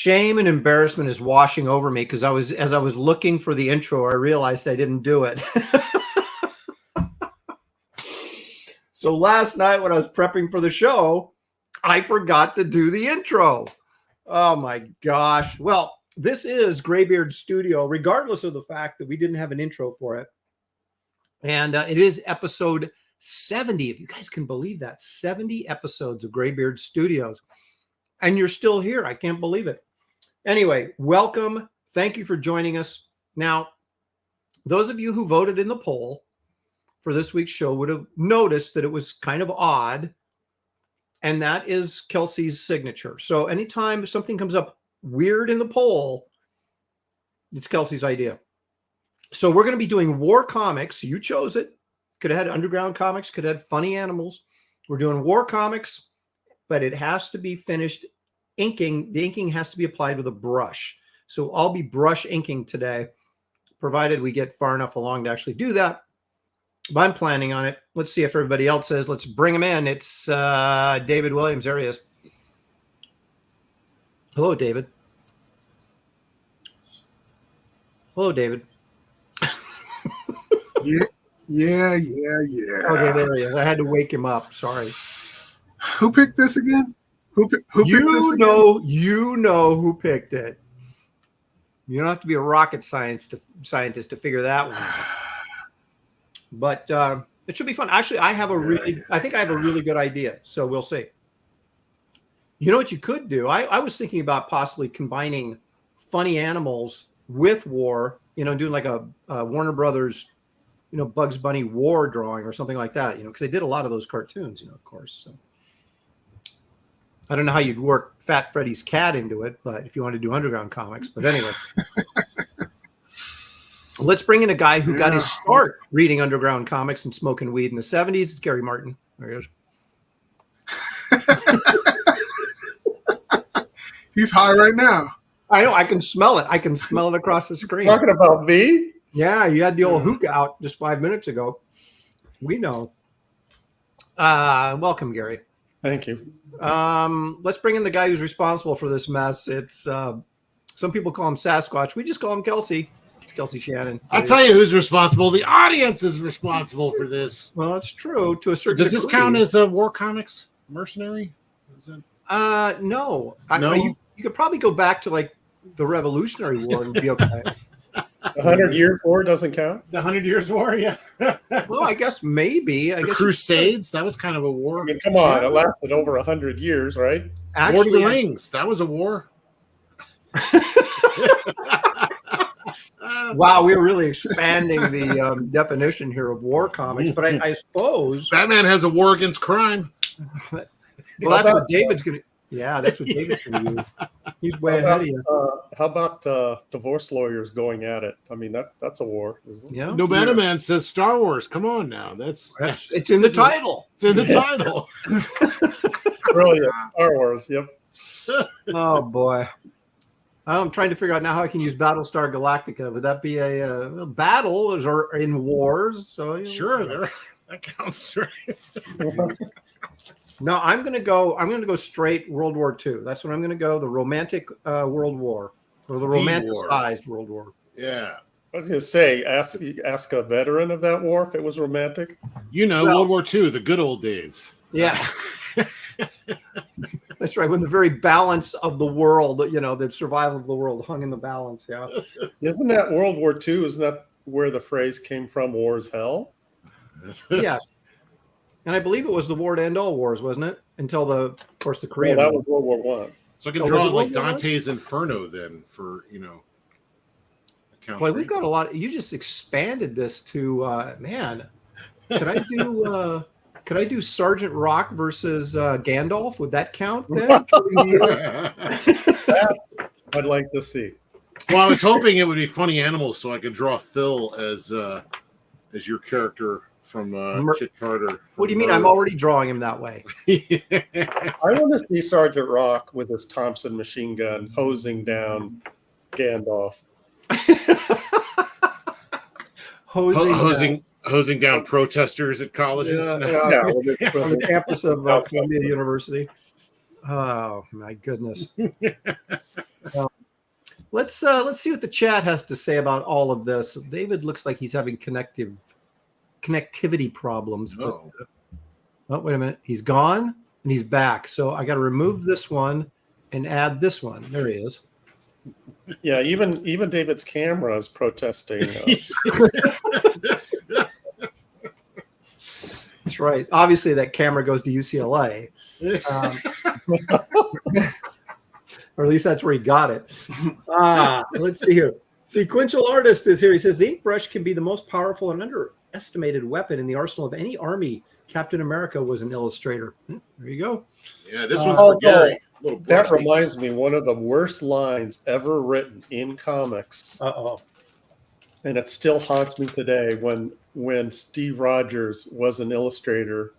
Shame and embarrassment is washing over me because as I was looking for the intro, I realized I didn't do it. So last night when I was prepping for the show, I forgot to do the intro. Oh my gosh. Well, this is Graybeard's studio, regardless of the fact that we didn't have an intro for it. And it is episode 70, if you guys can believe that. 70 episodes of Graybeard's Studios. And you're still here. I can't believe it. Anyway, welcome. Thank you for joining us. Now, those of you who voted in the poll for this week's show would have noticed that it was kind of odd. And that is Kelsey's signature. So anytime something comes up weird in the poll, it's Kelsey's idea. So we're going to be doing war comics. You chose it. Could have had underground comics, could have had funny animals. We're doing war comics, but it has to be finished inking. The inking has to be applied with a brush. So I'll be brush inking today, provided we get far enough along to actually do that. But I'm planning on it. Let's see if everybody else says. Let's bring him in. It's David Williams. There he is. Hello, David. Hello, David. Yeah. Okay, there he is. I had to wake him up. Sorry. Who picked this again? Who picked this again? You know who picked it. You don't have to be a rocket scientist to figure that one out. But it should be fun. Actually, I think I have a really good idea. So we'll see. You know what you could do? I was thinking about possibly combining funny animals with war, doing like a Warner Brothers, Bugs Bunny war drawing or something like that, because they did a lot of those cartoons, of course. So I don't know how you'd work Fat Freddy's cat into it, but if you want to do underground comics. But anyway, let's bring in a guy who got his start reading underground comics and smoking weed in the 70s. It's Gary Martin. There he is. He's high right now. I know. I can smell it. I can smell it across the screen. Talking about me? Yeah, you had the old hookah out just 5 minutes ago. We know. Welcome, Gary. Thank you. Let's bring in the guy who's responsible for this mess. It's some people call him Sasquatch. We just call him Kelsey. It's Kelsey Shannon. I'll tell you who's responsible. The audience is responsible for this. Well, it's true to a certain Does this count as a war comics mercenary? Is it? No. No? You could probably go back to like the Revolutionary War and be okay. The 100-Year War doesn't count? The 100 Years' War, yeah. Well, I guess maybe. The Crusades, that was kind of a war. I mean, come on, it lasted over 100 years, right? Actually, Lord of the Rings, that was a war. Wow, we're really expanding the definition here of war comics. But I suppose Batman has a war against crime. Well, that's what David's going to. Yeah, that's what David's going to use. He's way ahead of you. How about divorce lawyers going at it? I mean, that's a war, isn't it? Yeah. No Man says Star Wars. Come on now. It's in the title. It's in the title. Brilliant. Star Wars, yep. Oh, boy. I'm trying to figure out now how I can use Battlestar Galactica. Would that be a battle or in wars? So Sure, that counts, right? No, I'm going to go straight World War II. That's what I'm going to go. The romantic World War, or the romanticized World War. Yeah. I was going to say, ask a veteran of that war if it was romantic. World War II, the good old days. Yeah. That's right. When the very balance of the world, the survival of the world hung in the balance. Yeah. Isn't that World War II? Isn't that where the phrase came from, war's hell? Yes. And I believe it was the war to end all wars, wasn't it? Until of course, the Korean War. That was World War One. So I can draw like Dante's Inferno then for, Boy, we've got a lot. You just expanded this to, man, could I do Sergeant Rock versus Gandalf? Would that count then? I'd like to see. Well, I was hoping it would be funny animals so I could draw Phil as your character from Kit Carter. What do you mean? I'm already drawing him that way. I want to see Sergeant Rock with his Thompson machine gun hosing down Gandalf. hosing down protesters at colleges. On the campus of Columbia University. Oh my goodness. Let's see what the chat has to say about all of this. David looks like he's having connectivity problems. But, oh, wait a minute. He's gone and he's back. So I got to remove this one and add this one. There he is. Yeah, even David's camera is protesting. That's right. Obviously, that camera goes to UCLA. Or at least that's where he got it. Let's see here. Sequential Artist is here. He says, the ink brush can be the most powerful and underestimated weapon in the arsenal of any army. Captain America was an illustrator. There you go. Yeah, this one's for Gary. That reminds me, one of the worst lines ever written in comics. And it still haunts me today when Steve Rogers was an illustrator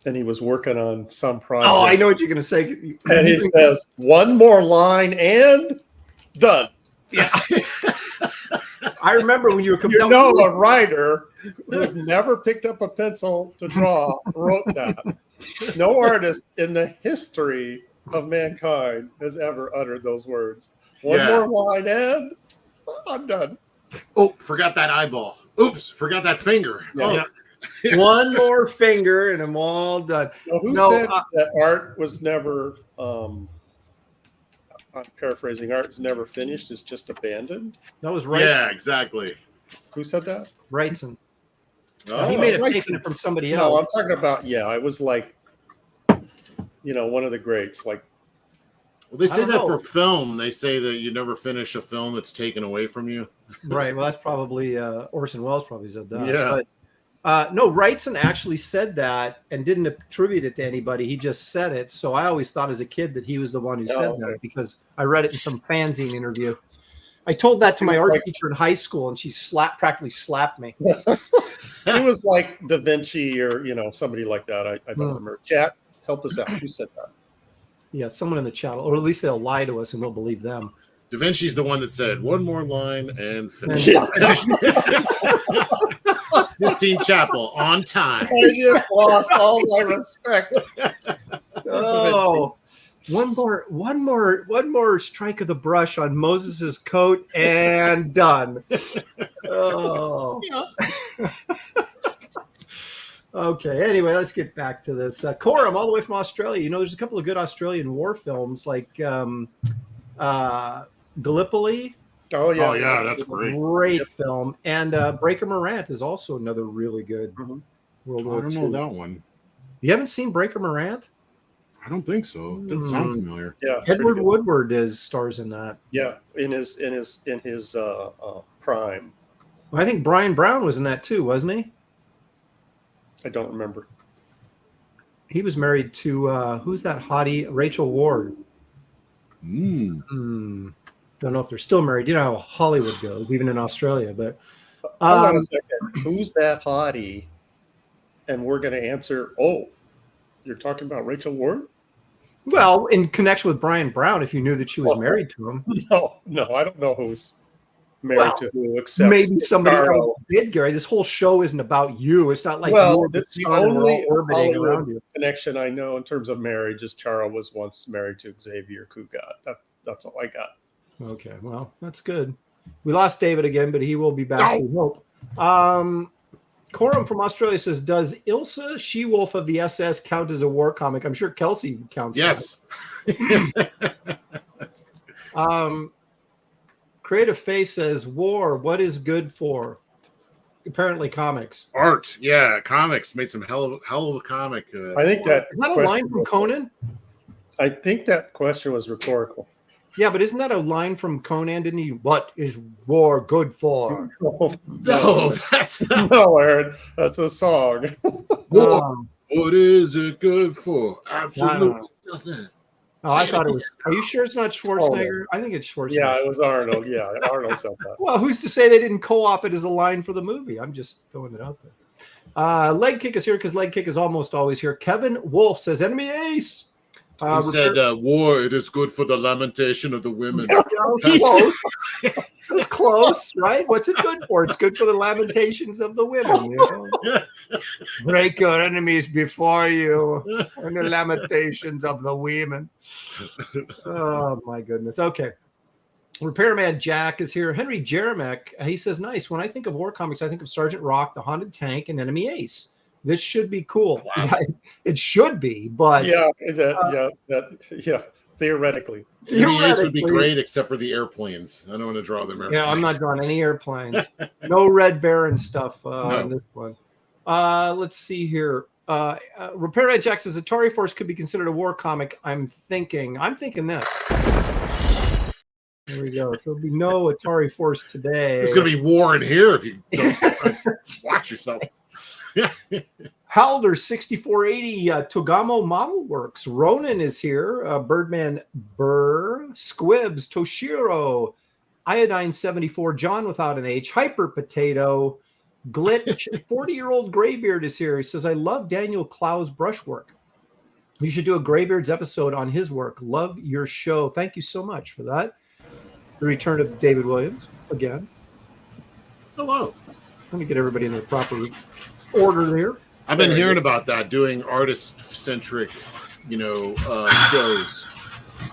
and he was working on some project. Oh, I know what you're going to say. And he says, one more line and done. Yeah. I remember when you were a writer who had never picked up a pencil to draw wrote that. No artist in the history of mankind has ever uttered those words. One more line and I'm done. Oh, forgot that eyeball. Oops, forgot that finger. Yeah. One more finger and I'm all done. Who said that art was never, I'm paraphrasing, art is never finished, it's just abandoned? That was right. Yeah, exactly. Who said that? Wrightson. Oh, he may have taken it from somebody else. No, I'm talking about, I was like, one of the greats. Like, well, they say that for film. They say that you never finish a film that's taken away from you. Right. Well, that's probably Orson Welles probably said that. Yeah. But, no, Wrightson actually said that and didn't attribute it to anybody. He just said it. So I always thought as a kid that he was the one who said that because I read it in some fanzine interview. I told that to my art teacher in high school, and she practically slapped me. It was like Da Vinci or somebody like that. I don't remember. Chat, help us out. Who said that? Yeah, someone in the chat, or at least they'll lie to us and we'll believe them. Da Vinci's the one that said one more line and finish. Sistine Chapel on time. I just lost all my respect. Oh, one more strike of the brush on Moses's coat and done. Oh. Okay. Anyway, let's get back to this. Coram, all the way from Australia. There's a couple of good Australian war films like Gallipoli. Oh yeah, that's great. Great film. And Breaker Morant is also another really good World War II. I don't know that one. You haven't seen Breaker Morant? I don't think so. It doesn't sound familiar. Yeah. Edward Woodward stars in that. Yeah, in his prime. Well, I think Brian Brown was in that too, wasn't he? I don't remember. He was married to who's that hottie? Rachel Ward. Don't know if they're still married. You know how Hollywood goes, even in Australia. But hold on a second. Who's that hottie? And we're going to answer. Oh, you're talking about Rachel Ward? Well, in connection with Brian Brown, if you knew that she was married to him. No, I don't know who's married to who, except maybe somebody else did, Gary. This whole show isn't about you. It's not like you're the only orbiting around you. Connection I know in terms of marriage is Charles was once married to Xavier Cugat. That's all I got. Okay, well, that's good. We lost David again, but he will be back. We hope. Coram from Australia says, does Ilsa She-Wolf of the SS count as a war comic? I'm sure Kelsey counts. Yes. Creative Face says, war, what is good for? Apparently comics. Art, yeah, comics. Made some hell of a comic. I think that... Is that a line from Conan? I think that question was rhetorical. Yeah, but isn't that a line from Conan? Didn't he? What is war good for? No, that's no, Aaron. That's a song. What is it good for? Absolutely nothing. Oh, I thought it was. Are you sure it's not Schwarzenegger? I think it's Schwarzenegger. Yeah, it was Arnold. Yeah, Arnold said that. Well, who's to say they didn't co-op it as a line for the movie? I'm just throwing it out there. Leg Kick is here because Leg Kick is almost always here. Kevin Wolf says, enemy ace. He said, war, it is good for the lamentation of the women. Close. It's close, right? What's it good for? It's good for the lamentations of the women. You know? Break your enemies before you and the lamentations of the women. Oh, my goodness. Okay. Repairman Jack is here. Henry Jeremek, he says, nice. When I think of war comics, I think of Sergeant Rock, the Haunted Tank, and Enemy Ace. This should be cool. Yeah, it should be, but theoretically. Enemy Ace would be great, except for the airplanes. I don't want to draw them airplanes. Yeah, I'm not drawing any airplanes. No Red Baron stuff on this one. Let's see here. Repairman Jack says Atari Force could be considered a war comic. I'm thinking this. There we go. So there'll be no Atari Force today. There's going to be war in here if you don't watch yourself. Halder 6480 Togamo Model Works. Ronan is here. Birdman Burr. Squibs Toshiro. Iodine 74. John without an H. Hyper Potato. Glitch 40-year-old Graybeard is here. He says, I love Daniel Clow's brushwork. You should do a Graybeards episode on his work. Love your show. Thank you so much for that. The return of David Williams again. Hello. Let me get everybody in their proper order here. I've been hearing about that, doing artist-centric, shows.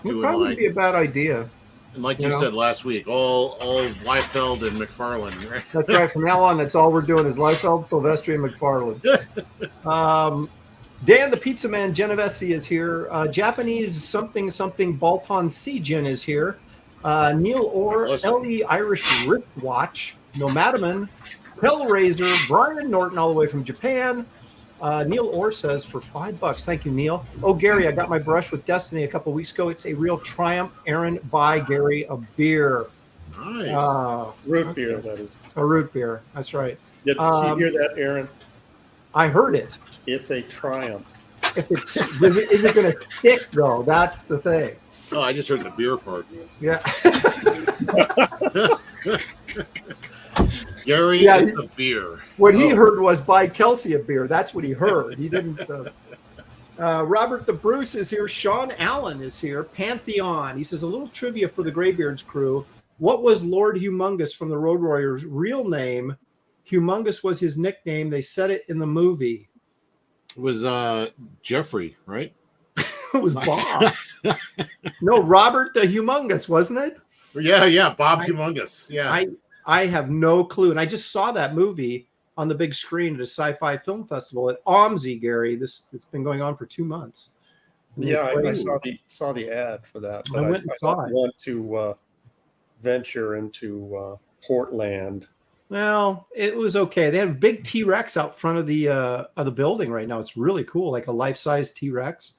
It probably would be a bad idea. And like you said last week, all Liefeld and McFarlane. Right? That's right. From now on, that's all we're doing is Liefeld, Silvestri, and McFarlane. Dan the Pizza Man Genovese is here. Japanese something Balton Seijin is here. Neil Orr, Ellie Irish Wristwatch, Nomadaman, Hellraiser, Brian Norton all the way from Japan. Neil Orr says for $5. Thank you, Neil. Oh, Gary, I got my brush with Destiny a couple weeks ago. It's a real triumph. Aaron, buy Gary a beer. Nice. Root beer, that is. A root beer. That's right. Did you hear that, Aaron? I heard it. It's a triumph. Is it going to stick, though? That's the thing. Oh, I just heard the beer part. Yeah. Gary, it's a beer. What he heard was buy Kelsey a beer. That's what he heard. He didn't. Robert the Bruce is here. Sean Allen is here. Pantheon. He says a little trivia for the Graybeards crew. What was Lord Humongous from the Road Warriors' real name? Humongous was his nickname. They said it in the movie. It was Jeffrey, right? It was Bob. No, Robert the Humongous, wasn't it? Yeah, Bob Humongous. Yeah. I have no clue. And I just saw that movie on the big screen at a sci-fi film festival at OMSI, Gary. It's been going on for 2 months. Yeah, I saw the ad for that. But I went and saw it. Want to venture into Portland. Well, it was okay. They have a big T-Rex out front of the building right now. It's really cool, like a life-size T-Rex.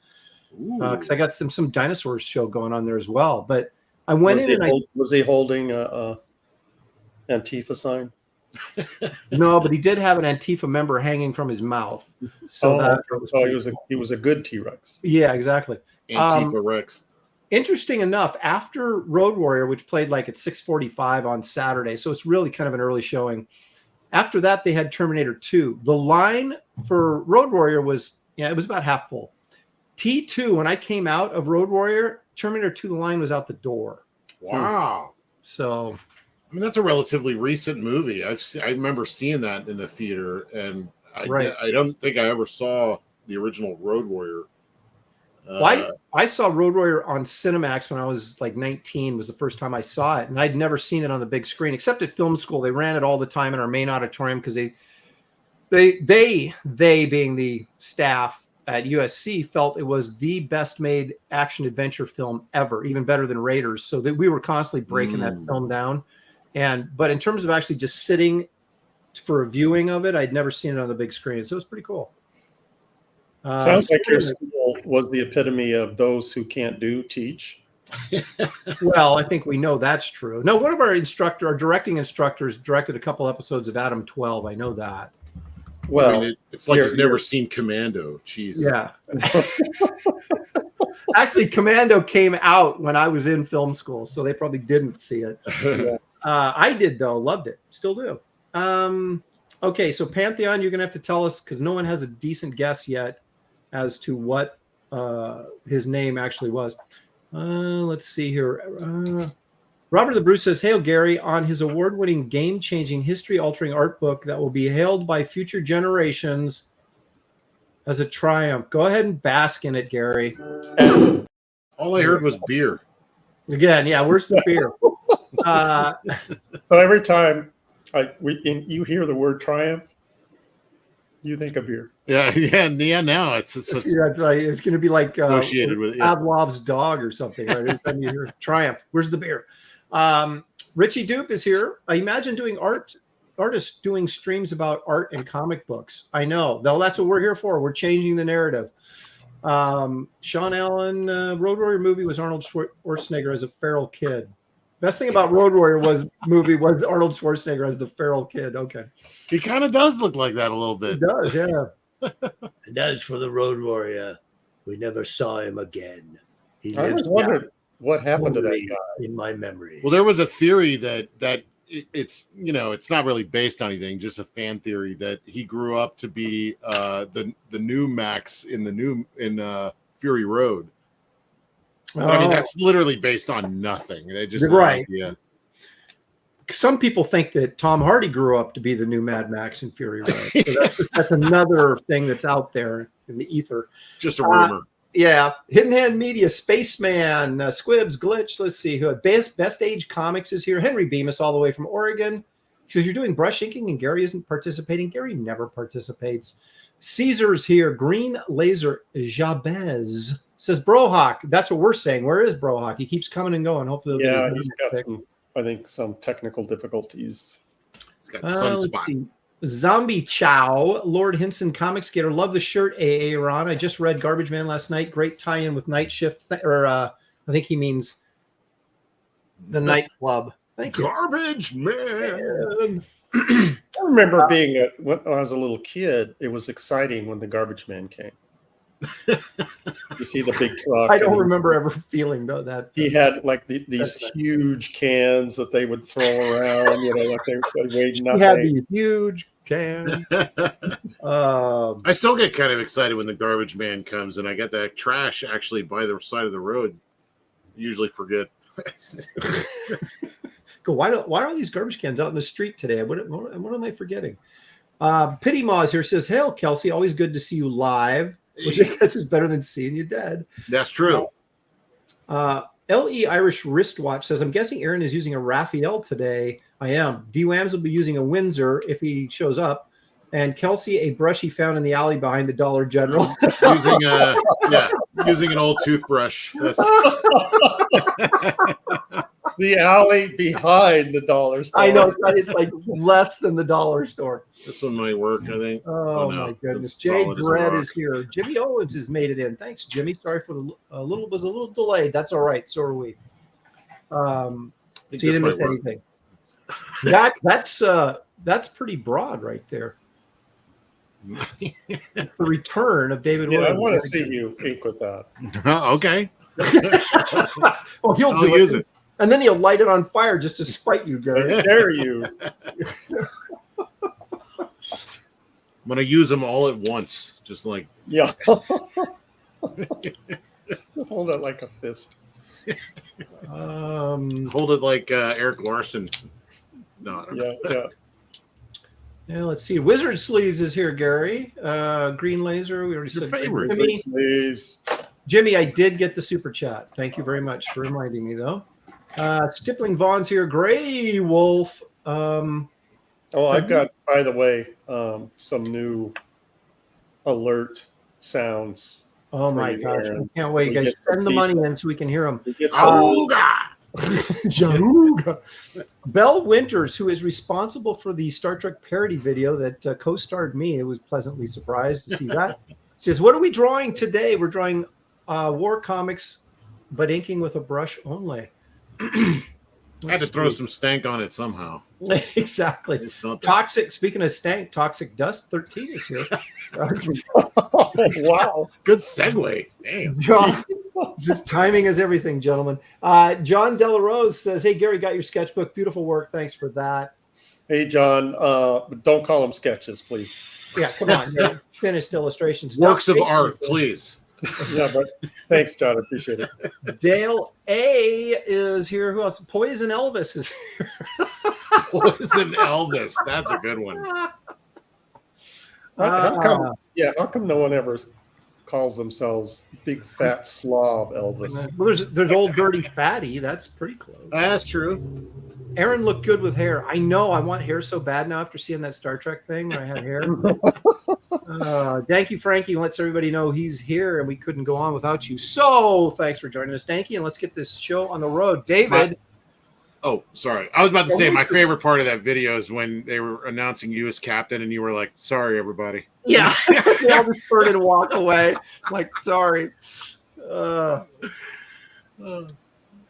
Because I got some dinosaurs show going on there as well. But I went was he holding a Antifa sign? No, but he did have an Antifa member hanging from his mouth. So he was a good T-Rex. Yeah, exactly. Antifa Rex. Interesting enough, after Road Warrior, which played like at 6:45 on Saturday, so it's really kind of an early showing. After that, they had Terminator 2. The line for Road Warrior was it was about half full. T2, when I came out of Road Warrior, Terminator 2, the line was out the door. Wow. So, I mean, that's a relatively recent movie. I remember seeing that in the theater, and I don't think I ever saw the original Road Warrior. I saw Road Warrior on Cinemax when I was like 19, was the first time I saw it. And I'd never seen it on the big screen, except at film school. They ran it all the time in our main auditorium because they being the staff at USC felt it was the best made action adventure film ever, even better than Raiders. So that we were constantly breaking that film down. But in terms of actually just sitting for a viewing of it, I'd never seen it on the big screen. So it was pretty cool. Sounds like your school was the epitome of those who can't teach. Well, I think we know that's true. No, one of our directing instructors directed a couple episodes of Adam 12. I know that. Well, I mean, it's like he's never seen Commando. Jeez. Yeah. Actually, Commando came out when I was in film school, so they probably didn't see it. I did, though. Loved it. Still do. Okay, so Pantheon, you're going to have to tell us, because no one has a decent guess yet as to what his name actually was. Let's see here. Robert the Bruce says, "Hail Gary, on his award-winning, game-changing, history-altering art book that will be hailed by future generations as a triumph." Go ahead and bask in it, Gary. All I heard was beer. Again, yeah, where's the beer? So every time you hear the word triumph, you think of beer. Yeah. Now it's Yeah, that's right. It's going to be like associated with Pavlov's dog or something, right? Every time you hear Triumph, where's the beer? Richie Dupe is here. I imagine doing artists doing streams about art and comic books. I know. Though that's what we're here for. We're changing the narrative. Sean Allen, Road Warrior movie was Arnold Schwarzenegger as a feral kid. Best thing about Road Warrior was Arnold Schwarzenegger as the feral kid. Okay. He kind of does look like that a little bit. It does, yeah. And as for the Road Warrior, we never saw him again. He I lives was wondering what happened to that guy in my memories. Well, there was a theory that it's it's not really based on anything, just a fan theory that he grew up to be the new Max in Fury Road. I mean, that's literally based on nothing. They just right. Yeah. Some people think that Tom Hardy grew up to be the new Mad Max in Fury Road. So that's another thing that's out there in the ether. Just a rumor. Yeah. Hidden Hand Media, Spaceman, Squibs, Glitch. Let's see who Best Age Comics is here. Henry Bemis, all the way from Oregon. He says, you're doing brush inking and Gary isn't participating. Gary never participates. Caesar's here. Green Laser Jabez says, Brohawk. That's what we're saying. Where is Brohawk? He keeps coming and going. Hopefully, he's got some technical difficulties. He's got sunspot. Zombie Chow, Lord Hinson Comics Gator. Love the shirt, AA Ron. I just read Garbage Man last night. Great tie-in with Night Shift, I think he means the nightclub. Thank you. Garbage Man. I remember when I was a little kid, it was exciting when the Garbage Man came. You see the big truck. I don't remember ever feeling though that he had like these huge cans that they would throw around. Like they weighed nothing. He had these huge cans. I still get kind of excited when the Garbage Man comes, and I get that trash actually by the side of the road. Usually forget. Go. Why are these garbage cans out in the street today? What am I forgetting? Pity Maws here says, "Hail Kelsey, always good to see you live." Which I guess is better than seeing you dead. That's true. L.E. Irish Wristwatch says, I'm guessing Aaron is using a Raphael today. I am. D-Wams will be using a Windsor if he shows up. And Kelsey, a brush he found in the alley behind the Dollar General. using an old toothbrush. That's... The alley behind the dollar store. I know, it's like less than the dollar store. This one might work, I think. Oh my goodness. Jay Brett is here. Jimmy Owens has made it in. Thanks, Jimmy. Sorry for was a little delayed. That's all right. So are we. So you didn't miss anything. That's pretty broad right there. It's the return of David Williams. I want to see you ink with that. Okay. Well, he'll use it. And then he'll light it on fire just to spite you, Gary. I dare you. I'm going to use them all at once. Just like... Yeah. Hold it like a fist. Hold it like Eric Larson. No. Yeah, let's see. Wizard Sleeves is here, Gary. Green Laser. We already said favorite. Wizard Sleeves. Jimmy, I did get the super chat. Thank you very much for reminding me, though. Stippling Vaughn's here. Gray Wolf. I've got, by the way, some new alert sounds. Oh my gosh! I can't wait, guys. Send the money in so we can hear them. Jaruga. Belle Winters, who is responsible for the Star Trek parody video that co-starred me, I was pleasantly surprised to see that. Says, "What are we drawing today? We're drawing war comics, but inking with a brush only." I had to throw some stank on it somehow. Exactly. Toxic. Speaking of stank, Toxic Dust 13 is here. Wow. Good segue. Damn. John, this timing is everything, gentlemen. John Delarose says, "Hey Gary, got your sketchbook. Beautiful work. Thanks for that." Hey John, don't call them sketches, please. Yeah, come on. Finished illustrations. Works of art, please. Yeah, but thanks, John. I appreciate it. Dale A is here. Who else? Poison Elvis is here. Poison Elvis. That's a good one. How come no one ever calls themselves Big Fat Slob Elvis. Well, there's Old Dirty Fatty. That's pretty close. That's true. Aaron looked good with hair. I know. I want hair so bad now after seeing that Star Trek thing where I had hair. Thank you, Frankie. Lets everybody know he's here and we couldn't go on without you. So thanks for joining us, Danky, and let's get this show on the road. David. Oh, sorry. I was about to say my favorite part of that video is when they were announcing you as captain and you were like, sorry, everybody. Yeah. They all just started to walk away. Like, sorry.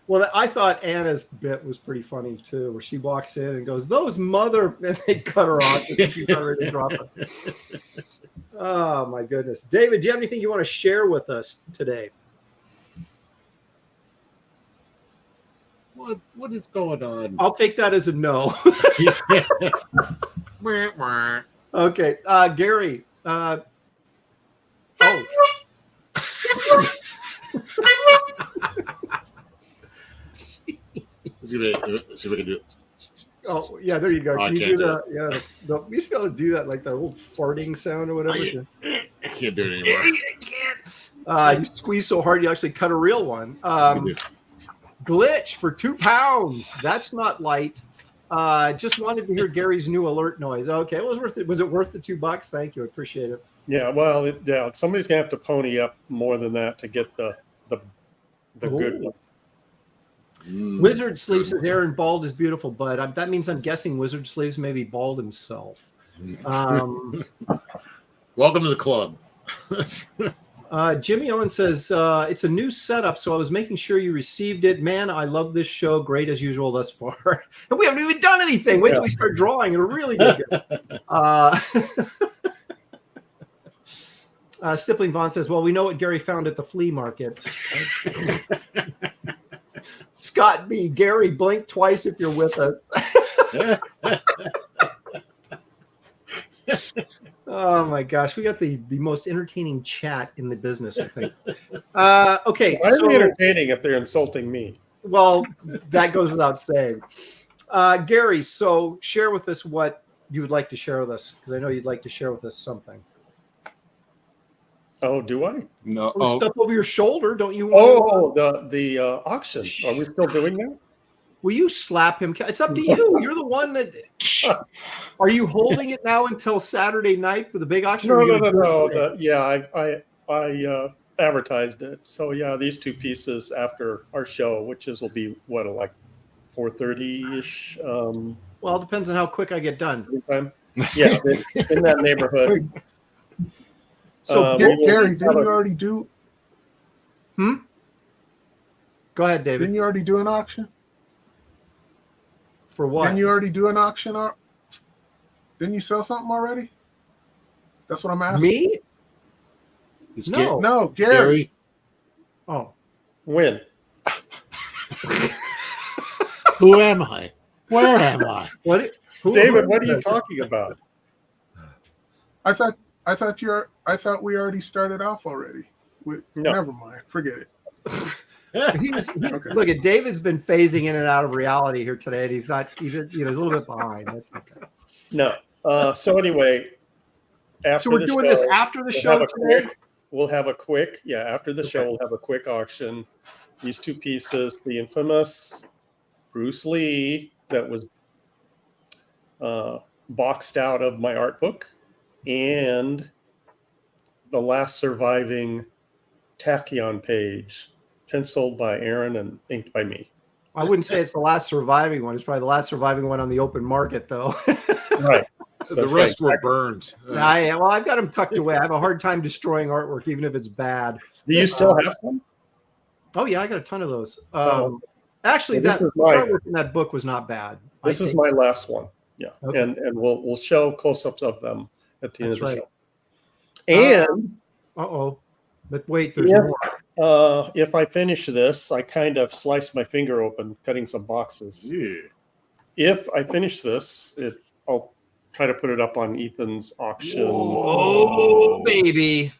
Well, I thought Anna's bit was pretty funny too, where she walks in and goes, "Those mother," and they cut her off. And she's not ready to drop it. Oh my goodness, David, do you have anything you want to share with us today? What is going on? I'll take that as a no. Okay, Gary. See if we can do it. Oh yeah, there you go. Oh, Can you do that? Yeah, we used to be able to do that, like the little farting sound or whatever. I can't do it anymore. You squeeze so hard you actually cut a real one. Glitch for £2. That's not light. Just wanted to hear Gary's new alert noise. Okay, it was worth it. Was it worth the $2? Thank you, I appreciate it. Yeah, well, somebody's gonna have to pony up more than that to get the good one. Wizard Sleeves says Aaron bald is beautiful, but that means I'm guessing Wizard Sleeves may be bald himself. Welcome to the club. Jimmy Owen says it's a new setup, so I was making sure you received it. Man, I love this show. Great as usual thus far. And we haven't even done anything. Wait till we start drawing. It'll really get good. Stippling Vaughn says, well, we know what Gary found at the flea market. Scott B. Gary, blink twice if you're with us. Oh my gosh, we got the most entertaining chat in the business, I think. Okay, why are they entertaining if they're insulting me? Well, that goes without saying. Gary, so share with us what you would like to share with us, because I know you'd like to share with us something. Oh, do I? No. Stuff over your shoulder, don't you want the auction. Are we still doing that? Will you slap him? It's up to you. You're the one that. Are you holding it now until Saturday night for the big auction? No. I advertised it. So yeah, these two pieces after our show, which will be what, like 4:30-ish. Well, it depends on how quick I get done. Yeah, in that neighborhood. So Gary, didn't you already do? Go ahead, David. Didn't you already do an auction? For what? Didn't you already do an auction? Didn't you sell something already? That's what I'm asking. Me? No, Gary. Oh. When? Who am I? Where am I? David, what are you talking about? I thought we already started off already. No. Never mind. Forget it. Okay. Look at David's been phasing in and out of reality here today, and he's a little bit behind. That's okay. No. So anyway, so we're doing this after the show today. We'll have a quick, after the show, we'll have a quick auction. These two pieces, the infamous Bruce Lee that was boxed out of my art book, and the last surviving tachyon page, penciled by Aaron and inked by me. I wouldn't say it's the last surviving one. It's probably the last surviving one on the open market, though. Right. So the rest were burned. I've got them tucked away. I have a hard time destroying artwork, even if it's bad. Do you still have some? Oh, yeah, I got a ton of those. Actually, that artwork in that book was not bad. This is my last one. Yeah. Okay. And we'll show close-ups of them at the end of the show. And but wait, there's more. If I finish this, I kind of sliced my finger open cutting some boxes. Yeah. If I finish this, I'll try to put it up on Ethan's auction. Oh, baby.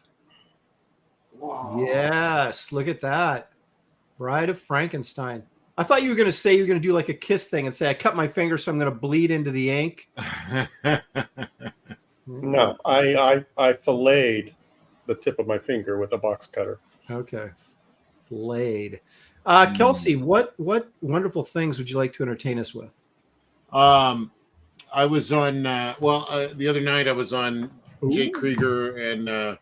Wow. Yes, look at that. Bride of Frankenstein. I thought you were going to say you're going to do like a kiss thing and say, I cut my finger, so I'm going to bleed into the ink. No, I filleted the tip of my finger with a box cutter. Okay. Flayed. Kelsey, what wonderful things would you like to entertain us with? I was on the other night I was on Jay Krieger and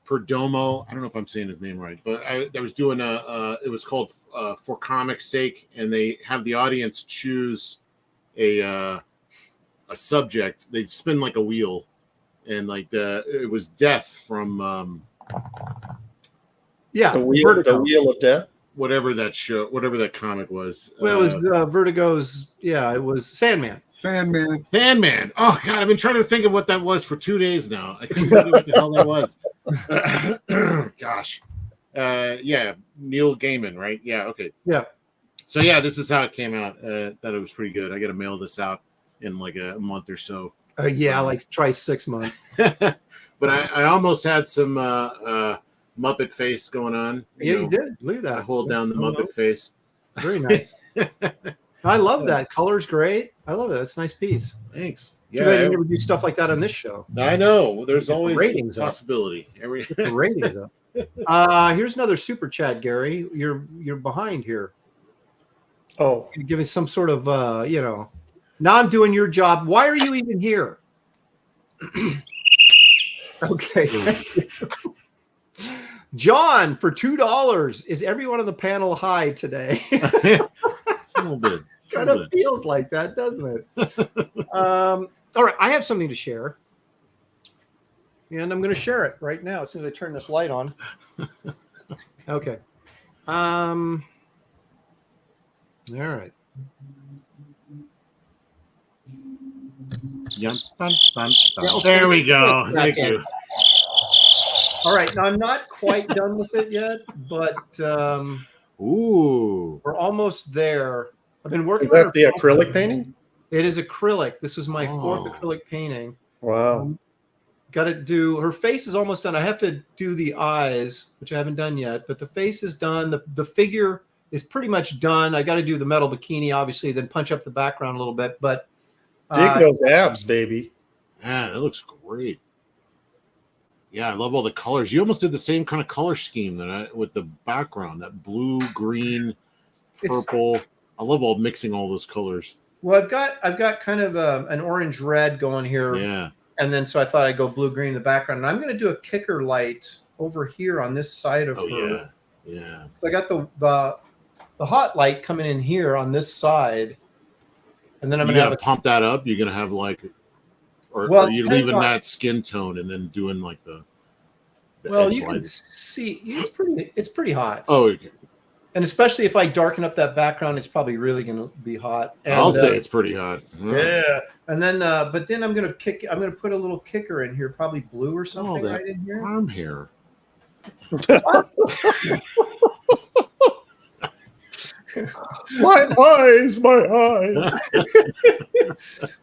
Perdomo. I don't know if I'm saying his name right, but I was doing it was called For Comics Sake, and they have the audience choose a subject. They spin like a wheel, and like it was death from The Wheel of Death. whatever that comic was. Well, it was Vertigo's. Yeah, it was Sandman. Sandman. Oh God, I've been trying to think of what that was for 2 days now. I couldn't tell you what the hell that was. Gosh. Yeah, Neil Gaiman, right? Yeah. Okay. Yeah. So yeah, this is how it came out. That it was pretty good. I got to mail this out in like a month or so. Yeah, like try 6 months. But I almost had some Muppet face going on. You did. Look at that. I hold down the Muppet face. Very nice. I love that. Color's great. I love it. It's a nice piece. Thanks. Yeah, you never do stuff like that on this show. I know. There's always ratings a possibility. Get the ratings up. Here's another super chat, Gary. You're behind here. Oh, You're giving some sort of now I'm doing your job. Why are you even here? Okay. John, for $2, is everyone on the panel high today? A little bit. Kind of feels like that, doesn't it? All right, I have something to share, and I'm going to share it right now as soon as I turn this light on. Okay. All right. There we go. Thank you. All right, now I'm not quite done with it yet, but we're almost there. I've been working. Is that the acrylic painting? It is acrylic. This is my fourth acrylic painting. Wow. Got to do her face is almost done. I have to do the eyes, which I haven't done yet, but the face is done. The figure is pretty much done. I got to do the metal bikini, obviously, then punch up the background a little bit. But dig those abs, baby. Yeah, that looks great. Yeah, I love all the colors. You almost did the same kind of color scheme with the background, that blue, green, purple. I love mixing all those colors. Well, I've got kind of an orange red going here. Yeah. And then so I thought I'd go blue green in the background. And I'm going to do a kicker light over here on this side of her. Yeah. So I got the hot light coming in here on this side. And then I'm going to have pump that up. You're going to have like or are you leaving that skin tone and then doing like the well, you can see it's pretty hot. Oh, okay. And especially if I darken up that background, it's probably really going to be hot. And, I'll say it's pretty hot. Yeah. And then, but then I'm going to put a little kicker in here, probably blue or something right in here. Arm hair. My eyes. But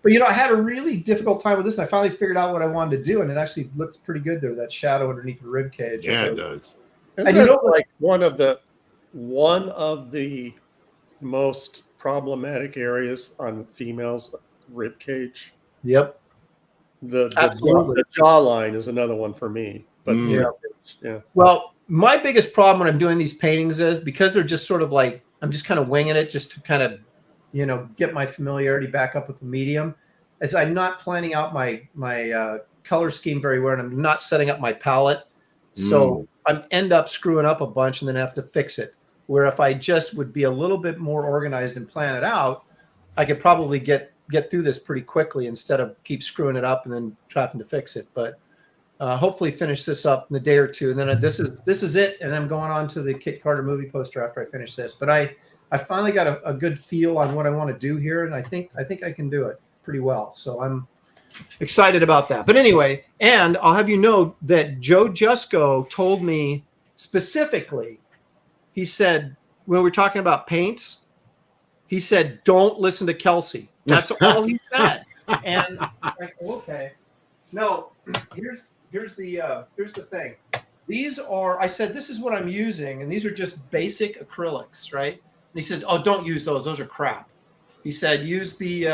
I had a really difficult time with this, and I finally figured out what I wanted to do, and it actually looks pretty good there. That shadow underneath the rib cage. Yeah, it does. And like one of the most problematic areas on females' rib cage. Yep. The jawline is another one for me. But yeah. Well, my biggest problem when I'm doing these paintings is because they're just sort of like I'm just kind of winging it just to kind of, get my familiarity back up with the medium. As I'm not planning out my color scheme very well, and I'm not setting up my palette, so I end up screwing up a bunch and then have to fix it. Where if I just would be a little bit more organized and plan it out, I could probably get through this pretty quickly instead of keep screwing it up and then having to fix it. But hopefully finish this up in a day or two, and then this is it, and I'm going on to the Kit Carter movie poster after I finish this. But I finally got a good feel on what I want to do here, and I think I can do it pretty well. So I'm excited about that. But anyway, and I'll have you know that Joe Jusko told me specifically. He said when we're talking about paints, he said don't listen to Kelsey. That's all he said. And like, okay, no, here's the thing. These are, I said, this is what I'm using, and these are just basic acrylics, right? And he said, oh, don't use those. Those are crap. He said, use the,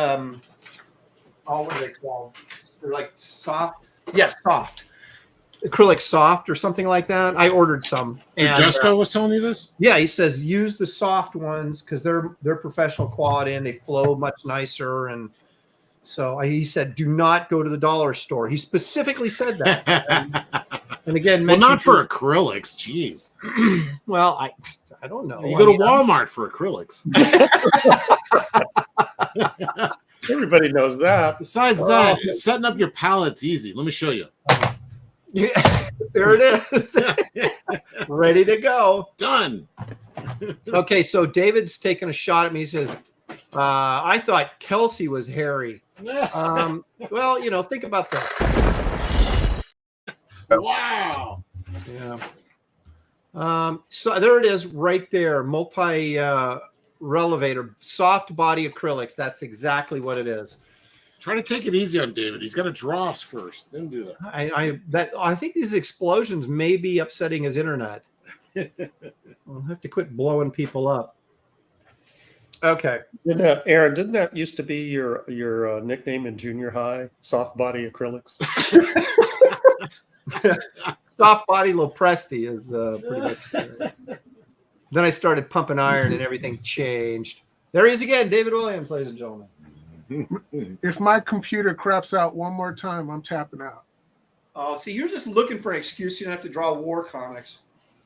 what are they called? They're like soft. Yes, soft. acrylic soft or something like that. I ordered some. And Jusco was telling you this? yeah, he says use the soft ones because they're professional quality and they flow much nicer. And so he said, do not go to the dollar store. He specifically said that. And again, Well, not for acrylics. Jeez. Well, I don't know. You go to Walmart for acrylics. Everybody knows that. Besides that, setting up your palette's easy. Let me show you. Yeah, there it is. Ready to go. Done. Okay, so David's taking a shot at me. He says, I thought Kelsey was hairy. Well, think about this. Wow. Yeah. So there it is right there. Relevator, soft body acrylics. That's exactly what it is. Try to take it easy on David. He's got to draw us first, then do that. I think these explosions may be upsetting his internet. I'll have to quit blowing people up. Okay. Aaron, didn't that used to be your nickname in junior high? Soft body acrylics. Soft body Lopresti is pretty much. Then I started pumping iron and everything changed. There he is again, David Williams, ladies and gentlemen. If my computer craps out one more time, I'm tapping out. Oh, see, you're just looking for an excuse. You don't have to draw war comics.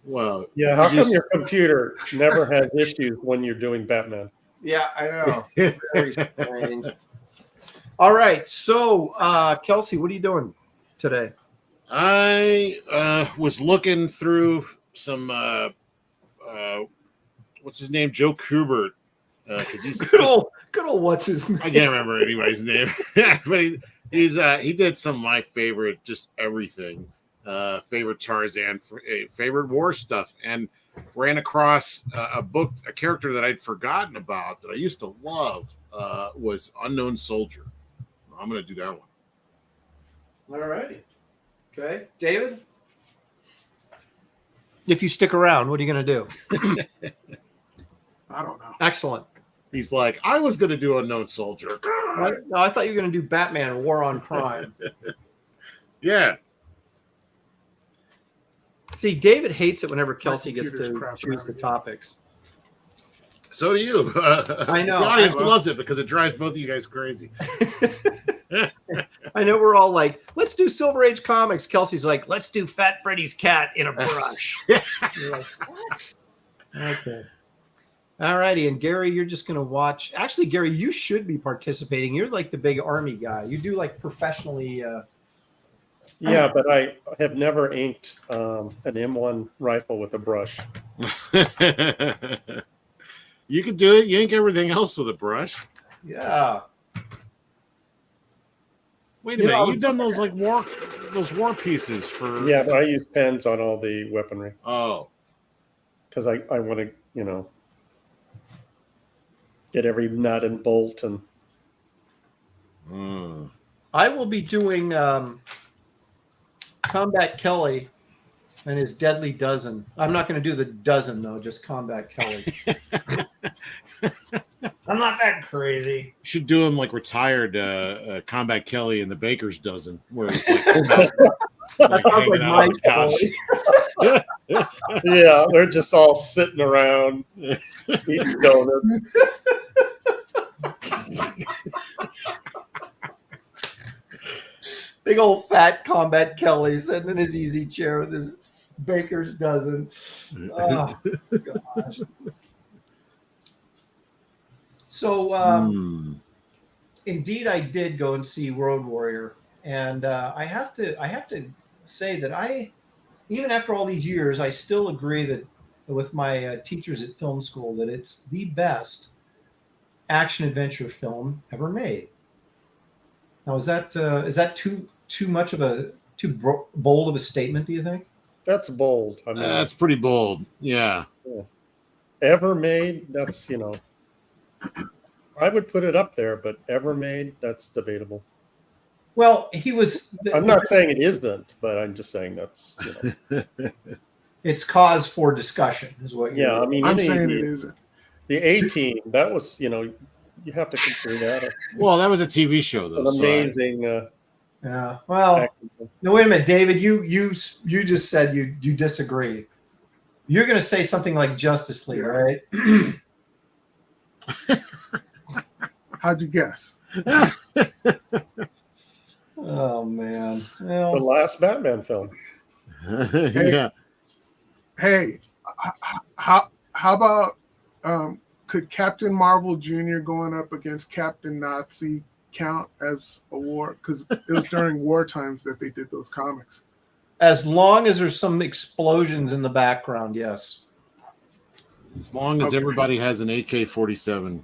Well, Yeah, how come your computer never has issues when you're doing Batman? Yeah, I know. Very strange. All right, so Kelsey, what are you doing today? I was looking through some what's his name, Joe Kubert, because he's good old what's his name? I can't remember anybody's name, but he did some of my favorite, just everything, favorite Tarzan, favorite war stuff, and ran across a character that I'd forgotten about that I used to love, was Unknown Soldier. I'm going to do that one. All righty. Okay, David. If you stick around, what are you going to do? I don't know. Excellent. He's like, I was going to do Unknown Soldier. No, I thought you were going to do Batman: War on Crime. Yeah. See, David hates it whenever Kelsey gets computer's to crapping choose out the again. topics. So do you. I know. The audience I know. loves it because it drives both of you guys crazy. I know we're all like, let's do Silver Age comics. Kelsey's like, let's do Fat Freddy's cat in a brush. You're like, what? Okay. All righty. And Gary, you're just going to watch. Actually, Gary, you should be participating. You're like the big army guy. You do like professionally. Yeah, but I have never inked an M1 rifle with a brush. You can do it. You ink everything else with a brush. Yeah. Wait a minute. You've done those war pieces for. Yeah, but I use pens on all the weaponry Oh. because I want to, get every nut and bolt and. I will be doing Combat Kelly and his Deadly Dozen. I'm not going to do the dozen, though, just Combat Kelly. I'm not that crazy. You should do him like retired Combat Kelly and the Baker's Dozen, where he's like, That sounds like hanging out on the my couch. story. Yeah, they're just all sitting around eating donuts. Big old fat Combat Kelly sitting in his easy chair with his Baker's Dozen. Oh, gosh. So, indeed, I did go and see Road Warrior, and I have to say that even after all these years, I still agree that with my teachers at film school that it's the best action adventure film ever made. Now, is that too much of too bold of a statement? Do you think? That's bold. I mean, That's pretty bold. Yeah. ever made. That's I would put it up there, but ever made, that's debatable. Well, he was. I'm not saying it isn't, but I'm just saying that's. It's cause for discussion, is what. Yeah, I mean, I'm saying it isn't. The A-Team, that was, you have to consider that Well, that was a TV show, though. an amazing Yeah. Well, no, wait a minute, David. You just said you disagree. You're going to say something like Justice League, right? How'd you guess? Oh man. The Well, last Batman film. Yeah. Hey, how about could Captain Marvel Jr. going up against Captain Nazi count as a war? Because it was during war times that they did those comics. as long as there's some explosions in the background, yes. As long as Okay. everybody has an AK-47.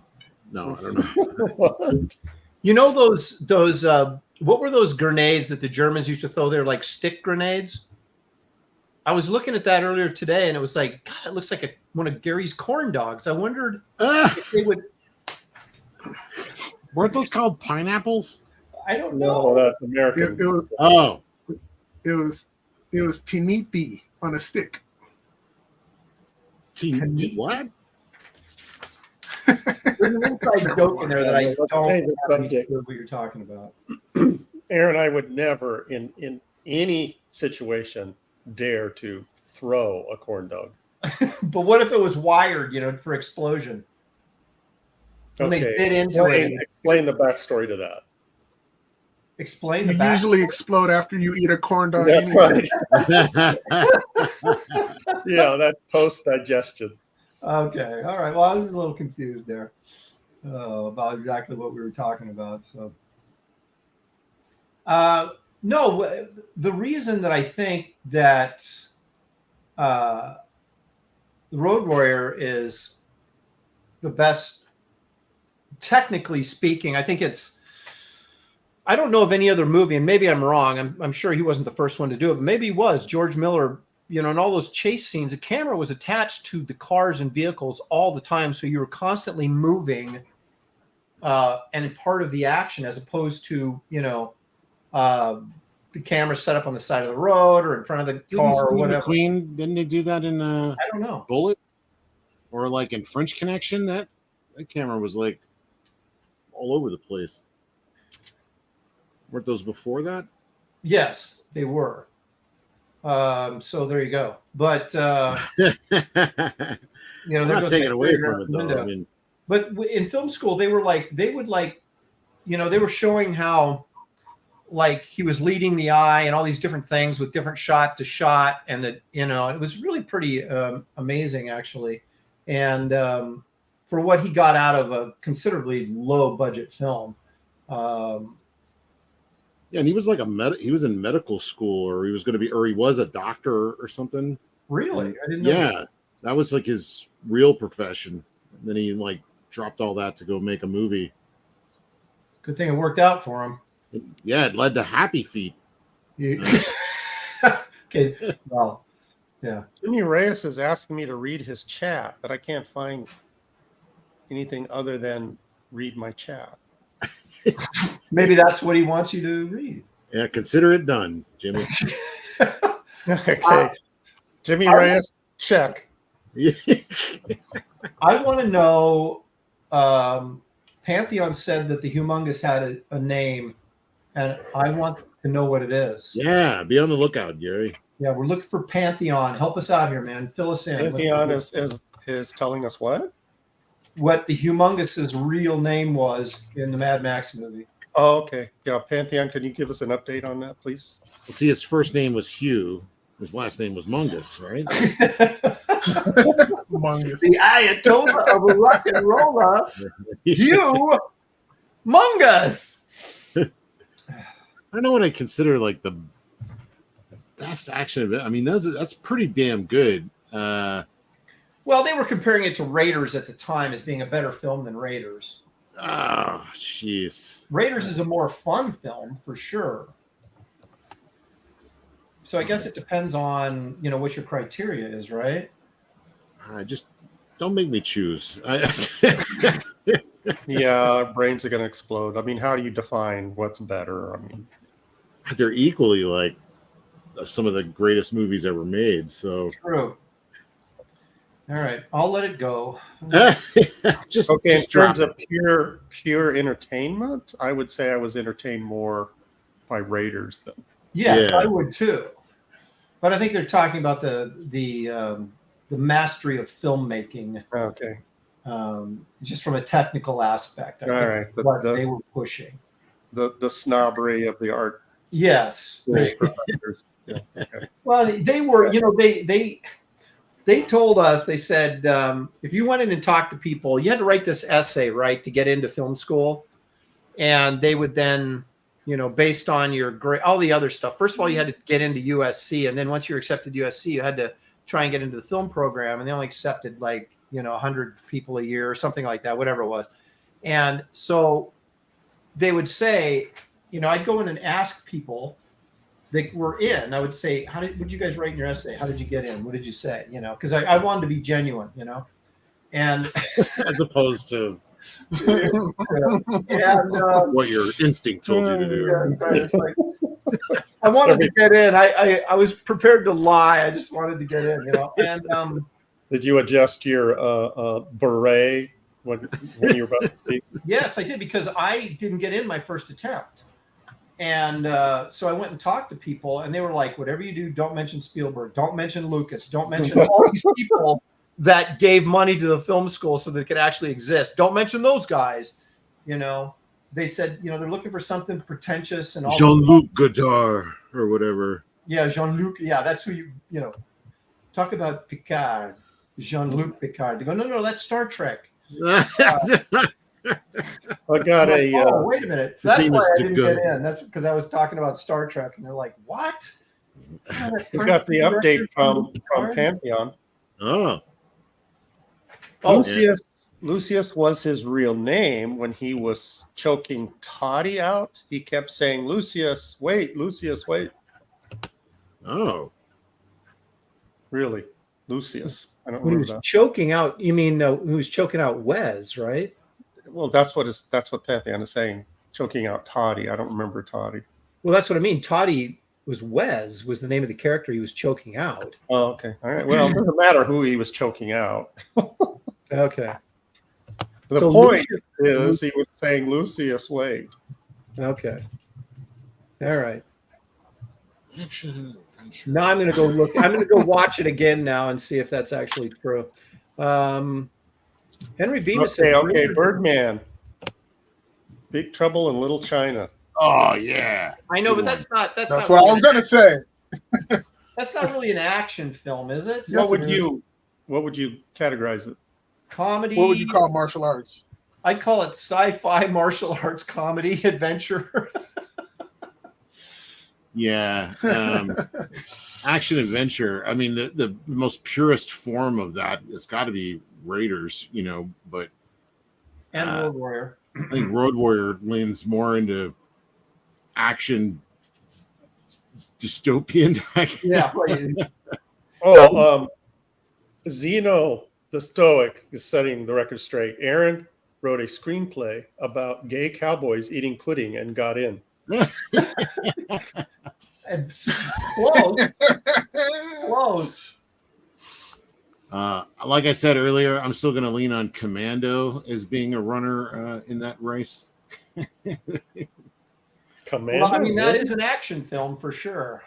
No, I don't know. What? You know those what were those grenades that the Germans used to throw? They're like stick grenades. I was looking at that earlier today, and it was like, God, it looks like one of Gary's corn dogs. I wondered if they would. Weren't those called pineapples? I don't No, know. that's American. Oh, It was tiniti on a stick. what? There's an inside joke in there that I Let's don't change the have any subject. clue what you're talking about. Aaron, I would never, in any situation, dare to throw a corn dog. But what if it was wired, for explosion? When they bit into it. Explain the backstory to that. Explain the You back. usually explode after you eat a corn dog. That's anyway. right. Yeah, that's post digestion. Okay. All right. Well, I was a little confused there about exactly what we were talking about. So, no, the reason that I think that the Road Warrior is the best, technically speaking, I think I don't know of any other movie, and maybe I'm wrong. I'm sure he wasn't the first one to do it, but maybe he was. George Miller, in all those chase scenes, the camera was attached to the cars and vehicles all the time. So you were constantly moving and part of the action, as opposed to, the camera set up on the side of the road or in front of the car or whatever. Didn't they do that in I don't know. Bullet? Or like in French Connection? That camera was like all over the place. Weren't those before that? Yes, they were. So there you go. But I'm there not goes taking my away career from out it the though. window. I mean, But in film school, they were showing how, like, he was leading the eye and all these different things with different shot to shot, and that it was really pretty amazing actually, and for what he got out of a considerably low budget film. yeah, and he was like he was in medical school, or he was going to be, or he was a doctor or something. Really, I didn't know. Yeah, that was like his real profession. And then he like dropped all that to go make a movie. Good thing it worked out for him. Yeah, it led to Happy Feet. Okay, well, yeah. Jimmy Reyes is asking me to read his chat, but I can't find anything other than read my chat. Maybe that's what he wants you to read. Yeah, consider it done, Jimmy. Okay. Jimmy Reyes, check. I want to know. Pantheon said that the Humongous had a name, and I want to know what it is. Yeah, be on the lookout, Gary. Yeah, we're looking for Pantheon. Help us out here, man. Fill us in. Pantheon is telling us what? What the Humongous's real name was in the Mad Max movie. Oh, okay. Yeah, Pantheon, can you give us an update on that, please? Well, see, his first name was Hugh. His last name was Mungus, right? Humongous. The Ayatollah of rock and roller, Hugh Mungus. I don't know what I consider like the best action event. I mean, that's pretty damn good. Well, they were comparing it to Raiders at the time as being a better film than Raiders. Oh, jeez. Raiders is a more fun film for sure. So I guess it depends on, what your criteria is, right? Just don't make me choose. Yeah, our brains are going to explode. I mean, how do you define what's better? I mean, they're equally like some of the greatest movies ever made. So True. All right, I'll let it go. just okay, in just drop terms of pure entertainment, I would say I was entertained more by raiders, though. Yes, Yeah. I would too. But I think they're talking about the mastery of filmmaking, Okay. just from a technical aspect. I All think right. what they were pushing. The snobbery of the art Yes. professors. Yeah. Okay. Well, they were, they told us, they said, if you went in and talked to people, you had to write this essay, right, to get into film school. And they would then, based on your grade, all the other stuff. First of all, you had to get into USC. And then once you were accepted to USC, you had to try and get into the film program. And they only accepted 100 people a year or something like that, whatever it was. And so they would say, I'd go in and ask people that were in. I would say, what'd you guys write in your essay? How did you get in? What did you say? Because I wanted to be genuine, and As opposed to and what your instinct told you to do. right, it's like, I wanted to get in. I was prepared to lie. I just wanted to get in, And Did you adjust your beret when you were about to speak? yes, I did, because I didn't get in my first attempt. And so I went and talked to people, and they were like, whatever you do, don't mention Spielberg, don't mention Lucas, don't mention all these people that gave money to the film school so that it could actually exist. Don't mention those guys. They said, they're looking for something pretentious and all. Jean-Luc Godard or whatever. Yeah, Jean-Luc. Yeah, that's who talk about Picard, Jean-Luc Picard. They go, no, that's Star Trek. I got oh, wait a minute. That's name why is I didn't Degoe. get in. That's because I was talking about Star Trek, and they're like, "What?" we got the update from Pantheon. Oh. Lucius was his real name. When he was choking Toddy out, he kept saying, Lucius, wait. Oh. Really? Lucius. I don't When he remember was that. choking out, you mean he was choking out Wes, right? Well, that's what Pantheon is saying. Choking out Toddy. I don't remember Toddy. Well, that's what I mean. Toddy was Wes, was the name of the character he was choking out. Oh, okay. All right. Well, it doesn't matter who he was choking out. Okay. The So point is he was saying, Lucius, wait. Okay. All right. Action adventure. Now I'm going to go look. I'm going to go watch it again now and see if that's actually true. Henry Beavis. Okay, Birdman. Big Trouble in Little China. Oh yeah. I know, but that's not That's what I was gonna say. That's not really an action film, is it? Yes, what it is. would you categorize it? Comedy. What would you call martial arts? I'd call it sci-fi martial arts comedy adventure. Yeah. Action adventure. I mean, the most purest form of that has got to be Raiders, but And Road Warrior. I think Road Warrior leans more into action dystopian. Yeah. Right. Zeno the Stoic is setting the record straight. Aaron wrote a screenplay about gay cowboys eating pudding and got in. And close. Like I said earlier, I'm still going to lean on Commando as being a runner in that race. Commando. Well, I mean, that is an action film for sure.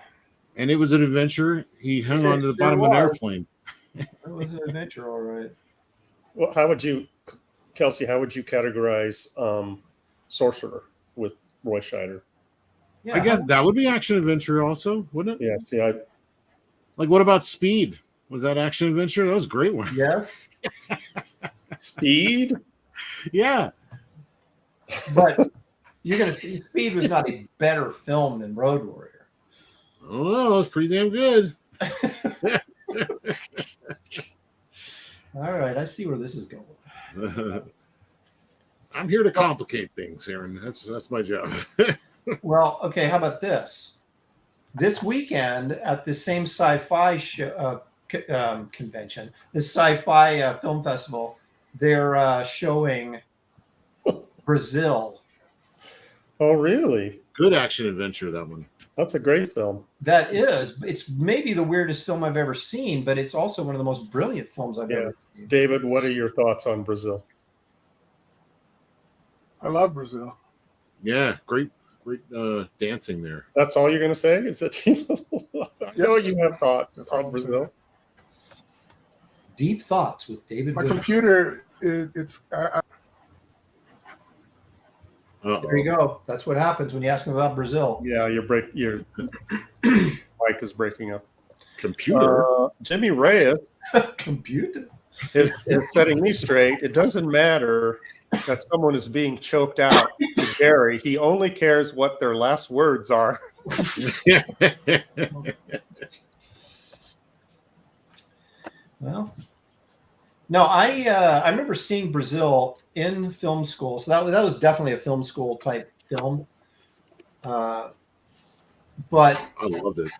And it was an adventure. He hung on to the Sure bottom of an was. airplane. It was an adventure, all right. Well, Kelsey, how would you categorize Sorcerer with Roy Scheider? Yeah, I guess that would be action adventure also, wouldn't it? Yeah, see, Like, what about Speed? Was that action adventure? That was a great one. yeah. Speed? Yeah. But Speed was not a better film than Road Warrior. Oh, it was pretty damn good. All right, I see where this is going. I'm here to complicate things, Aaron. That's my job. Well, okay, how about this? This weekend at the same sci-fi convention, this sci-fi film festival, they're showing Brazil. Oh, really? Good action adventure, that one. That's a great film. That is, it's maybe the weirdest film I've ever seen, but it's also one of the most brilliant films I've ever seen. David, what are your thoughts on Brazil? I love Brazil. Yeah, great Great dancing there. That's all you're going to say? Is that I know you have thoughts on Brazil. Deep thoughts with David. My Whitaker. computer, There you go. That's what happens when you ask him about Brazil. Yeah, your mic is breaking up. Computer. Jimmy Reyes Computer. is setting me straight. It doesn't matter that someone is being choked out to Gary. He only cares what their last words are. Well, no, I remember seeing Brazil in film school, so that was definitely a film school type film. But I loved it.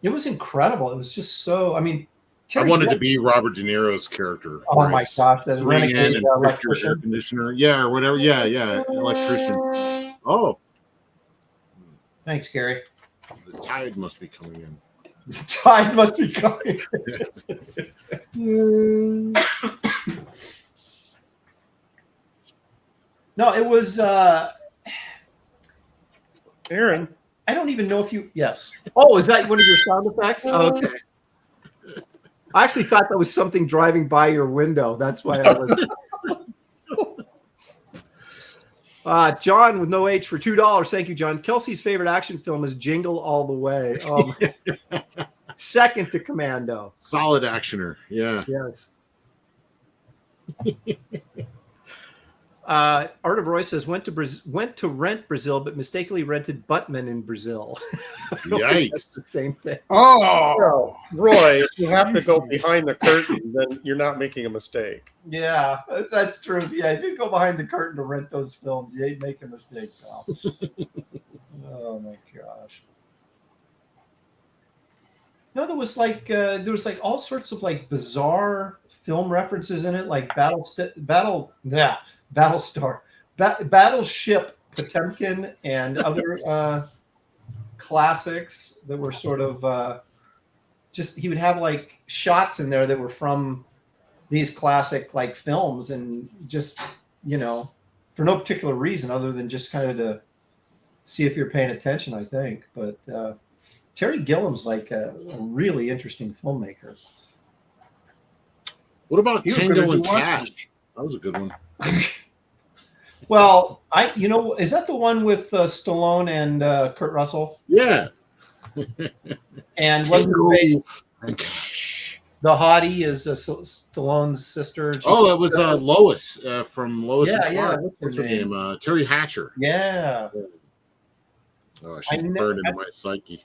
it was incredible. It was just so. I mean, I wanted to be Robert De Niro's character. Oh where my it's gosh, that swing in renegade and fix your electrician. air conditioner. Yeah, or whatever. Yeah, electrician. Oh, Thanks, Gary. the tide must be coming in. The tide must be coming. No, it was. Aaron. I don't even know if you. Yes. Oh, is that one of your sound effects? Oh, okay. I actually thought that was something driving by your window. That's why I was. John with no H for $2. Thank you, John. Kelsey's favorite action film is Jingle All the Way. Second to Commando. Solid actioner. Yeah. Yes. Art of Roy says went to rent Brazil, but mistakenly rented Buttman in Brazil. Yikes! That's the same thing. Oh, Roy, if you have to go behind the curtain, then you're not making a mistake. Yeah, that's true. Yeah, if you go behind the curtain to rent those films, you ain't making a mistake, pal. Oh my gosh. No, there was like all sorts of like bizarre film references in it, like Battleship Potemkin and other classics that were sort of just he would have like shots in there that were from these classic like films and just for no particular reason other than just kind of to see if you're paying attention, I think. But Terry Gilliam's like a really interesting filmmaker. What about He was Tango gonna and do Watchmen. Cash? That was a good one. Well, is that the one with Stallone and Kurt Russell? Yeah. And what's her Tango face? and Cash. The hottie is Stallone's sister. Oh, that was Lois from Lois Yeah, and yeah. Clark. What's her name? Terry Hatcher. Yeah. Oh, she's burned into my psyche.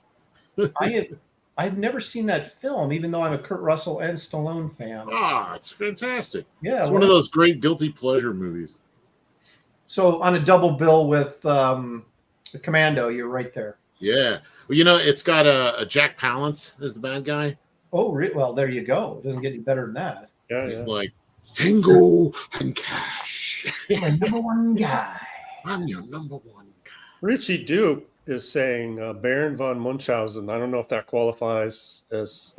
I've never seen that film, even though I'm a Kurt Russell and Stallone fan. Ah, it's fantastic. Yeah, It's one of those great guilty pleasure movies. So on a double bill with the Commando, you're right there. Yeah. Well, it's got a Jack Palance as the bad guy. Oh, well, there you go. It doesn't get any better than that. Yeah, He's like, Tango and Cash. My number one guy. I'm your number one guy. Richie Duke is saying Baron von Munchausen. I don't know if that qualifies as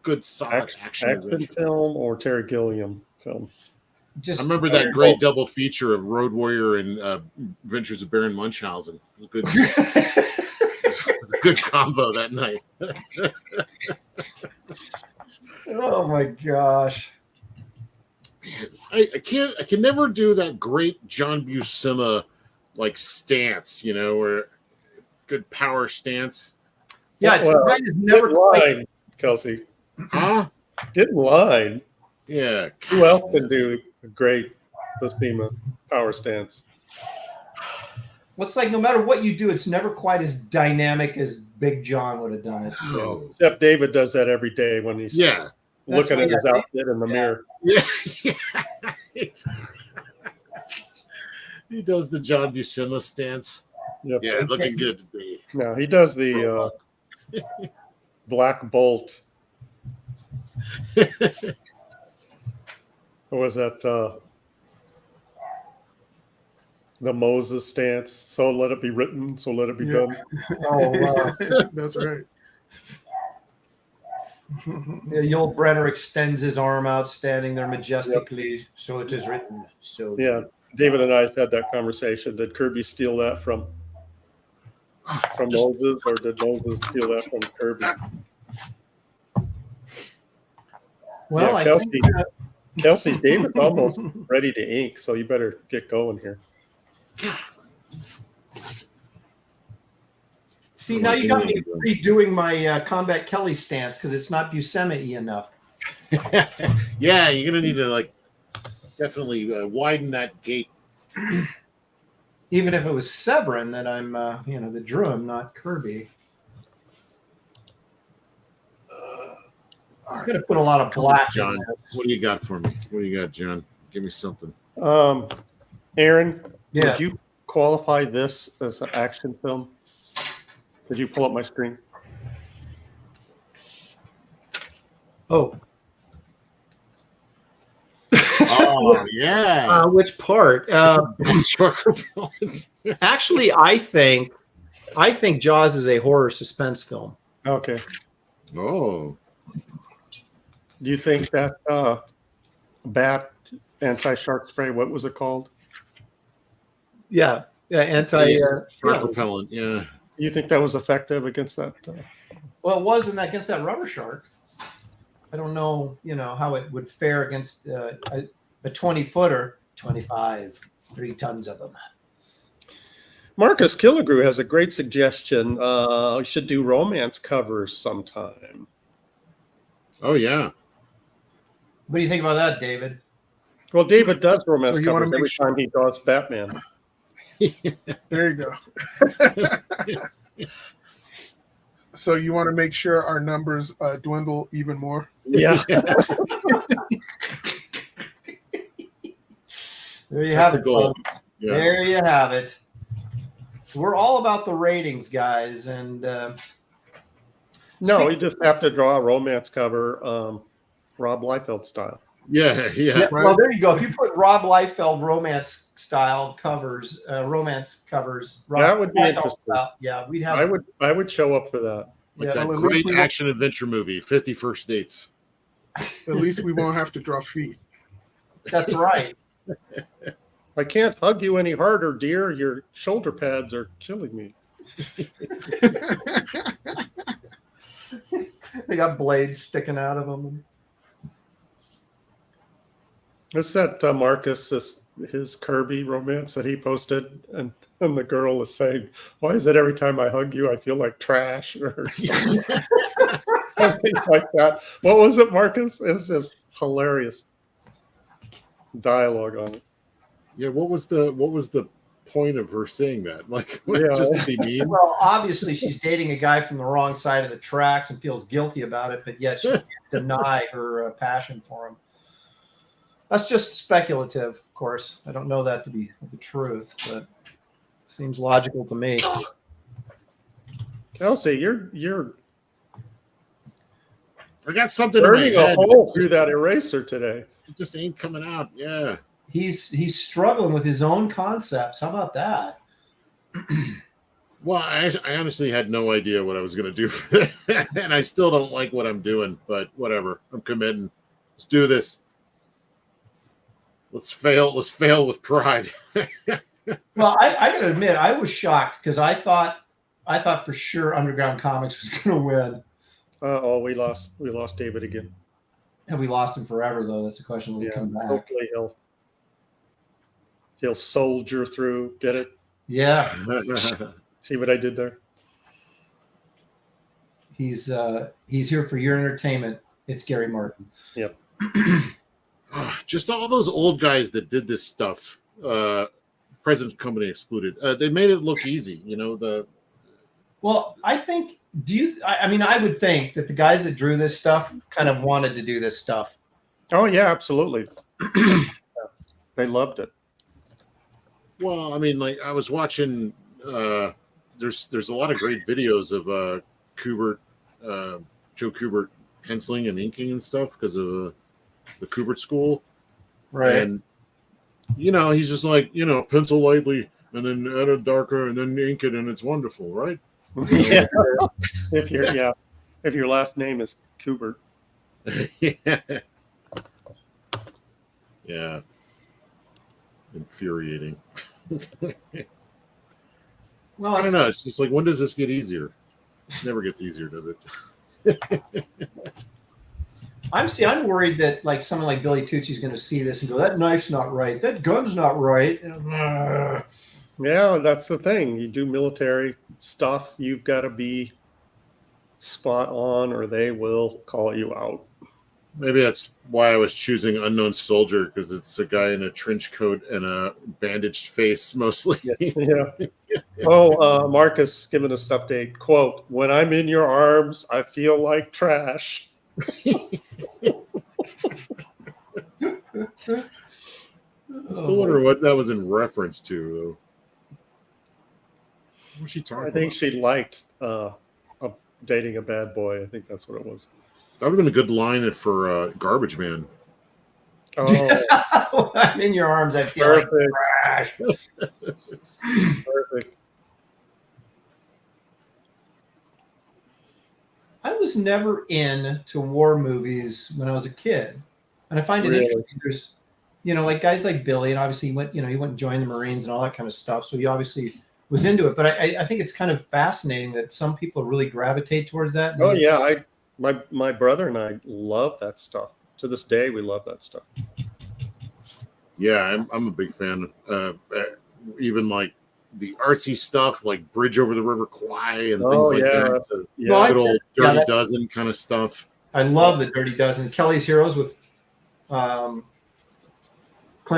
Good solid action adventure. film or Terry Gilliam film. I remember that great double feature of Road Warrior and Adventures of Baron Munchausen. It was a good, it was a good combo that night. Oh my gosh. Man, I can never do that great John Buscema like stance, where good power stance. Yeah, it's mine is never Get quite. line, Kelsey. Huh? Get in line. Yeah. Who else can do a great Buscema power stance? What's like no matter what you do, it's never quite as dynamic as Big John would have done it. Oh. Except David does that every day when he's looking at his outfit in the mirror. Yeah. He does the John Buscema stance. Yep. Yeah, looking good today. No, he does the Black Bolt. Or was that the Moses stance? So let it be written, so let it be done. Oh, wow. That's right. Yeah, Yul Brenner extends his arm out, standing there majestically. So it is written. So Yeah. David and I have had that conversation. Did Kirby steal that from Moses, or did Moses steal that from Kirby? Well, Yeah, I Kelsey, think Kelsey, David's almost ready to ink, so you better get going here. see now you got me redoing my Combat Kelly stance because it's not Buscemi enough. Yeah, you're gonna need to like definitely widen that gate. Even if it was Severin that I'm, that drew him, not Kirby. I'm gonna put a lot of black John, in this. what do you got for me? What do you got, John? Give me something. Aaron, Yeah. would you qualify this as an action film? Could you pull up my screen? Oh, Oh yeah. which part? Trucker bullets. Actually, I think Jaws is a horror suspense film. Okay. Oh. Do you think that bat anti-shark spray, what was it called? Yeah, anti Shark repellent, yeah. You think that was effective against that? Well, it wasn't against that rubber shark. I don't know, how it would fare against a 20-footer, 25, 3 tons of them. Marcus Killigrew has a great suggestion. We should do romance covers sometime. Oh yeah. What do you think about that, David? Well, David does romance So you wanna covers make every sure- time he draws Batman. There you go. So you want to make sure our numbers dwindle even more? Yeah. There you That's have the it, goal. folks. Yeah. There you have it. We're all about the ratings, guys, and No, you just have to draw a romance cover, Rob Liefeld style. Yeah, yeah. Right. well, there you go. If you put Rob Liefeld romance style covers, That would be Liefeld interesting. style, yeah, we'd have. I would show up for that. Like yeah, that Well, at least great we- action adventure movie, 50 First Dates. At least we won't have to draw feet. that's right. I can't hug you any harder, dear. Your shoulder pads are killing me. They got blades sticking out of them. Is that Marcus, his Kirby romance that he posted? And the girl is saying, why is it every time I hug you, I feel like trash or something, something like that? What was it, Marcus? It was just hilarious dialogue on it. Yeah, what was the point of her saying that? Like, Yeah. just to be mean? Well, obviously, she's dating a guy from the wrong side of the tracks and feels guilty about it, but yet she can't deny her passion for him. That's just speculative, of course. I don't know that to be the truth, but seems logical to me. Kelsey, you're I got something in my burning a head. hole through that eraser today. It just ain't coming out. Yeah. He's struggling with his own concepts. How about that? Well, I honestly had no idea what I was going to do for that. And I still don't like what I'm doing, but whatever. I'm committing. Let's do this. Let's fail. Let's fail with pride. Well, I got to admit, I was shocked because I thought for sure Underground Comics was going to win. Oh, we lost David again. Have we lost him forever, though? That's the question. Will he come back? Hopefully he'll soldier through. Get it? Yeah, See what I did there? he's here for your entertainment. It's Gary Martin. Yep. Just all those old guys that did this stuff, President's Company excluded, they made it look easy. Well, I think. I would think that the guys that drew this stuff kind of wanted to do this stuff. Oh yeah, absolutely. They loved it. Well, I mean, like I was watching. There's a lot of great videos of Kubert, Joe Kubert penciling and inking and stuff because of the Kubert school, and he's just like pencil lightly and then add a darker and then ink it and it's wonderful, right? Yeah. If your last name is Kubert. Yeah. infuriating. Well, I don't know. It's just like, when does this get easier? It never gets easier, does it? I'm worried that like someone like Billy Tucci's going to see this and go, that knife's not right, that gun's not right. Yeah, that's the thing. You do military stuff, you've got to be spot on, or they will call you out. Maybe that's why I was choosing Unknown Soldier, because it's a guy in a trench coat and a bandaged face mostly. Yeah. Oh, Marcus giving us an update. Quote, "When I'm in your arms, I feel like trash." I'm still wondering what that was in reference to, though. What was she talking I think about? she liked dating a bad boy. I think that's what it was. That would have been a good line for Garbage Man. Oh, I'm in your arms, I feel perfect. like trash. Perfect. I was never into war movies when I was a kid, and I find it Really? interesting. There's, like guys like Billy, and obviously he went and joined the Marines and all that kind of stuff. So he obviously was into it. But I think it's kind of fascinating that some people really gravitate towards that. Oh yeah, my brother and I love that stuff. To this day, we love that stuff. Yeah, I'm a big fan. Even like the artsy stuff, like Bridge Over the River Kwai and things like that. So Yeah. good old Dirty Dozen kind of stuff. I love the Dirty Dozen, Kelly's Heroes with Clint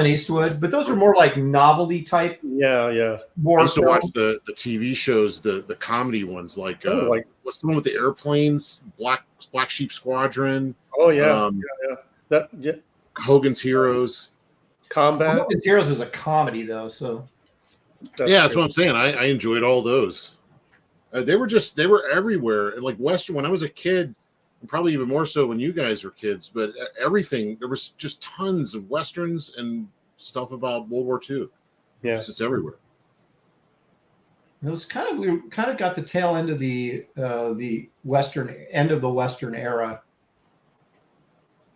Eastwood, but those are more like novelty type. Yeah. War I used to films. watch the TV shows, the comedy ones, like like what's the one with the airplanes? Black Sheep Squadron. oh yeah, that Hogan's Heroes. Combat. Hogan's Heroes is a comedy though, so That's what I'm saying. I enjoyed all those. They were everywhere. Like Western, when I was a kid, and probably even more so when you guys were kids, but everything, there was just tons of Westerns and stuff about World War II. Yeah. It's just everywhere. it was we kind of got the tail end of the Western era.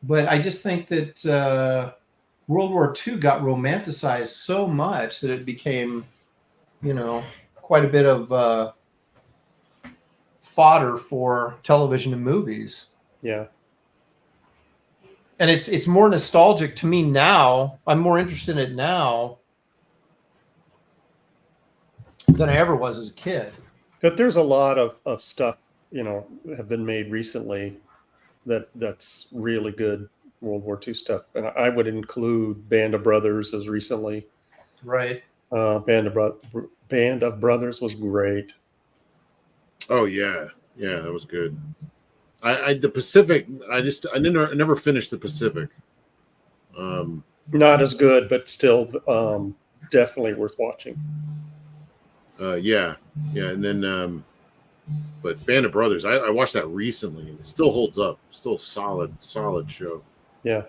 But I just think that World War II got romanticized so much that it became, quite a bit of fodder for television and movies. Yeah. And it's more nostalgic to me now. I'm more interested in it now than I ever was as a kid. But there's a lot of stuff, have been made recently that's really good World War II stuff. And I would include Band of Brothers as recently. Right. Band of Brothers was great. Oh yeah, that was good. The Pacific, I never finished the Pacific. Not as good, but still definitely worth watching. Yeah, and then but Band of Brothers, I watched that recently, and it still holds up. Still solid show. Yeah.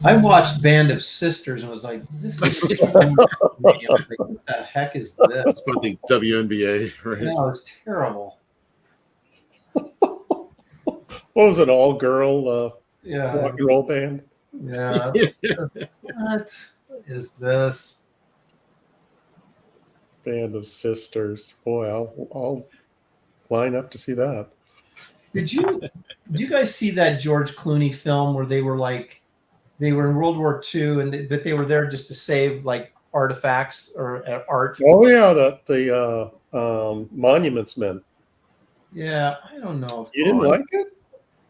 I watched Band of Sisters and was like, this is what the heck is this? It's about the WNBA, right? Yeah, it was terrible. What was it? All girl rock and roll band? Yeah. What is this? Band of Sisters. Boy, I'll line up to see that. Did you guys see that George Clooney film where they were in World War II but they were there just to save like artifacts or art? Oh yeah, the Monuments Men. Yeah, I don't know. You didn't like it?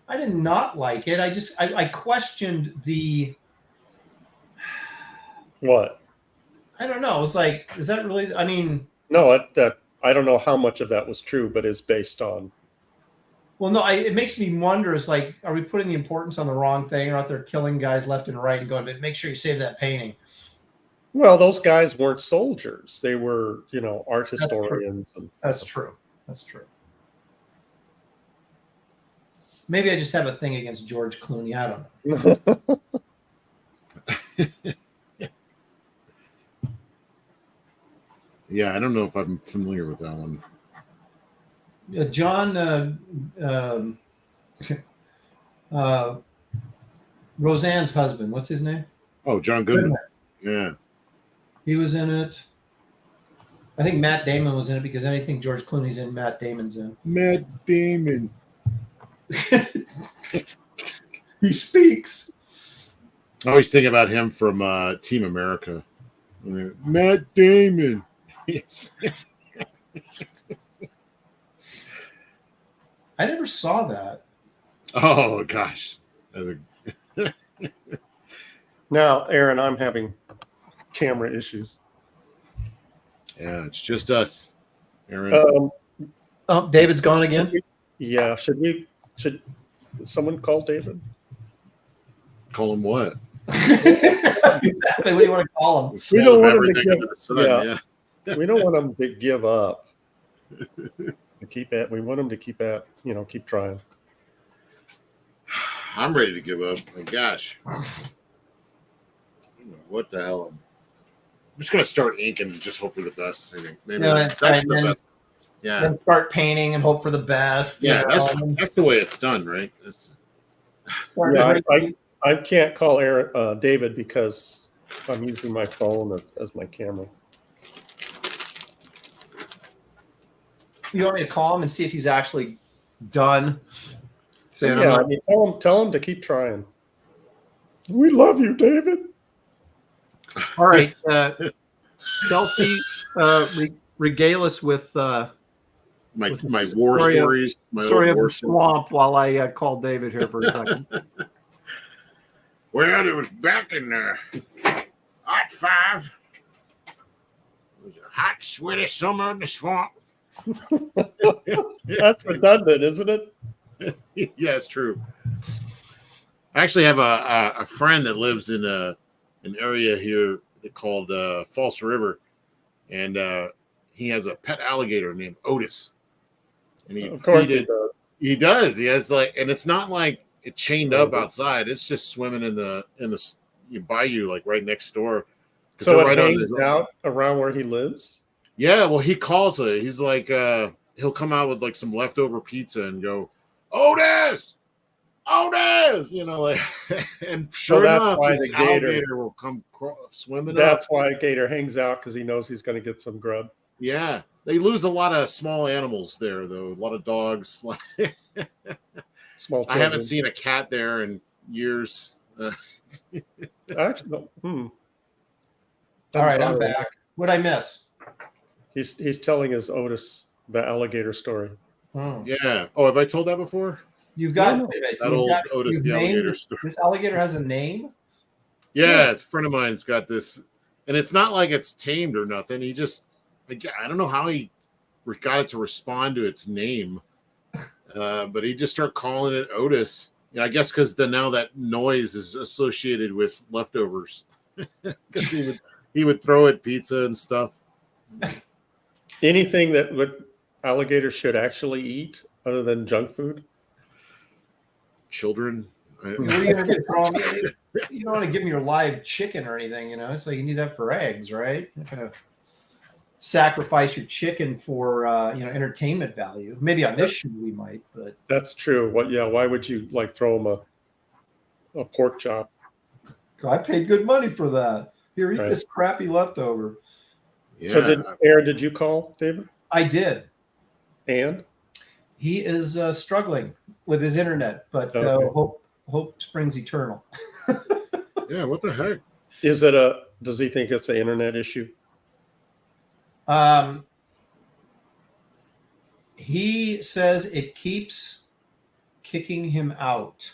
I did not like it. I questioned the. What? I don't know. It was like, is that really? I mean, no. That I don't know how much of that was true, but is based on. Well, no. It makes me wonder. Is like, are we putting the importance on the wrong thing, or out there killing guys left and right, and going, but make sure you save that painting? Well, those guys weren't soldiers; they were, art historians. That's true. Maybe I just have a thing against George Clooney. I don't know. Yeah, I don't know if I'm familiar with that one. John, Roseanne's husband. What's his name? Oh, John Goodman. Yeah. He was in it. I think Matt Damon was in it because anything George Clooney's in, Matt Damon's in. Matt Damon. He speaks. I always think about him from Team America. Matt Damon. I never saw that. Oh gosh. Now, Aaron, I'm having camera issues. Yeah, it's just us, Aaron. Oh, David's gone again. Yeah, should someone call David? Call him what? Exactly. What do you want to call him? We don't want him to Everything give, under the sun, yeah. we don't want him to give up. We want him to keep trying. I'm ready to give up. My gosh. What the hell? I'm just gonna start inking and just hope for the best. I think maybe that's the best. Yeah. Then start painting and hope for the best. Yeah, that's the way it's done, right? I can't call David because I'm using my phone as my camera. You want me to call him and see if he's actually done? Tell him to keep trying. We love you, David. All right, Kelsey, regale us with my war stories. My story of war the swamp while I call David here for a second. Well, it was back in hot 5. It was a hot, sweaty summer in the swamp. That's redundant, isn't it? Yeah, it's true. I actually have a friend that lives in an area here called False River, and he has a pet alligator named Otis. And he does. He has and it's not like it chained up outside. It's just swimming in the bayou, like right next door. So it hangs out around where he lives? Yeah, well, he calls it. He's like, he'll come out with like some leftover pizza and go, Otis! And sure enough, this alligator will come swimming up. That's why a gator hangs out, because he knows he's going to get some grub. Yeah, they lose a lot of small animals there, though. A lot of dogs. Small children. I haven't seen a cat there in years. Actually, All right, I'm back. What'd I miss? He's telling his Otis the alligator story. Oh. Yeah. Oh, have I told that before? You've got that old Otis the alligator story. This alligator has a name? Yeah, it's a friend of mine's got this, and it's not like it's tamed or nothing. He just, I don't know how he got it to respond to its name, but he just started calling it Otis. Yeah, I guess because now that noise is associated with leftovers. he would throw it pizza and stuff. Anything that alligators should actually eat other than junk food? Children. What are you going to do? You don't want to give them your live chicken or anything, It's like you need that for eggs, right? You're not going to sacrifice your chicken for, entertainment value. Maybe on this show we might, but that's true. Why would you throw them a pork chop? I paid good money for that. Here, eat this crappy leftover. Yeah. So Aaron, did you call David? I did. And he is struggling with his internet, but hope springs eternal. Yeah, what the heck? Does he think it's an internet issue? He says it keeps kicking him out,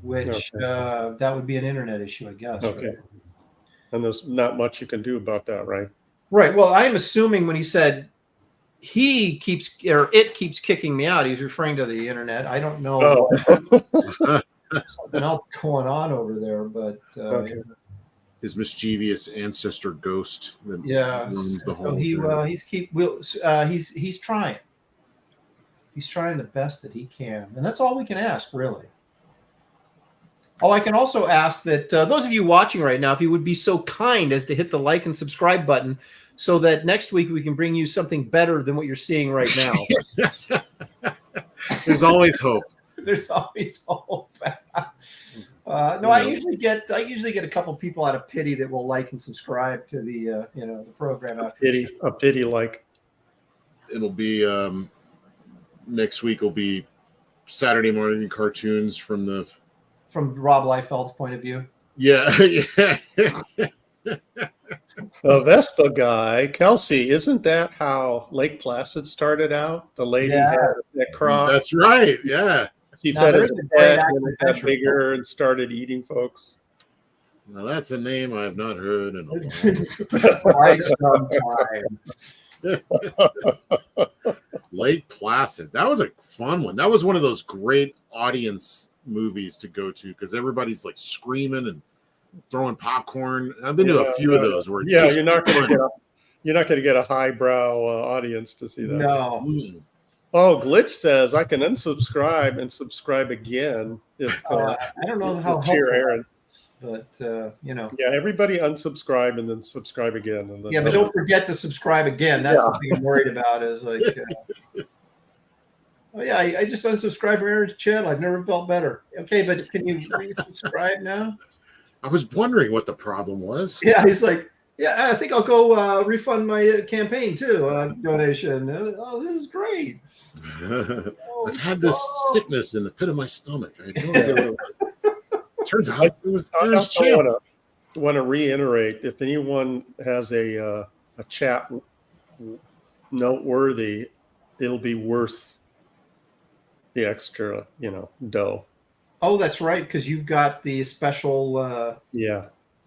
which that would be an internet issue, I guess. Okay. Right? And there's not much you can do about that, right? Right. Well, I'm assuming when he said it keeps kicking me out, he's referring to the internet. I don't know. Something else going on over there, but his mischievous ancestor ghost. Yeah. So he's trying. He's trying the best that he can, and that's all we can ask, really. Oh, I can also ask that those of you watching right now, if you would be so kind as to hit the like and subscribe button, so that next week we can bring you something better than what you're seeing right now. There's always hope. There's always hope. No, I usually get a couple people out of pity that will like and subscribe to the the program after A pity like. It'll be next week. Will be Saturday morning cartoons from Rob Liefeld's point of view. Yeah. The Vespa guy, Kelsey, isn't that how Lake Placid started out? The lady had that crop. That's right. Yeah. She Now, fed there as is a a great pet, and it got acupuncture bigger and started eating folks. Now that's a name I've not heard in a Quite some time. Lake Placid. That was a fun one. That was one of those great audience movies to go to because everybody's like screaming and throwing popcorn. I've been to a few of those where you're not going to get a highbrow audience to see that. No. Oh, Glitch says I can unsubscribe and subscribe again if I don't know how helpful Aaron. But Yeah, everybody unsubscribe and then subscribe again. And then yeah, but don't forget to subscribe again. That's the thing I'm worried about. Is like, oh yeah, I just unsubscribed from Aaron's channel. I've never felt better. Okay, but can you subscribe now? I was wondering what the problem was. Yeah, he's like, yeah, I think I'll go refund my campaign too, donation. Oh, this is great. I've had this sickness in the pit of my stomach. I don't know. Turns out it was I also want to reiterate, if anyone has a chat noteworthy, it'll be worth the extra, dough. Oh, that's right, because you've got the special. Yeah.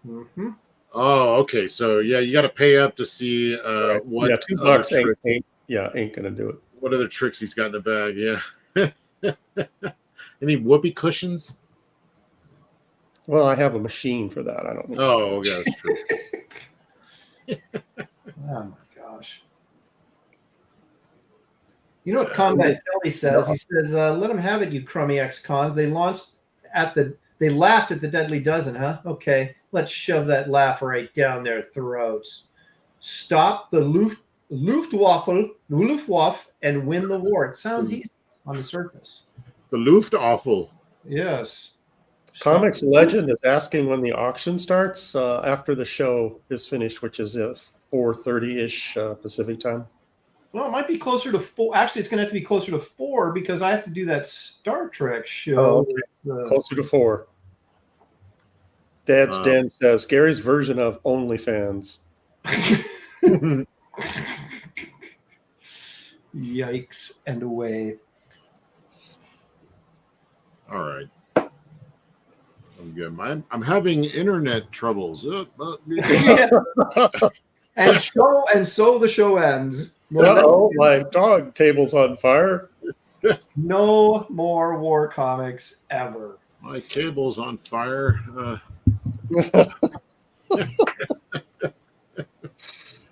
Mm-hmm. Oh, okay. So yeah, you got to pay up to see what. Yeah, $2 ain't gonna do it. What other tricks he's got in the bag? Yeah. Any whoopee cushions? Well, I have a machine for that. I don't know. Oh, yeah, that's true. Oh my gosh. You know what Combat Kelly says? He says, let them have it, you crummy ex-cons. They laughed at the Deadly Dozen, huh? Okay, let's shove that laugh right down their throats. Stop the Luftwaffe, and win the war. It sounds easy on the surface. The Luftwaffe. Yes. Comics Legend is asking when the auction starts after the show is finished, which is at 4:30-ish Pacific time. Well, it might be closer to 4. Actually, it's going to have to be closer to 4 because I have to do that Star Trek show. Closer to 4. Dad's Den says Gary's version of OnlyFans. Yikes and away. All right. I'm good. I'm having internet troubles. Yeah. And so the show ends. My dog table's on fire. No more war comics ever. My cable's on fire.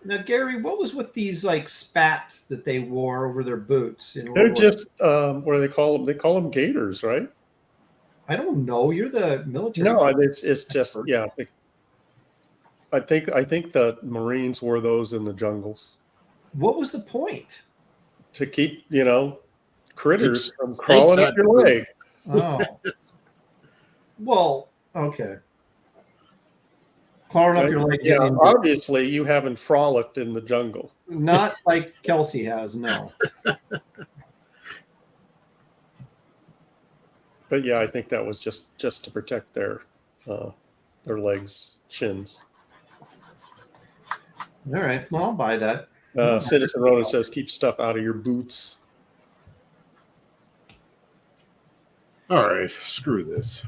Now, Gary, what was with these like spats that they wore over their boots? They're just what do they call them? They call them gaiters, right? I don't know. You're the military. No, it's just I think the Marines wore those in the jungles. What was the point? To keep critters from crawling up your leg. Oh, well, okay. Crawling up your leg. Yeah, obviously you haven't frolicked in the jungle. Not like Kelsey has, no. But yeah, I think that was just to protect their legs, shins. All right, well, I'll buy that. Citizen Rhoda says, keep stuff out of your boots. All right, screw this.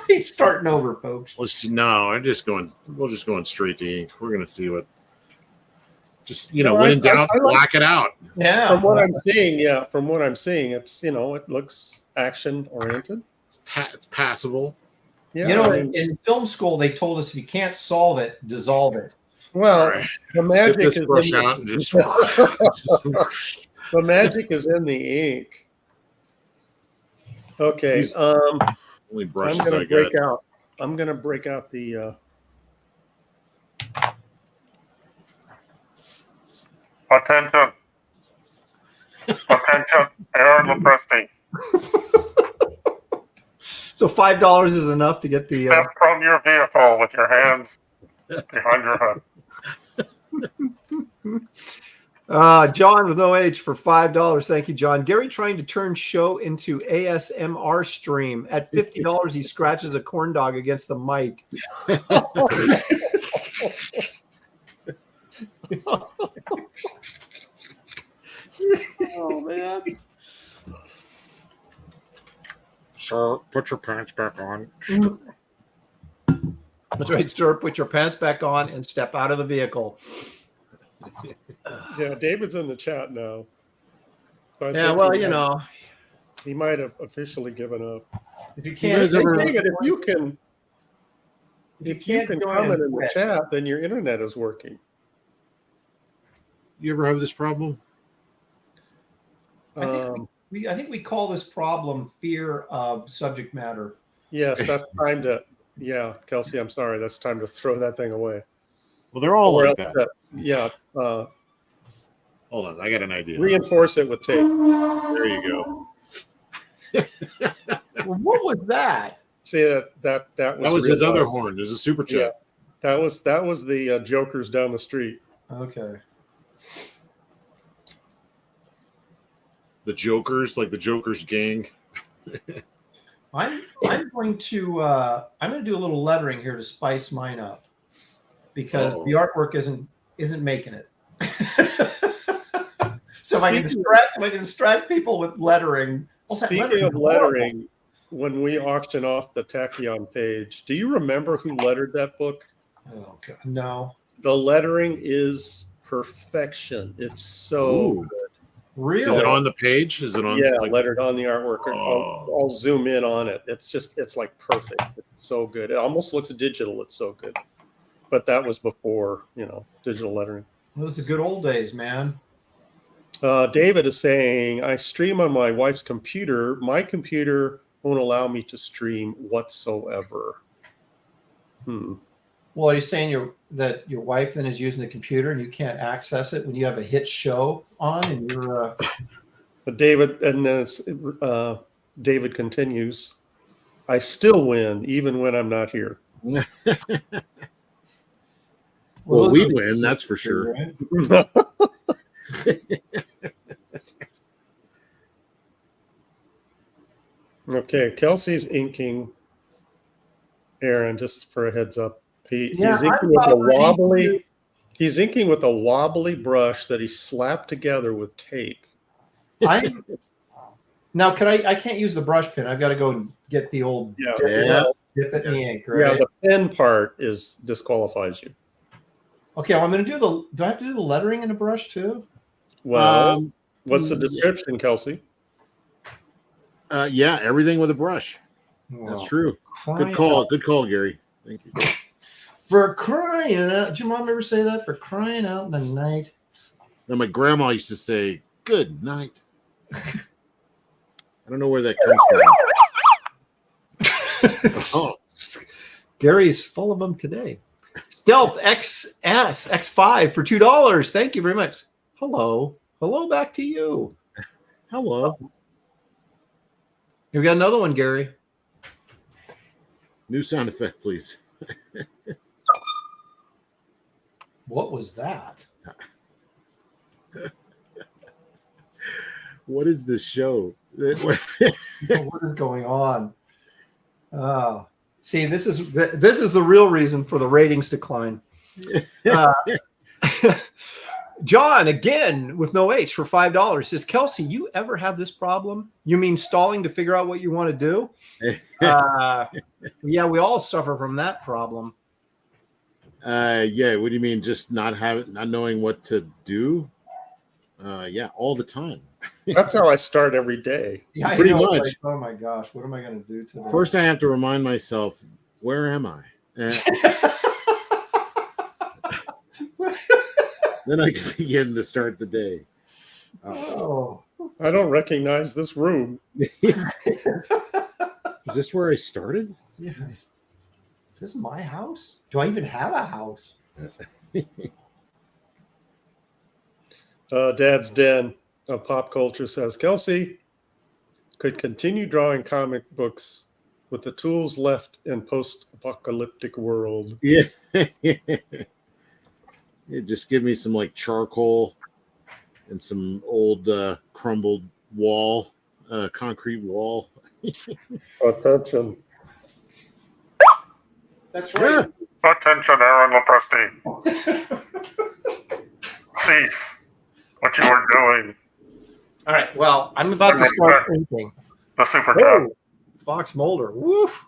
He's starting over, folks. We're just going straight to ink. We're gonna see what. Just when in doubt, black it out. Yeah. From what I'm seeing, it's it looks action oriented. It's passable. Yeah. In film school, they told us if you can't solve it, dissolve it. Well, right. The magic is brush out and just. The magic is in the ink. Okay. Only brushes I'm gonna break out the. Attention, Aaron Lopresti. So $5 is enough to get the. Step from your vehicle with your hands behind your head. John with no H for $5. Thank you, John. Gary trying to turn show into ASMR stream. At $50, he scratches a corn dog against the mic. Oh man. Sir, put your pants back on. That's right, sir. Put your pants back on and step out of the vehicle. Yeah, David's in the chat now. So I Yeah, think well, he you might- know, he might have officially given up. if you You can't, guys ever- David, if you can can't join comment and in the quit. chat, then your internet is working. You ever have this problem? I think we call this problem fear of subject matter. Yes, that's time to. Yeah, Kelsey, I'm sorry. That's time to throw that thing away. Well, they're all Or like else that. Yeah, Hold on, I got an idea. reinforce it with tape. There you go. Well, what was that? See that was That was real his other loud. horn. There's a super Yeah, chat. that was the Jokers down the street. Okay. The Jokers, like the Jokers gang. I'm going to do a little lettering here to spice mine up because Uh-oh. the artwork isn't making it. So if I can distract people with lettering. Speaking of lettering, when we auction off the Tachyon page, do you remember who lettered that book? Oh God, no. The lettering is perfection. It's so Ooh. Really? Is it on the page? Is it on? yeah, like- lettered on the artwork. Oh. I'll zoom in on it. It's like perfect. It's so good. It almost looks digital. It's so good. But that was before, digital lettering. Those are the good old days, man. David is saying, I stream on my wife's computer. My computer won't allow me to stream whatsoever. Well, are you saying that your wife then is using the computer and you can't access it when you have a hit show on and you're But David, and then David continues, I still win even when I'm not here. Well, those we are- win, that's for sure. right? Okay, Kelsey's inking Aaron, just for a heads up. He's Yeah, inking I'm with a about ready wobbly. He's inking with a wobbly brush that he slapped together with tape. Now, I can't use the brush pen. I've got to go and get the old Yeah, dip it in the ink, yeah. right? The pen part disqualifies you. Okay, well, I'm going to do do I have to do the lettering in a brush too? Well, what's the description, Kelsey? Yeah, everything with a brush. That's true. Good call. Good call, Gary. Thank you. For crying out. Did your mom ever say that? For crying out in the night. And my grandma used to say, "Good night." I don't know where that comes from. Oh, Gary's full of them today. Stealth XS X5 for $2. Thank you very much. Hello back to you. hello. We got another one, Gary. New sound effect, please. What was that? What is this show? What is going on? See, this is the real reason for the ratings decline. John, again, with no H for $5, says, Kelsey, you ever have this problem? You mean stalling to figure out what you want to do? Yeah, we all suffer from that problem. Yeah. What do you mean? Just not knowing what to do? Yeah, all the time. That's how I start every day. Yeah, Pretty I know, much. like, oh my gosh, what am I going to do today? First, I have to remind myself, where am I? Then I can begin to start the day. Oh. I don't recognize this room. Is this where I started? Yeah. Is this my house? Do I even have a house? Dad's Den of Pop Culture says, Kelsey could continue drawing comic books with the tools left in post-apocalyptic world. Yeah. Yeah, just give me some like charcoal and some old crumbled wall, concrete wall. Attention. That's right. Attention, Aaron Lepresti. Cease what you are doing. All right. Well, I'm about to start thinking. The super chat. Fox Mulder. Woof.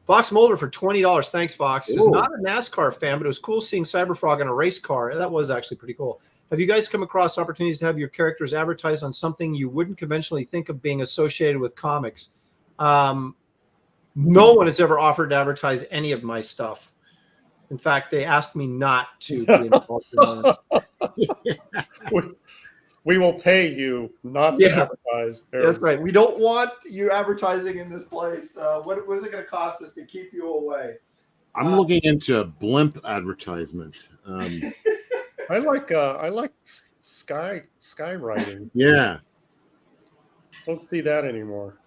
Fox Mulder for $20. Thanks, Fox. He's Ooh. not a NASCAR fan, but it was cool seeing Cyberfrog on a race car. That was actually pretty cool. Have you guys come across opportunities to have your characters advertised on something you wouldn't conventionally think of being associated with comics? No one has ever offered to advertise any of my stuff. In fact, they asked me not to be involved in that. We will pay you not to advertise. That's right. We don't want you advertising in this place. What is it going to cost us to keep you away? I'm looking into blimp advertisement. I like skywriting. Yeah. Don't see that anymore.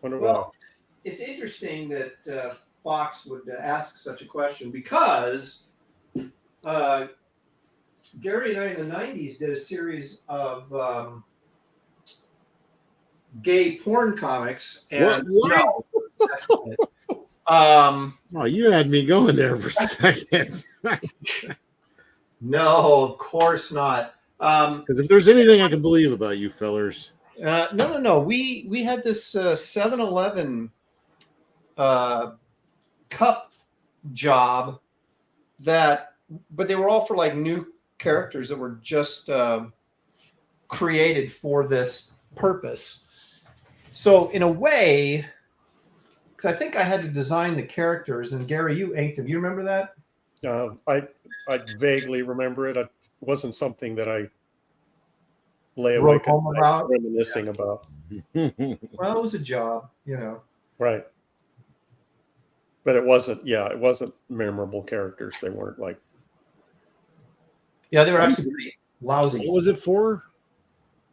Wonder why. Well, it's interesting that Fox would ask such a question because Gary and I in the 90s did a series of gay porn comics. And What? No, Oh, you had me going there for a second. no, of course not. Because if there's anything I can believe about you fellers. No. We had this 7-Eleven cup job but they were all for like new characters that were just created for this purpose. So in a way, because I think I had to design the characters, and Gary, you inked them. You remember that? I vaguely remember it. It wasn't something that I lay Wrote awake at home night about? reminiscing about. Well, it was a job, Right. But it wasn't memorable characters. They weren't like. Yeah, they were actually pretty lousy. What was it for?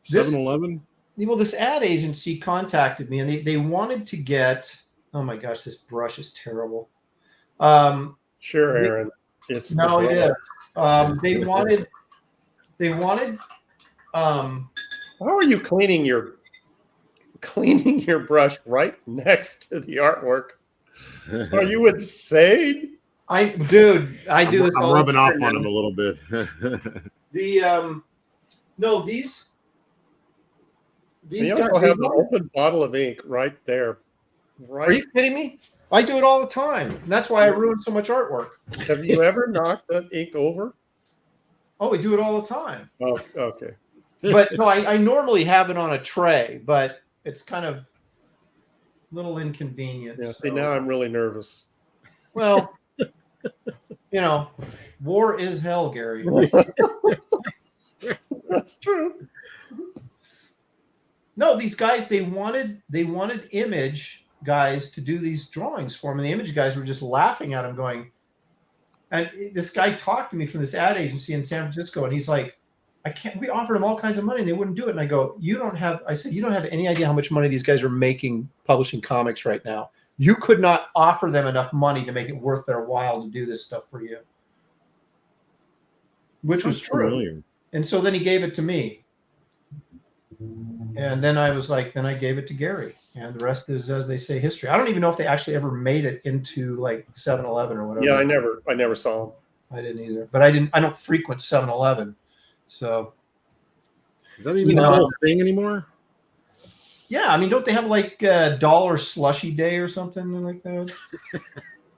7-Eleven? Well, this ad agency contacted me, and they wanted to get. Oh my gosh, this brush is terrible. Sure, Aaron. It's No, it is. They wanted. How are you cleaning your brush right next to the artwork? Are you insane? I do this. I'm all rubbing the off time. on him a little bit. These You guys. also have an open bottle of ink right there. Right. Are you kidding me? I do it all the time. And that's why I ruin so much artwork. Have you ever knocked that ink over? Oh, we do it all the time. Oh, okay. But no, I normally have it on a tray, but it's kind of a little inconvenient. Yeah. So. See, now I'm really nervous. Well, war is hell, Gary. That's true. No, these guys, they wanted image guys to do these drawings for them. And the image guys were just laughing at him going, and this guy talked to me from this ad agency in San Francisco, and he's like, we offered them all kinds of money and they wouldn't do it. And I go, you don't have any idea how much money these guys are making publishing comics right now. You could not offer them enough money to make it worth their while to do this stuff for you. Which was true. Familiar. And so then he gave it to me. And then I was like, then I gave it to Gary. And the rest is, as they say, history. I don't even know if they actually ever made it into like 7-Eleven or whatever. Yeah, I never saw them. I didn't either. But I don't frequent 7-Eleven. So Is that even still a thing anymore? yeah, I mean, don't they have like $1 slushy day or something like that?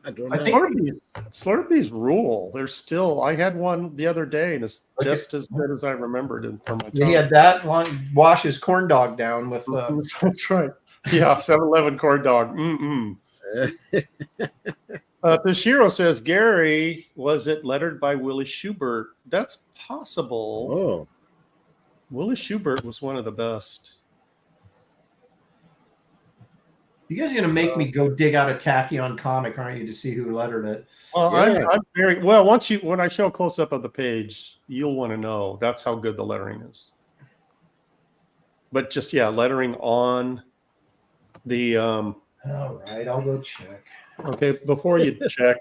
I don't know. I think Slurpees rule. There's still. I had one the other day, and it's just as good as I remembered it from my time. he had that one. Wash his corn dog down with. That's right. Yeah, 7-Eleven corn dog. Toshiro says, Gary, was it lettered by Willie Schubert? That's possible. Oh, Willie Schubert was one of the best. You guys are gonna make me go dig out a Tachyon comic, aren't you, to see who lettered it? Well, Yeah. I'm very well. When I show a close up of the page, you'll want to know. That's how good the lettering is. But just lettering on the All right, I'll go check. Okay, before you check,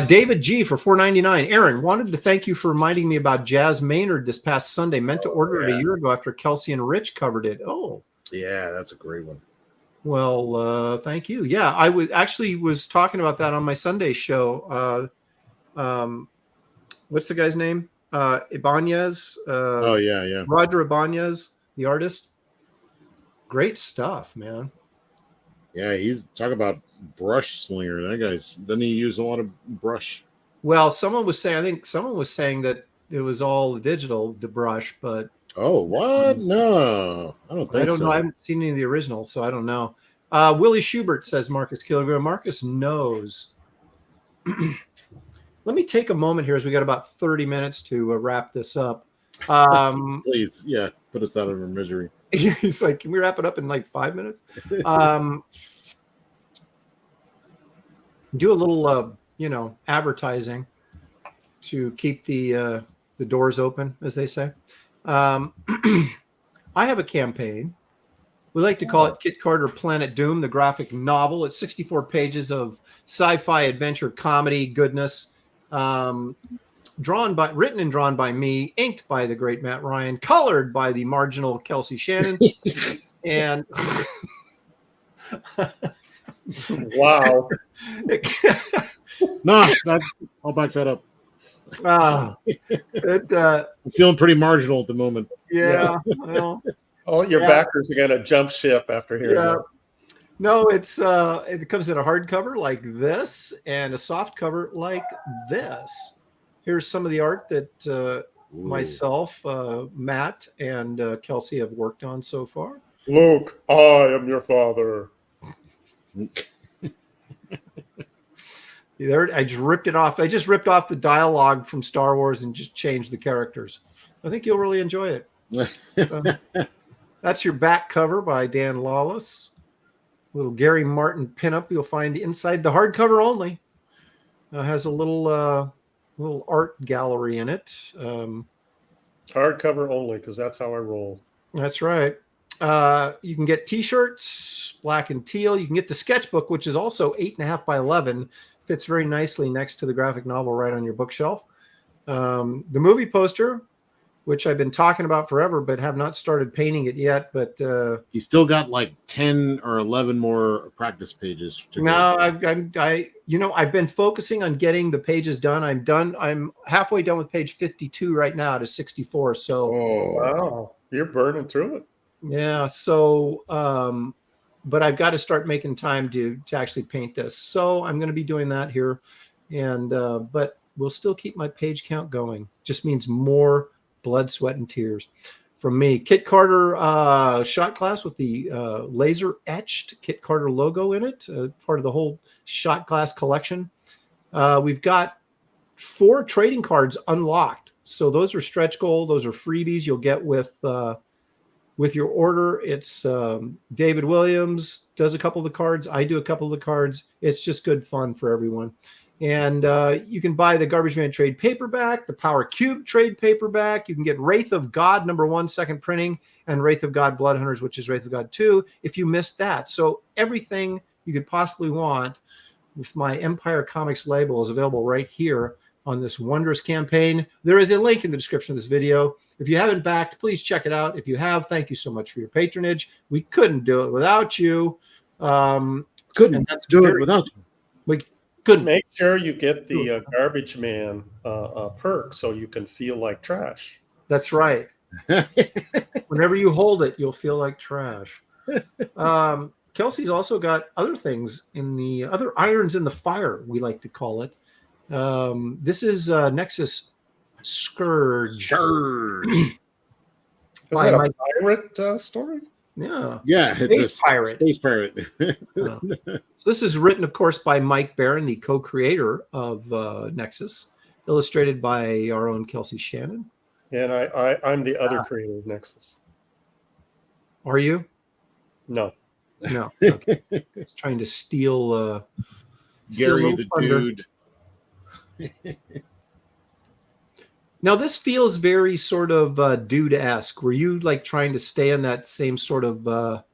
David G for $4.99. Aaron, wanted to thank you for reminding me about Jazz Maynard this past Sunday. Meant to order it a year ago after Kelsey and Rich covered it. Oh, Yeah, that's a great one. well, thank you. Yeah, I was talking about that on my Sunday show. What's the guy's name? Ibanez. Oh yeah. Roger Ibanez, the artist. Great stuff, man. Yeah, he's talking about brush slinger. That guy's doesn't he use a lot of brush? Well, someone was saying that it was all digital, the brush, but Oh, what? No, I don't think I don't so. know. I haven't seen any of the originals, so I don't know. Willie Schubert says Marcus Kilogram. Marcus knows. Let me take a moment here as we got about 30 minutes to wrap this up. Please, yeah, put us out of our misery. He's like, can we wrap it up in like 5 minutes? Do a little, advertising to keep the doors open, as they say. I have a campaign. We like to call it Kit Carter Planet Doom, the graphic novel. It's 64 pages of sci-fi adventure comedy goodness. Written and drawn by me, inked by the great Matt Ryan, colored by the marginal Kelsey Shannon, and wow. No, I'll back that up. I'm feeling pretty marginal at the moment. Yeah. Well, All your backers are going to jump ship after hearing that. No, it comes in a hardcover like this and a soft cover like this. Here's some of the art that myself, Matt, and Kelsey have worked on so far. Luke, I am your father. There, I just ripped it off. I just ripped off the dialogue from Star Wars and just changed the characters. I think you'll really enjoy it. That's your back cover by Dan Lawless. Little Gary Martin pinup you'll find inside the hardcover only. Has a little art gallery in it. Hardcover only, because that's how I roll. That's right. You can get T-shirts, black and teal. You can get the sketchbook, which is also 8.5 by 11. Fits very nicely next to the graphic novel right on your bookshelf. The movie poster, which I've been talking about forever, but have not started painting it yet. But you still got like 10 or 11 more practice pages to no, I've been focusing on getting the pages done. I'm halfway done with page 52 right now to 64. So wow, you're burning through it. Yeah. So, but I've got to start making time to actually paint this. So I'm going to be doing that here, and but we'll still keep my page count going. Just means more blood, sweat, and tears from me. Kit Carter shot glass with the laser etched Kit Carter logo in it, part of the whole shot glass collection. We've got 4 trading cards unlocked. So those are stretch goal. Those are freebies you'll get with your order. It's David Williams does a couple of the cards. I do a couple of the cards. It's just good fun for everyone. And you can buy the Garbage Man trade paperback, the Power Cube trade paperback. You can get Wraith of God #1 second printing and Wraith of God Blood Hunters, which is Wraith of God 2, if you missed that. So everything you could possibly want with my Empire Comics label is available right here on this wondrous campaign. There is a link in the description of this video. If you haven't backed, please check it out. If you have, thank you so much for your patronage. We couldn't do it without you. Couldn't do it without you. We couldn't. Make sure you get the Garbage Man perk so you can feel like trash. That's right. Whenever you hold it, you'll feel like trash. Kelsey's also got other things in the other irons in the fire, we like to call it. This is Nexus Scourge. Is that a pirate story? Yeah. Yeah, Space pirate. Space pirate. So this is written, of course, by Mike Barron, the co-creator of Nexus, illustrated by our own Kelsey Shannon. And I'm the other creator of Nexus. Are you? No. No. Okay. It's trying to steal Gary the thunder. dude. Now this feels very sort of dude-esque. Were you like trying to stay on that same sort of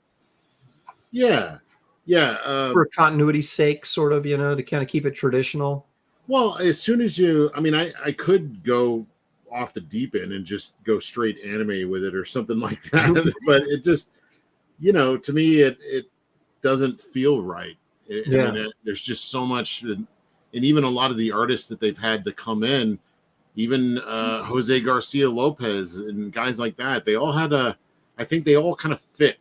Yeah. for continuity's sake, sort of, to kind of keep it traditional? Well, as soon as I could go off the deep end and just go straight anime with it or something like that, but it just, to me, it doesn't feel right. I mean, there's just so much, and even a lot of the artists that they've had to come in, even Jose Garcia Lopez and guys like that, they all had I think they all kind of fit,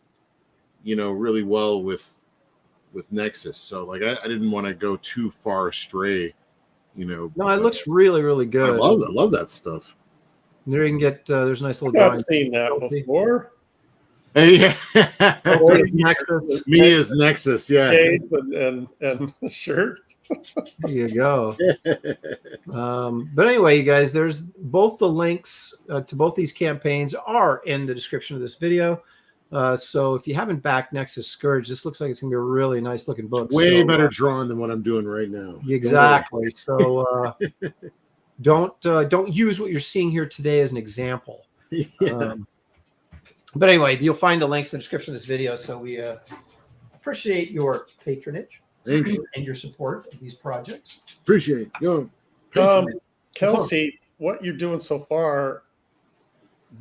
really well with Nexus. So like, I didn't want to go too far astray, No, it looks really, really good. I love that stuff. There you can get, there's a nice little I've drawing. seen that before. Hey, yeah. It's Nexus. Me is Nexus, yeah. Shades and the shirt. There you go. But anyway, you guys, there's both the links to both these campaigns are in the description of this video. So if you haven't backed Nexus Scourge, this looks like it's gonna be a really nice looking book. Way better drawn than what I'm doing right now. Exactly. So don't use what you're seeing here today as an example. Yeah. But anyway, you'll find the links in the description of this video. So we appreciate your patronage. Thank you. And your support of these projects. Appreciate your Kelsey, what you're doing so far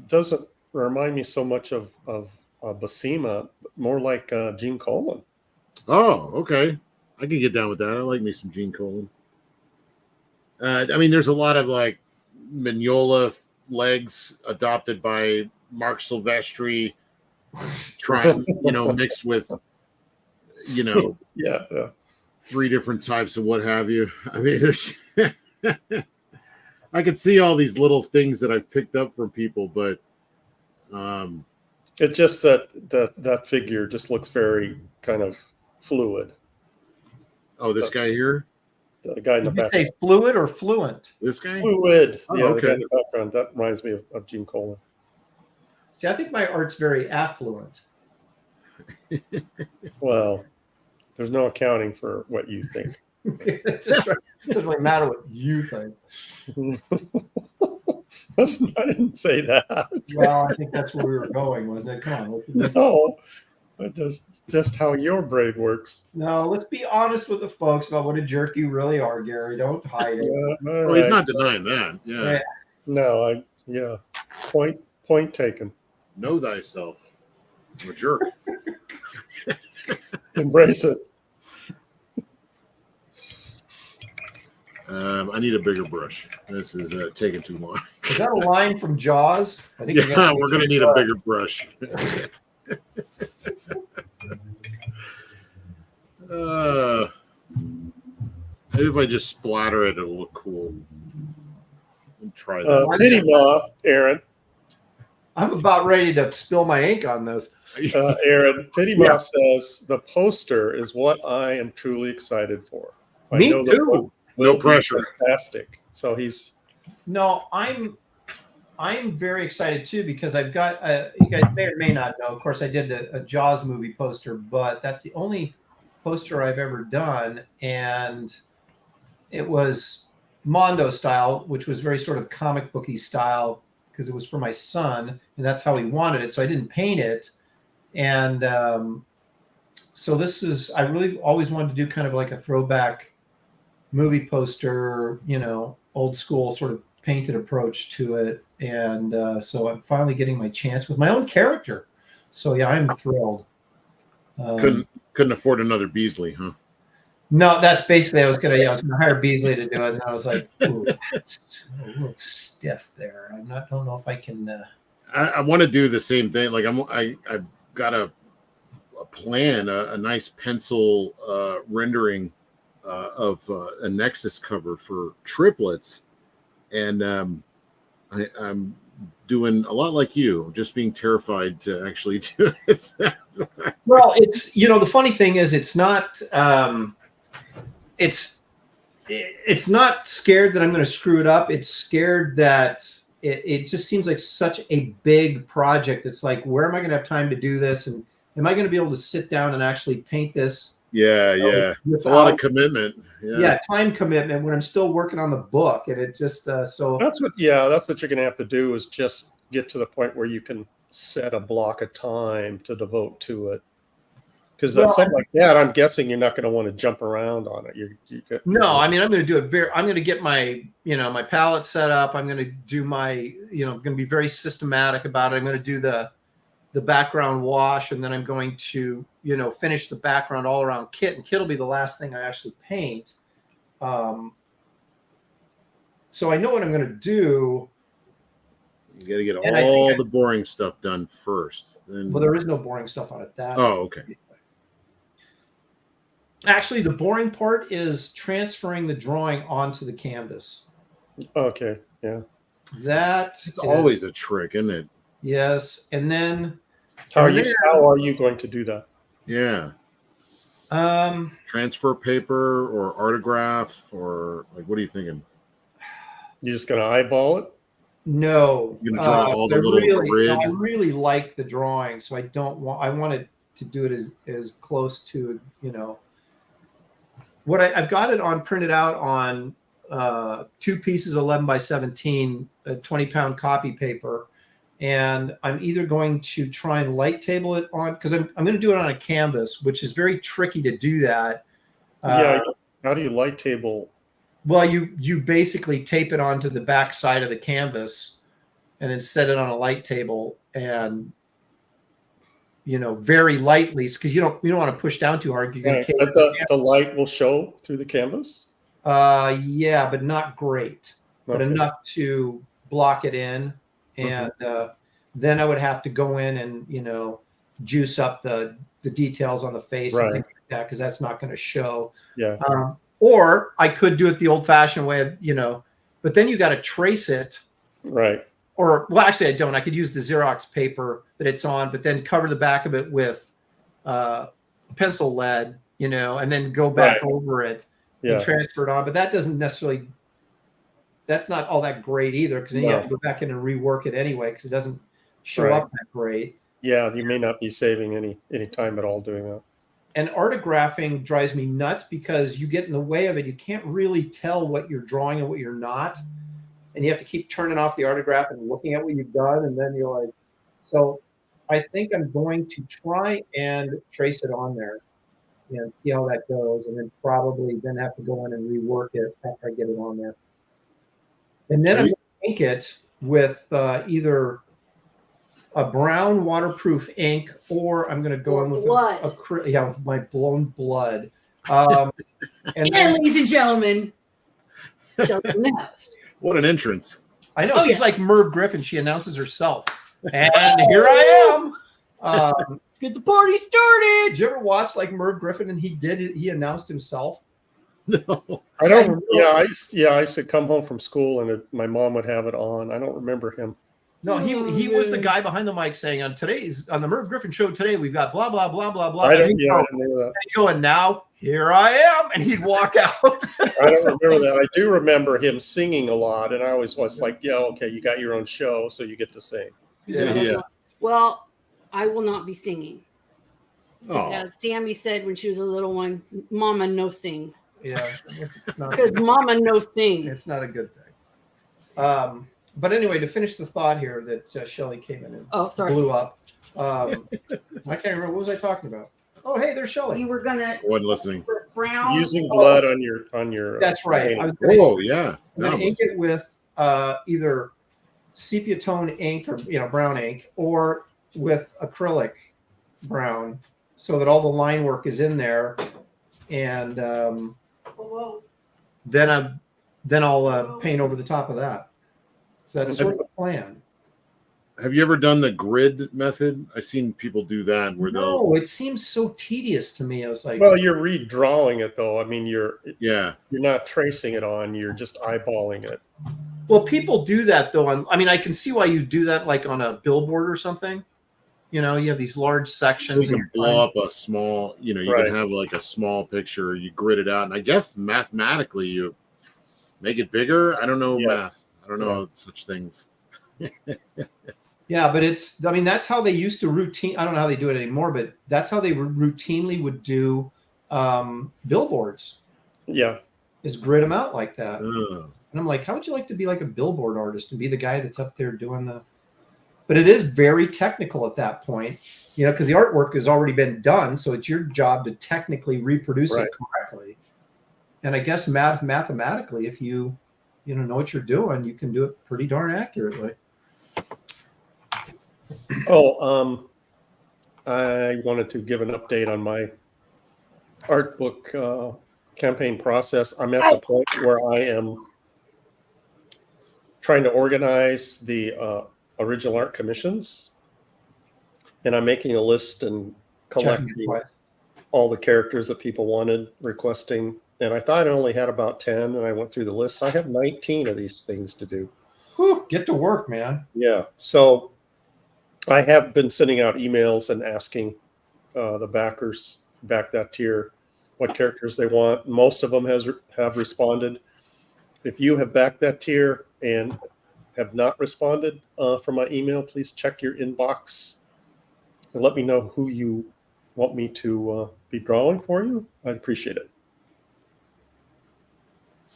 doesn't remind me so much of Basima, more like Gene Colan. Oh, okay. I can get down with that. I like me some Gene Colan. I mean, there's a lot of like Mignola legs adopted by Mark Silvestri, trying, mixed with, yeah, 3 different types of what have you. I mean, there's, I could see all these little things that I've picked up from people, but it just that figure just looks very kind of fluid. Oh, this guy here? The guy in the Did you back. say fluid or fluent? This guy? Fluid. Oh, Yeah, the guy okay. in the background. That reminds me of Gene Colan. See, I think my art's very affluent. Well, there's no accounting for what you think. It doesn't really matter what you think. I didn't say that. Well, I think that's where we were going, wasn't it? Come on. No, but just how your brain works. No, let's be honest with the folks about what a jerk you really are, Gary. Don't hide it. All Well, he's right. not denying that. Yeah. No, point taken. Know thyself. I'm a jerk. Embrace it. I need a bigger brush. This is taking too long. Is that a line from Jaws? I think Yeah, we're going to need a bigger brush. Maybe if I just splatter it, it'll look cool. We'll try that. Pity Ma, Aaron. I'm about ready to spill my ink on this. Aaron, Pity Ma Yeah. says the poster is what I am truly excited for. I Me know the too. book No will be pressure. Fantastic. So he's No, I'm very excited too because I've got you guys may or may not know. Of course, I did a Jaws movie poster, but that's the only poster I've ever done, and it was Mondo style, which was very sort of comic booky style because it was for my son, and that's how he wanted it. So I didn't paint it, and so this is I really always wanted to do kind of like a throwback movie poster, old school sort of painted approach to it. And so I'm finally getting my chance with my own character. So yeah, I'm thrilled. Couldn't afford another Beasley, huh? No, that's basically I was gonna hire Beasley to do it, and I was like, ooh, that's a little stiff there. Don't know if I can. I want to do the same thing. Like I've got a plan, a nice pencil rendering of a Nexus cover for triplets, and I'm doing a lot like you, just being terrified to actually do it. Well, it's the funny thing is it's not it's not scared that I'm going to screw it up. It's scared that it just seems like such a big project. It's like, where am I going to have time to do this? And am I going to be able to sit down and actually paint this Yeah, So yeah. It's a lot of without- commitment. yeah, time commitment when I'm still working on the book, and it just so That's what you're gonna have to do is just get to the point where you can set a block of time to devote to it. Because Well, something like that, I'm guessing you're not going to want to jump around on it. no, I mean, I'm going to do it I'm going to get my, my palette set up. I'm going to do my, I'm going to be very systematic about it. I'm going to do the background wash, and then I'm going to, finish the background all around kit, and kit will be the last thing I actually paint. So I know what I'm going to do. You got to get And all the boring stuff done first. Then... Well, there is no boring stuff on it. That's okay. Actually, the boring part is transferring the drawing onto the canvas. Okay, yeah. It's always a trick, isn't it? Yes, and then how are you going to do that? Yeah. Transfer paper or autograph, or like, what are you thinking? You're just going to eyeball it? No. You're going to draw all the little grid? No, I really like the drawing, so I wanted to do it as close to, what I've got it on printed out on 2 pieces 11 by 17, 20-pound copy paper, and I'm either going to try and light table it on, because I'm going to do it on a canvas, which is very tricky to do that. Yeah. How do you light table? Well, you basically tape it onto the back side of the canvas, and then set it on a light table, and very lightly, because you don't want to push down too hard. You're going to But the light will show through the canvas? Yeah, but not great, but Okay. enough to block it in. And then I would have to go in and, juice up the details on the face and things like that, because that's not going to show. Yeah. Or I could do it the old-fashioned way of, but then you got to trace it. Right. Or, well, actually, I don't. I could use the Xerox paper that it's on, but then cover the back of it with pencil lead, and then go back over it and transfer it on. But that doesn't necessarily, that's not all that great either, because then you have to go back in and rework it anyway, because it doesn't show up that great. Yeah, you may not be saving any time at all doing that. And artographing drives me nuts, because you get in the way of it. You can't really tell what you're drawing and what you're not. And you have to keep turning off the autograph and looking at what you've done. And then you're like, so I think I'm going to try and trace it on there and see how that goes. And then probably then have to go in and rework it after I get it on there. And then I'm going to ink it with either a brown waterproof ink, or I'm going to go in with with my blown blood. And ladies and gentlemen, what an entrance! I know, she's like Merv Griffin. She announces herself, and here I am. Let's get the party started. Did you ever watch like Merv Griffin, and he announced himself? No, I don't. Yeah, I used to come home from school and my mom would have it on. I don't remember him. No, he was the guy behind the mic saying on the Merv Griffin show today, we've got blah blah blah blah blah. I didn't know that. And now here I am, and he'd walk out. I don't remember that. I do remember him singing a lot, and I always was like, "Yeah, okay, you got your own show, so you get to sing." Yeah. Well, I will not be singing. Oh. As Sammy said when she was a little one, "Mama no sing." Yeah, because Mama no sing. It's not a good thing. But anyway, to finish the thought here that Shelly came in and blew up. I can't remember, what was I talking about? Oh, hey, there's Shelly. You were gonna wasn't listening. Brown Using blood on your. That's right. Paint. Yeah. I'm going to ink it with either sepia tone ink or brown ink, or with acrylic brown, so that all the line work is in there, and then I'll paint over the top of that. So that's sort of the plan. Have you ever done the grid method? I've seen people do that where No, it seems so tedious to me. I was like, well, you're redrawing it though. I mean, you're not tracing it on. You're just eyeballing it. Well, people do that though. I can see why you do that, like on a billboard or something. You have these large sections. You can blow up a small. You can have like a small picture. You grid it out, and I guess mathematically you make it bigger. I don't know math. I don't know such things. Yeah, but that's how they used to I don't know how they do it anymore, but that's how they routinely would do billboards. Yeah. Is grid them out like that. Oh. And I'm like, how would you like to be like a billboard artist and be the guy that's up there doing the? But it is very technical at that point, you know, because the artwork has already been done, so it's your job to technically reproduce it correctly. And I guess mathematically, if you know what you're doing, you can do it pretty darn accurately. Oh, I wanted to give an update on my art book campaign process. I'm at the point where I am trying to organize the original art commissions, and I'm making a list and collecting all the characters that people wanted, requesting. And I thought I only had about 10, and I went through the list. I have 19 of these things to do. Whew, get to work, man. Yeah. So I have been sending out emails and asking the backers back that tier what characters they want. Most of them have responded. If you have backed that tier and have not responded from my email, please check your inbox and let me know who you want me to be drawing for you. I'd appreciate it.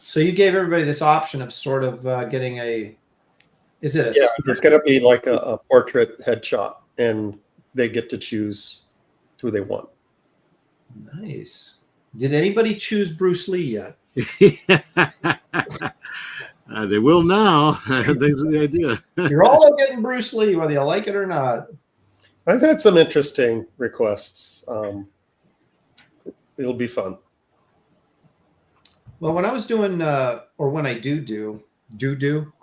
So you gave everybody this option of sort of getting a. Is it a? Yeah, it's going to be like a portrait headshot, and they get to choose who they want. Nice. Did anybody choose Bruce Lee yet? They will now. Thanks for the idea. You're all getting Bruce Lee, whether you like it or not. I've had some interesting requests. It'll be fun. Well, when I was doing, or when I do,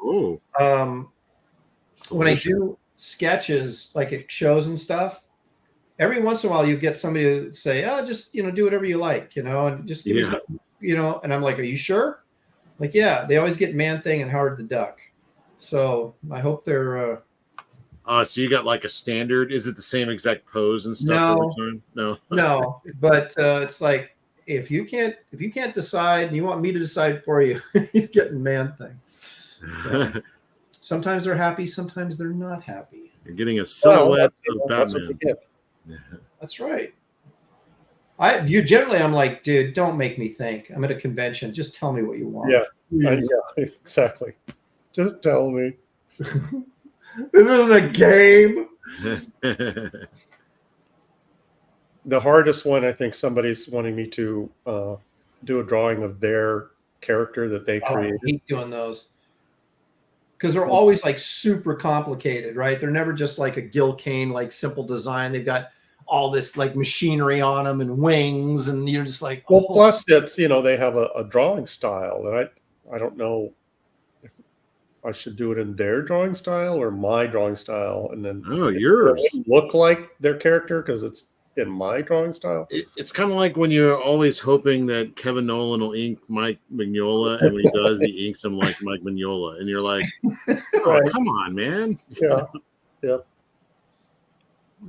Oh, when I do sketches, like at shows and stuff, every once in a while you get somebody to say, "Oh, just do whatever you like," and just give me something, And I'm like, "Are you sure?" Like, yeah. They always get Man Thing and Howard the Duck, so I hope they're. So you got like a standard? Is it the same exact pose and stuff every time? No, no. But it's like if you can't decide, and you want me to decide for you, you're getting Man Thing. Yeah. Sometimes they're happy, sometimes they're not happy. You're getting a silhouette of Batman. That's right. I'm like, dude, don't make me think. I'm at a convention. Just tell me what you want. Yeah, yeah, exactly. Just tell me. This isn't a game. The hardest one, I think somebody's wanting me to do a drawing of their character that they created. I hate doing those. Because they're always like super complicated, right? They're never just like a Gil Kane, like simple design. They've got all this like machinery on them and wings, and you're just like, well, plus it's they have a drawing style that I don't know if I should do it in their drawing style or my drawing style, and then yours look like their character because it's in my drawing style. It's kind of like when you're always hoping that Kevin Nolan will ink Mike Mignola, and when he does, he inks him like Mike Mignola, and you're like, "Oh, come on, man!" Yeah, yeah.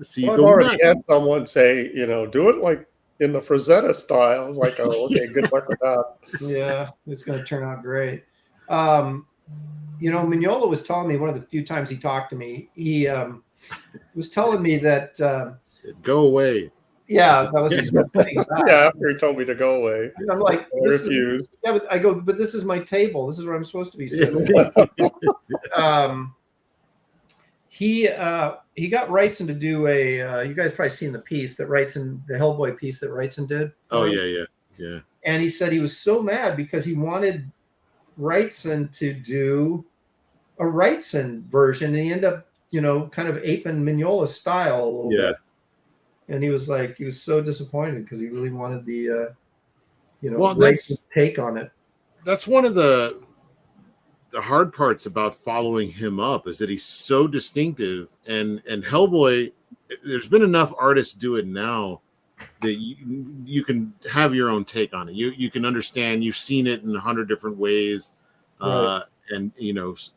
See, I've already had someone say, do it like in the Frazetta style. I was like, oh, okay, good luck with that. Yeah, it's going to turn out great. Mignola was telling me one of the few times he talked to me, he was telling me that said, "Go away." Yeah, that was his thing. Yeah, after he told me to go away, I'm like, I refused. But I go, but this is my table. This is where I'm supposed to be sitting. He got Wrightson to do a. You guys probably seen the piece that Wrightson, the Hellboy piece that Wrightson did. Oh yeah. And he said he was so mad because he wanted Wrightson to do a Wrightson version, and he ended up, kind of aping Mignola's style a little bit. And he was so disappointed because he really wanted the, Wrightson's take on it. That's one of the hard parts about following him up is that he's so distinctive, and Hellboy, there's been enough artists do it now that you can have your own take on it. You can understand, you've seen it in 100 different ways, right. And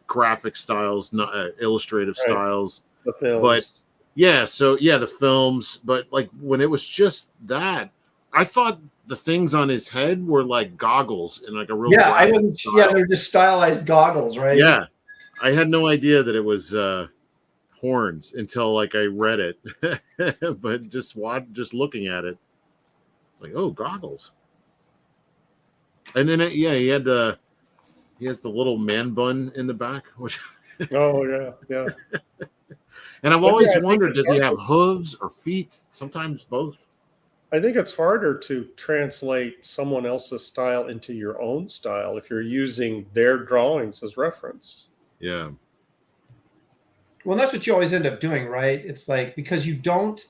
graphic styles, not illustrative styles, the films. But the films, but like when it was just that, I thought the things on his head were like goggles and like a real they're just stylized goggles, right? Yeah, I had no idea that it was horns until like I read it, but just looking at it, It's like, oh, goggles. And then he has the little man bun in the back, which. Oh yeah. And I've But always yeah, I think wondered, it's does he hard have hooves or feet? Sometimes both. I think it's harder to translate someone else's style into your own style if you're using their drawings as reference. Yeah. Well, that's what you always end up doing, right? It's like, because you don't,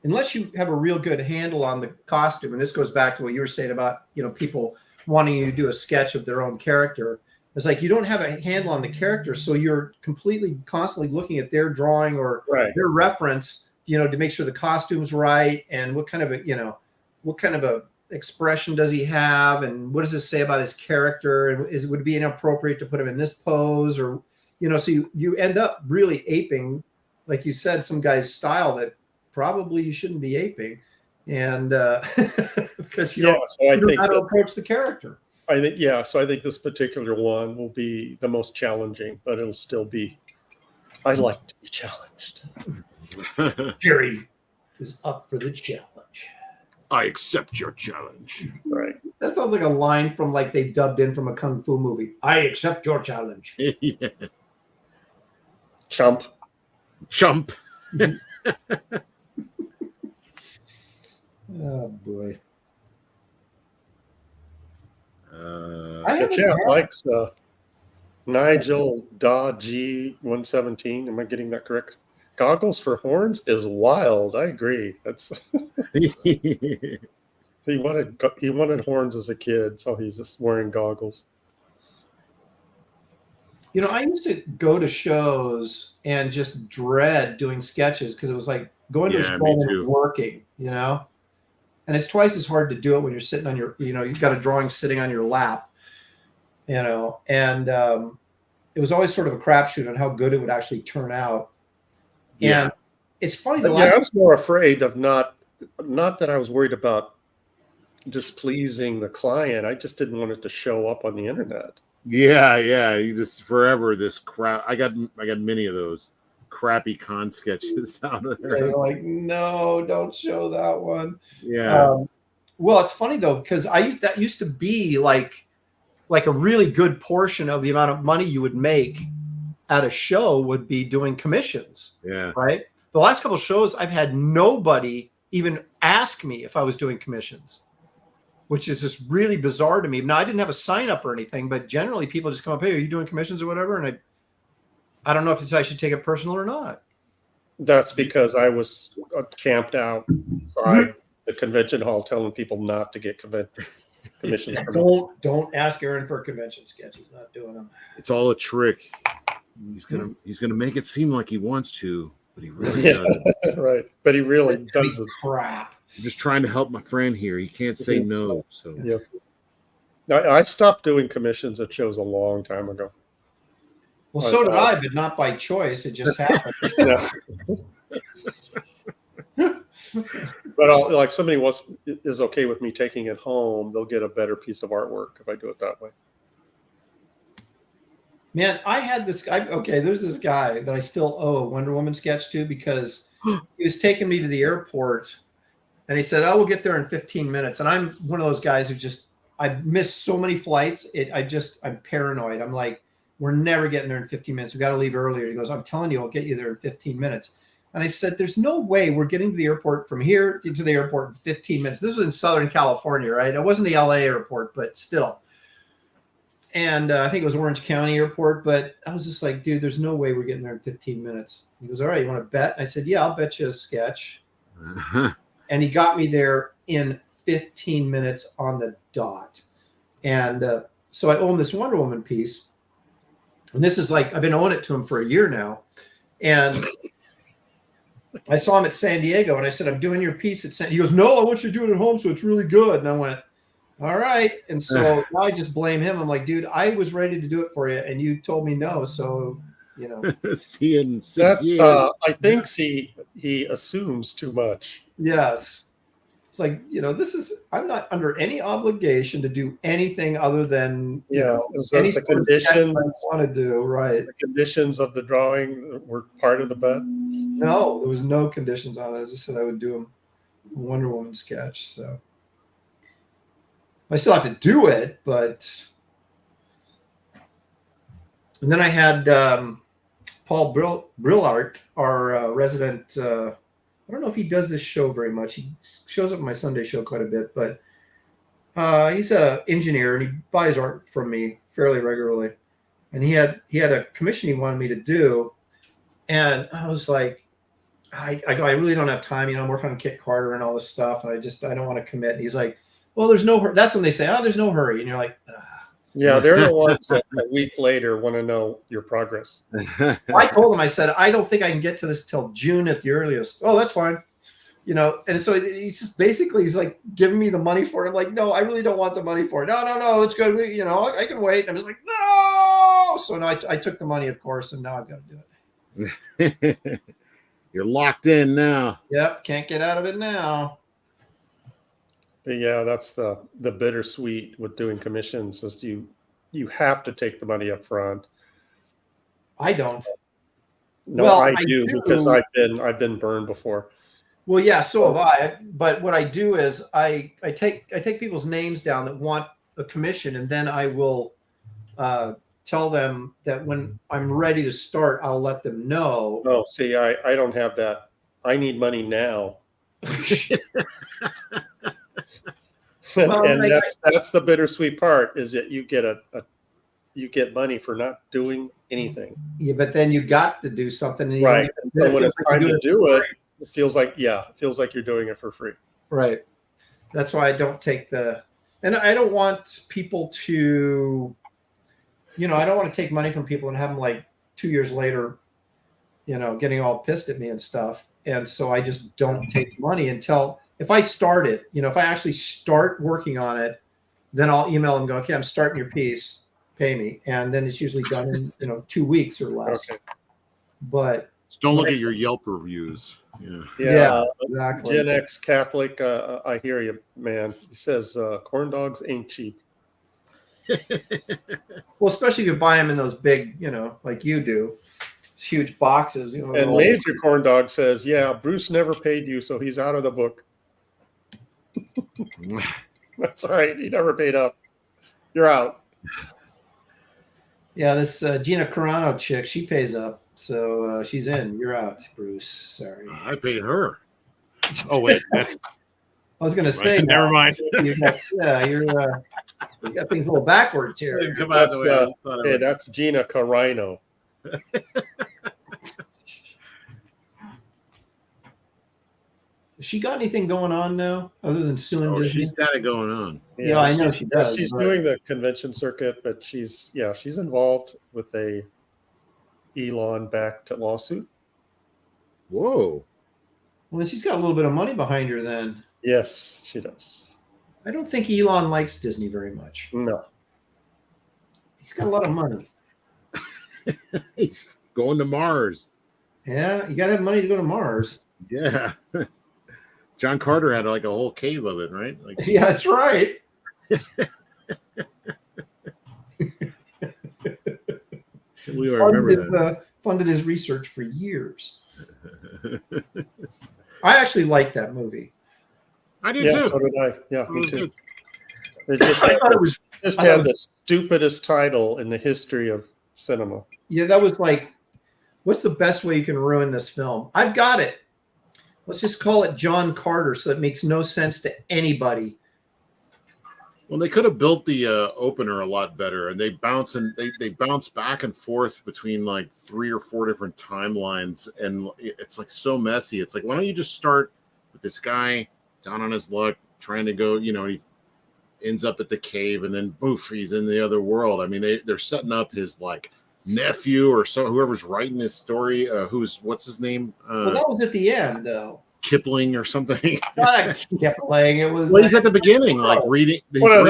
unless you have a real good handle on the costume, and this goes back to what you were saying about, people wanting you to do a sketch of their own character. It's like you don't have a handle on the character, so you're constantly looking at their drawing or their reference, to make sure the costume's right and what kind of a expression does he have, and what does this say about his character, and would it be inappropriate to put him in this pose, or so you end up really aping, like you said, some guy's style that probably you shouldn't be aping, and because you don't know how to approach the character. I think, so I think this particular one will be the most challenging, but it'll still be, I like to be challenged. Gary is up for the challenge. I accept your challenge. Right. That sounds like a line from like they dubbed in from a kung fu movie. I accept your challenge. Yeah. Chump. Oh boy. The chat likes Nigel G 117. Am I getting that correct? Goggles for horns is wild. I agree. That's he wanted horns as a kid, so he's just wearing goggles. I used to go to shows and just dread doing sketches because it was like going to a show and working, and it's twice as hard to do it when you're sitting on your, you've got a drawing sitting on your lap, and it was always sort of a crapshoot on how good it would actually turn out. Yeah. And it's funny. I was more afraid of not that I was worried about displeasing the client. I just didn't want it to show up on the internet. Yeah. You just forever this crap. I got many of those crappy con sketches out of there. You're like, no, don't show that one. Yeah. Well, it's funny though, because that used to be like a really good portion of the amount of money you would make at a show would be doing commissions. Yeah. Right. The last couple of shows, I've had nobody even ask me if I was doing commissions, which is just really bizarre to me. Now, I didn't have a sign up or anything, but generally people just come up, hey, are you doing commissions or whatever? And I don't know if I should take it personal or not. That's because I was camped outside the convention hall telling people not to get commissions. Don't ask Aaron for a convention sketch. He's not doing them. It's all a trick. He's gonna make it seem like he wants to, but he really doesn't. Right. But he really doesn't. Crap. I'm just trying to help my friend here. He can't say no. So yeah. I stopped doing commissions at shows a long time ago. Well, so did I, but not by choice. It just happened. But like somebody is okay with me taking it home, they'll get a better piece of artwork if I do it that way. Man, I had this guy. Okay, there's this guy that I still owe a Wonder Woman sketch to because he was taking me to the airport, and he said, "I will get there in 15 minutes." And I'm one of those guys who I missed so many flights. I'm paranoid. I'm like, we're never getting there in 15 minutes. We got to leave earlier. He goes, "I'm telling you, I'll get you there in 15 minutes." And I said, "There's no way we're getting to the airport from here to the airport in 15 minutes." This was in Southern California, right? It wasn't the LA airport, but still. And I think it was Orange County Airport, but I was just like, dude, there's no way we're getting there in 15 minutes. He goes, "All right, you want to bet?" I said, "Yeah, I'll bet you a sketch." And he got me there in 15 minutes on the dot. And so I own this Wonder Woman piece. And this is like, I've been owning it to him for a year now. And I saw him at San Diego and I said, "I'm doing your piece at San." He goes, "No, I want you to do it at home, so it's really good." And I went, "All right." And so now I just blame him. I'm like, dude, I was ready to do it for you and you told me no. So, See you in 6 years. I think he assumes too much. Yes. It's like, I'm not under any obligation to do anything other than, any the conditions I want to do. Right. The conditions of the drawing were part of the bet. No, there was no conditions on it. I just said I would do a Wonder Woman sketch. So I still have to do it, but. And then I had Paul Brillart, our resident. I don't know if he does this show very much. He shows up in my Sunday show quite a bit, but he's an engineer and he buys art from me fairly regularly. And he had a commission he wanted me to do, and I was like, I really don't have time. I'm working on Kit Carter and all this stuff, and I don't want to commit. And he's like, well, there's no hurry. That's when they say, oh, there's no hurry, and you're like, ugh. Yeah, they're the ones that a week later want to know your progress. I told him, I said, I don't think I can get to this till June at the earliest. Oh, that's fine. And so he's just basically, he's like giving me the money for it. I'm like, no, I really don't want the money for it. No, it's good. I can wait. And I'm just like, no. So no, I took the money, of course, and now I've got to do it. You're locked in now. Yep, can't get out of it now. But yeah, that's the bittersweet with doing commissions is you have to take the money up front. I don't. No, Well, I I do do. because I've been burned before. Well, yeah, so have I. But what I do is I take people's names down that want a commission, and then I will tell them that when I'm ready to start, I'll let them know. No, see, I don't have that. I need money now. Well, and that's the bittersweet part is that you get money for not doing anything. Yeah, but then you got to do something. And Right. So when it's time to do it, it feels like you're doing it for free. Right. That's why I don't take and I don't want people to, I don't want to take money from people and have them like 2 years later, getting all pissed at me and stuff. And so I just don't take money until if I start it, if I actually start working on it, then I'll email them and go, okay, I'm starting your piece, pay me. And then it's usually done in, 2 weeks or less. Okay. But just don't look at your Yelp reviews. Yeah, exactly. Gen X Catholic, I hear you, man. He says corn dogs ain't cheap. Well, especially if you buy them in those big, like you do, it's huge boxes. And Major Corn Dog says, yeah, Bruce never paid you, so he's out of the book. That's right. He never paid up. You're out. Yeah, this Gina Carano chick, she pays up. So she's in. You're out, Bruce. Sorry. I paid her. Oh, wait. I was going to say. Never mind. You got things a little backwards here. That's Gina Carano. Has she got anything going on now other than suing Disney? She's got it going on. Yeah, I know she does. She's doing the convention circuit, but she's involved with a Elon-backed lawsuit. Whoa. Well, then she's got a little bit of money behind her then. Yes, she does. I don't think Elon likes Disney very much. No. He's got a lot of money. He's going to Mars. Yeah, you got to have money to go to Mars. Yeah. John Carter had like a whole cave of it, right? Yeah, that's right. We remember funded his research for years. I actually liked that movie. I did too. So did I. Yeah, me too. I thought it was had the stupidest title in the history of cinema. Yeah, that was like, what's the best way you can ruin this film? I've got it. Let's just call it John Carter, so it makes no sense to anybody. Well, they could have built the opener a lot better, and they bounce back and forth between like 3 or 4 different timelines, and it's like so messy. It's like, why don't you just start with this guy down on his luck, trying to go, he ends up at the cave, and then poof, he's in the other world. I mean, they're setting up his like nephew or whoever's writing his story. What's his name? Well, that was at the end, though. Kipling or something. Not Kipling. It was. Well, he's at the beginning, like reading. One of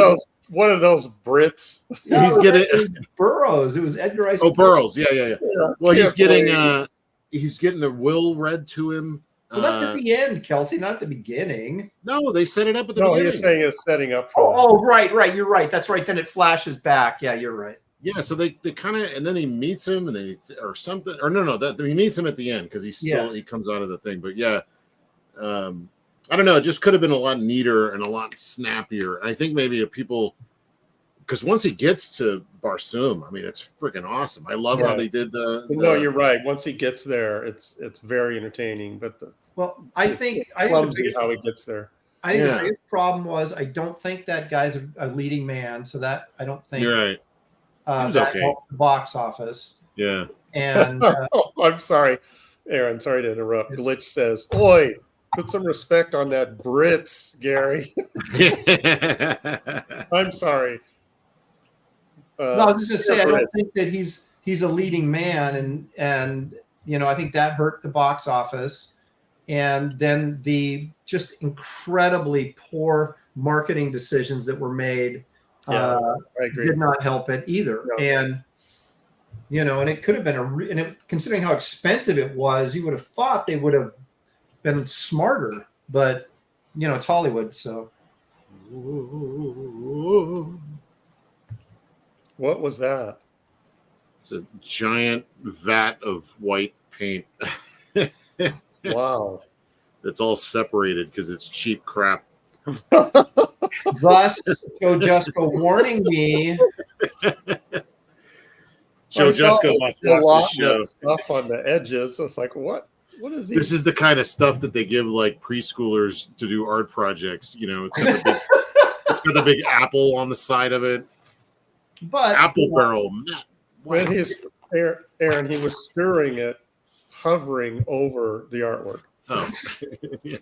those Brits. No, he's getting Burroughs. It was Edgar Rice. Oh, Burroughs. Yeah. Well, he's getting the will read to him. Well, that's at the end, Kelsey, not at the beginning. No, they set it up at the beginning. No, he's saying it's setting up for right. You're right. That's right. Then it flashes back. Yeah, you're right. Yeah, so they kind of, and then he meets him, and then or something, or no, that he meets him at the end because he comes out of the thing. But yeah, I don't know. It just could have been a lot neater and a lot snappier. I think maybe if people, because once he gets to Barsoom, I mean, it's freaking awesome. I love how they did the. No, you're right. Once he gets there, it's very entertaining. But I think the clumsy biggest, how he gets there. I think the biggest problem was I don't think that guy's a leading man, so that I don't think You're right. He was that okay. helped the box office. Yeah. And Oh, I'm sorry, Aaron. Sorry to interrupt. Glitch says, "Oi, put some respect on that Brits, Gary." I'm sorry. no, I was just gonna say I don't think that he's a leading man, and you know I think that hurt the box office, and then the just incredibly poor marketing decisions that were made I agree. did not help it either. No. And you know, and it could have been considering how expensive it was, you would have thought they would have been smarter, but you know it's Hollywood, so. What was that? It's a giant vat of white paint. Wow. That's all separated because it's cheap crap. Thus, Joe Jusko warning me. Joe I saw Jusko must a watch lot this show. of stuff on the edges. I was like, what is he? This is the kind of stuff that they give like preschoolers to do art projects. You know, it's got the big apple on the side of it. But Apple barrel. When Aaron, he was stirring it, hovering over the artwork. Oh, yeah.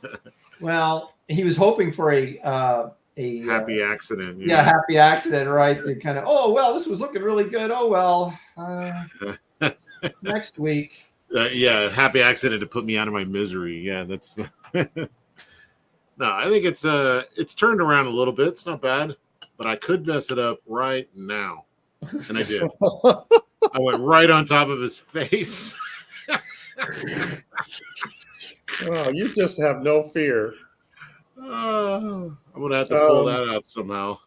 Well, he was hoping for a Happy accident. Yeah, happy accident, right? To kind of, oh well, this was looking really good. Oh well, next week. Yeah, happy accident to put me out of my misery. Yeah, that's. No, I think it's turned around a little bit. It's not bad, but I could mess it up right now, and I did. I went right on top of his face. Oh, you just have no fear. I'm gonna have to pull that out somehow.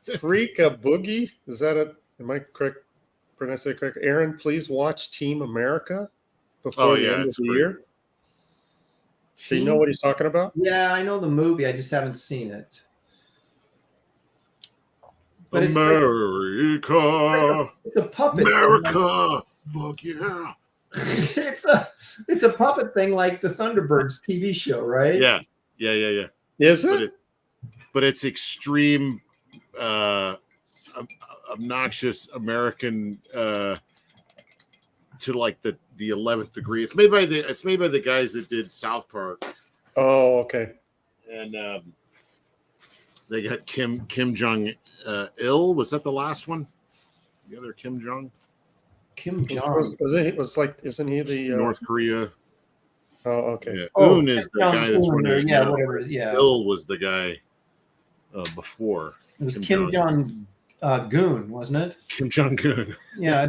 Freaka Boogie, is that a? Am I correct? Pronounce that correct? Aaron, please watch Team America before the end of the year. Do you know what he's talking about? Yeah, I know the movie. I just haven't seen it. But America, it's a puppet. America, fuck yeah! it's a puppet thing like the Thunderbirds TV show, right? Yeah. Is it? But it's extreme, obnoxious American to like the 11th degree. It's made by the guys that did South Park. Oh, okay. And they got Kim Jong Il. Was that the last one? The other Kim Jong. Kim Jong. Isn't he the North Korea? Oh, okay. Yeah. Oh, Un is the guy that's running. Yeah, whatever. Yeah. Il was the guy before. It was Kim Jong Goon, wasn't it? Kim Jong Un. Yeah.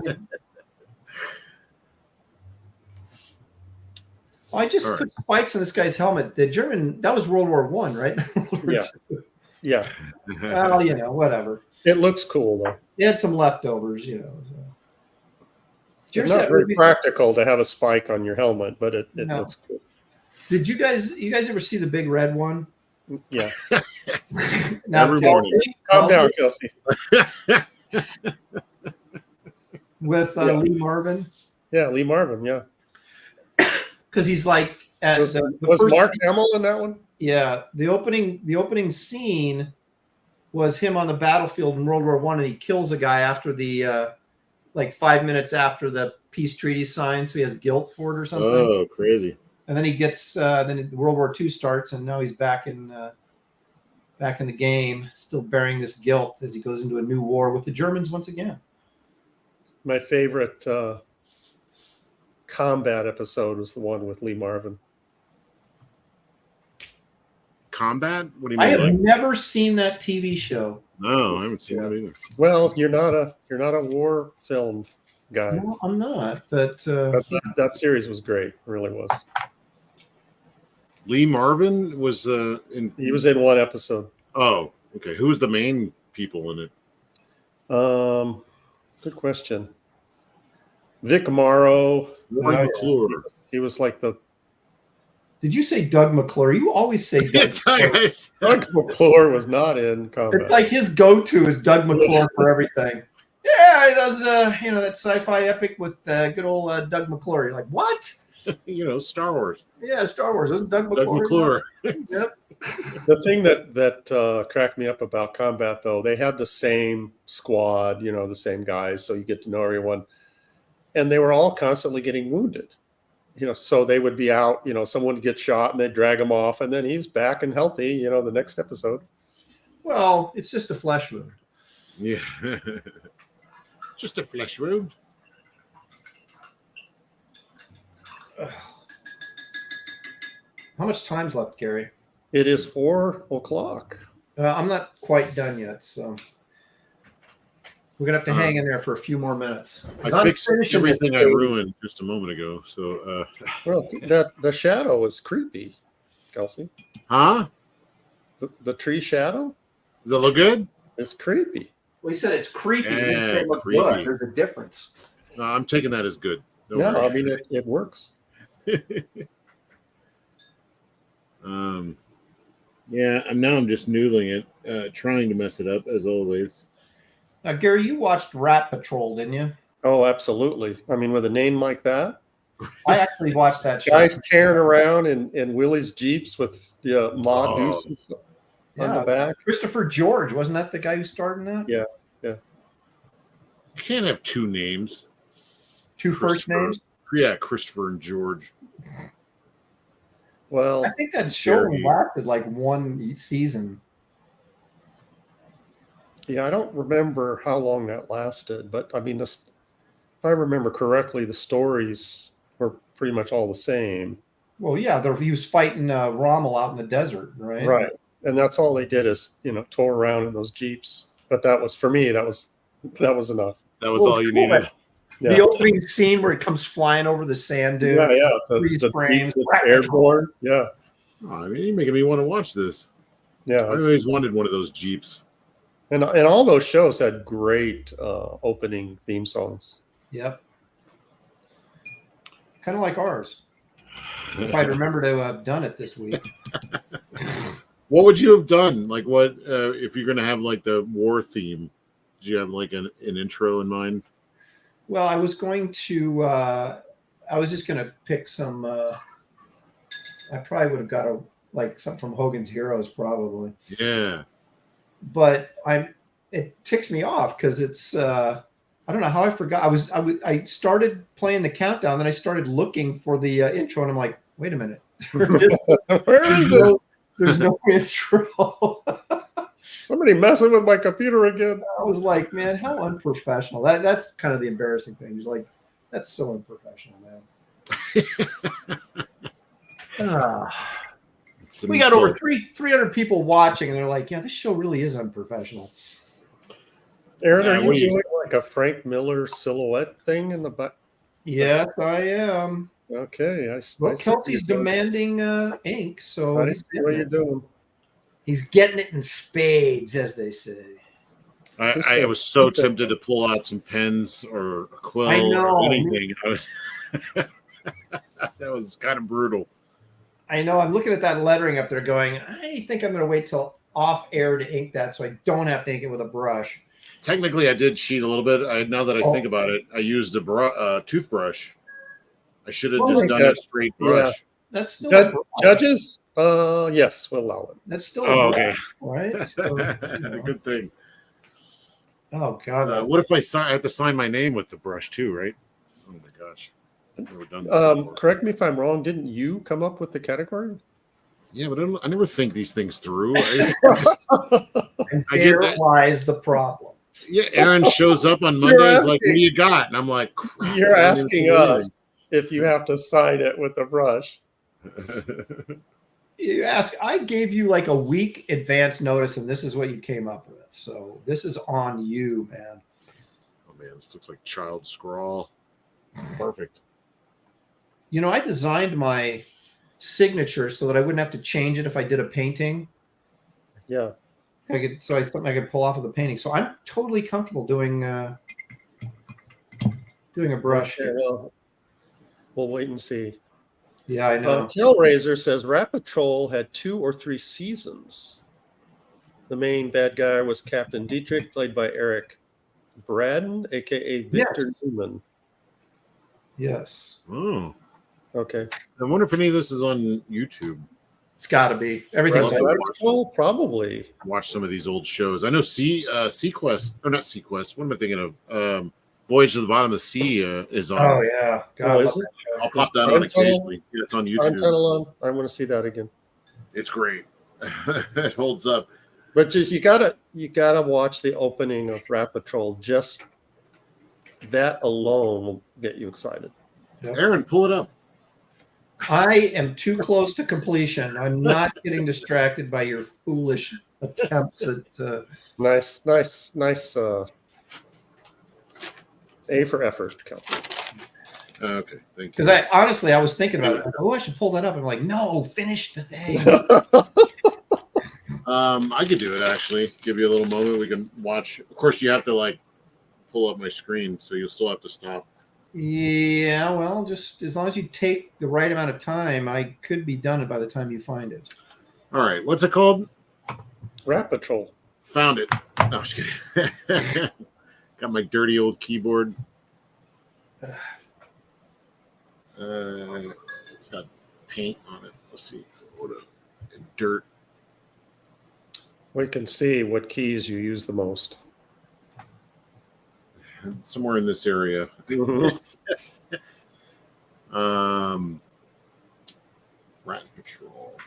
I just put spikes on this guy's helmet. The German, that was World War I, right? Yeah. Well, you know, whatever. It looks cool though. They had some leftovers, you know. So. It's not very practical to have a spike on your helmet, but it looks cool. Did you guys ever see the big red one? Yeah. Now, Every Kelsey, morning. Calm down, Kelsey. With Lee Marvin. Yeah, Lee Marvin. Yeah. Because he's like was Mark Hamill in that one? Yeah, the opening scene was him on the battlefield in World War I, and he kills a guy after the like 5 minutes after the peace treaty signed, so he has guilt for it or something. Oh, crazy! And then he gets then World War II starts, and now he's back in the game, still bearing this guilt as he goes into a new war with the Germans once again. My favorite combat episode was the one with Lee Marvin. Combat? What do you mean? I have never seen that TV show. No, I haven't seen that either. Well, you're not a war film guy. No, I'm not. But that series was great. It really was. Lee Marvin was He was in one episode. Oh, okay. Who was the main people in it? Good question. Vic Morrow. Warren McClure. He was like the Did you say Doug McClure? You always say Doug McClure. Doug McClure was not in combat. It's like his go-to is Doug McClure for everything. Yeah, he does, that sci-fi epic with good old Doug McClure. You're like, what? Star Wars. Yeah, Star Wars. Wasn't Doug Doug McClure? McClure. Yep. The thing that cracked me up about combat, though, they had the same squad, the same guys, so you get to know everyone, and they were all constantly getting wounded. So they would be out. Someone would get shot, and they'd drag him off, and then he's back and healthy. The next episode. Well, it's just a flesh wound. Yeah, just a flesh wound. How much time's left, Gary? It is 4:00. I'm not quite done yet, so we're gonna have to hang in there for a few more minutes. I fixed everything I ruined just a moment ago. So, Well, the shadow was creepy, Kelsey. huh? The tree shadow Does it look good? is creepy. Well, he said it's creepy. Yeah, He didn't say look creepy. good. There's a difference. No, I'm taking that as good. Don't Yeah, worry. I mean it works. Yeah, I'm just noodling it, trying to mess it up as always. Now, Gary, you watched Rat Patrol, didn't you? Oh, absolutely. I mean, with a name like that, I actually watched that show. guys tearing around in Willie's Jeeps with the Ma Deuces on the back. Christopher George, wasn't that the guy who starred in that? Yeah. You can't have two names. Two first Christopher. names? Yeah, Christopher and George. Well, I think that show Gary. lasted like one season. yeah, I don't remember how long that lasted, but I mean, if I remember correctly, the stories were pretty much all the same. Well, yeah, he was fighting Rommel out in the desert, right? Right. And that's all they did is, tour around in those Jeeps. But that was, for me, that was enough. That was Well, all you cool. needed. Yeah. The opening scene where it comes flying over the sand dune. Yeah. Freeze The frames, Jeep that's airborne. Yeah. Oh, I mean, you're making me want to watch this. I Yeah. always wanted one of those Jeeps. And all those shows had great opening theme songs. Yep. Kind of like ours. If I'd remember to have done it this week. What would you have done? Like, what if you're going to have like the war theme? Did you have like an intro in mind? Well, I was going to. I was just going to pick some. I probably would have got something from Hogan's Heroes, probably. Yeah. But it ticks me off because it's. I don't know how I forgot. I started playing the countdown, then I started looking for the intro, and I'm like, wait a minute. Where is it? There's no intro. Somebody messing with my computer again. I was like, man, how unprofessional. That's kind of the embarrassing thing. He's like, that's so unprofessional, man. We got over 300 people watching, and they're like, yeah, this show really is unprofessional. Aaron, are what you do you- doing like a Frank Miller silhouette thing in the back? Yes, I am. Okay. Well, Kelsey's demanding ink, so I he's see what you're doing. He's getting it in spades, as they say. I was so tempted to pull out some pens or a quill I know. or anything. That was kind of brutal. I know. I'm looking at that lettering up there going, I think I'm going to wait till off air to ink that so I don't have to ink it with a brush. Technically, I did cheat a little bit. Now that I think about it, I used a toothbrush. I should have just done a straight brush. That's still a brush. Judges? Yes, we'll allow it. That's still Oh, a okay. brush, right? So, Good thing. Oh, God. What if I have to sign my name with the brush too, right? Oh, my gosh. I've never done that before. Correct me if I'm wrong. Didn't you come up with the category? Yeah, but I never think these things through. And I get there that. lies the problem. Yeah, Aaron shows up on Monday. He's like, "What do you got?" And I'm like, You're I don't even asking think us if you have to sign it with the brush. You ask, I gave you like a week advance notice, and this is what you came up with. So this is on you, man. Oh man, this looks like child scrawl. Perfect. You know, I designed my signature so that I wouldn't have to change it if I did a painting. Yeah. Something I could pull off of the painting. So I'm totally comfortable doing a brush. Okay, well, we'll wait and see. Yeah, I know. Hellraiser says Rat Patrol had 2 or 3 seasons. The main bad guy was Captain Dietrich, played by Eric Braden, aka Victor Yes. Newman. Yes, Oh, Okay. I wonder if any of this is on YouTube. it's got to be. Everything's Rat on Rat Patrol. Patrol, probably. Watch some of these old shows. I know Sequest, or not Sequest. What am I thinking of? Voyage to the Bottom of the Sea is on. Oh yeah, God, Oh, I is love it? that show. I'll pop that Time on occasionally. Yeah, it's on Time YouTube. Tunnel on. I want to see that again. It's great. It holds up. But just you gotta watch the opening of Rat Patrol. Just that alone will get you excited. Aaron, pull it up. I am too close to completion. I'm not getting distracted by your foolish attempts at. Nice. A for effort, Kelsey. Okay, thank you. Because I was thinking about it. Like, oh, I should pull that up. I'm like, no, finish the thing. I could do it actually. Give you a little moment. We can watch. Of course, you have to like pull up my screen, so you'll still have to stop. Yeah, well, just as long as you take the right amount of time, I could be done by the time you find it. All right, what's it called? Rat Patrol. Found it. No, I'm just kidding. Got my dirty old keyboard. It's got paint on it. Let's see. Dirt. We can see what keys you use the most. Somewhere in this area. Rat Patrol.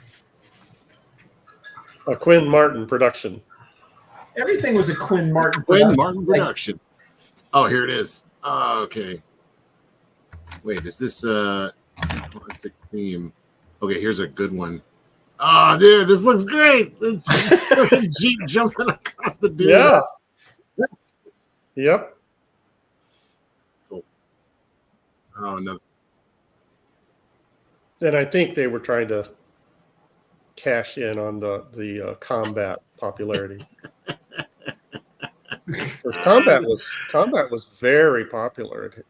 A Quinn Martin production. Everything was a Quinn Martin. Quinn production. Martin production. Oh, here it is. Oh, okay. Wait, is this classic theme? Okay, here's a good one. Oh, dude, this looks great. The Jeep jumping across the dude. Yeah. Yep. Cool. Oh no. And I think they were trying to cash in on the combat popularity. Because combat was very popular.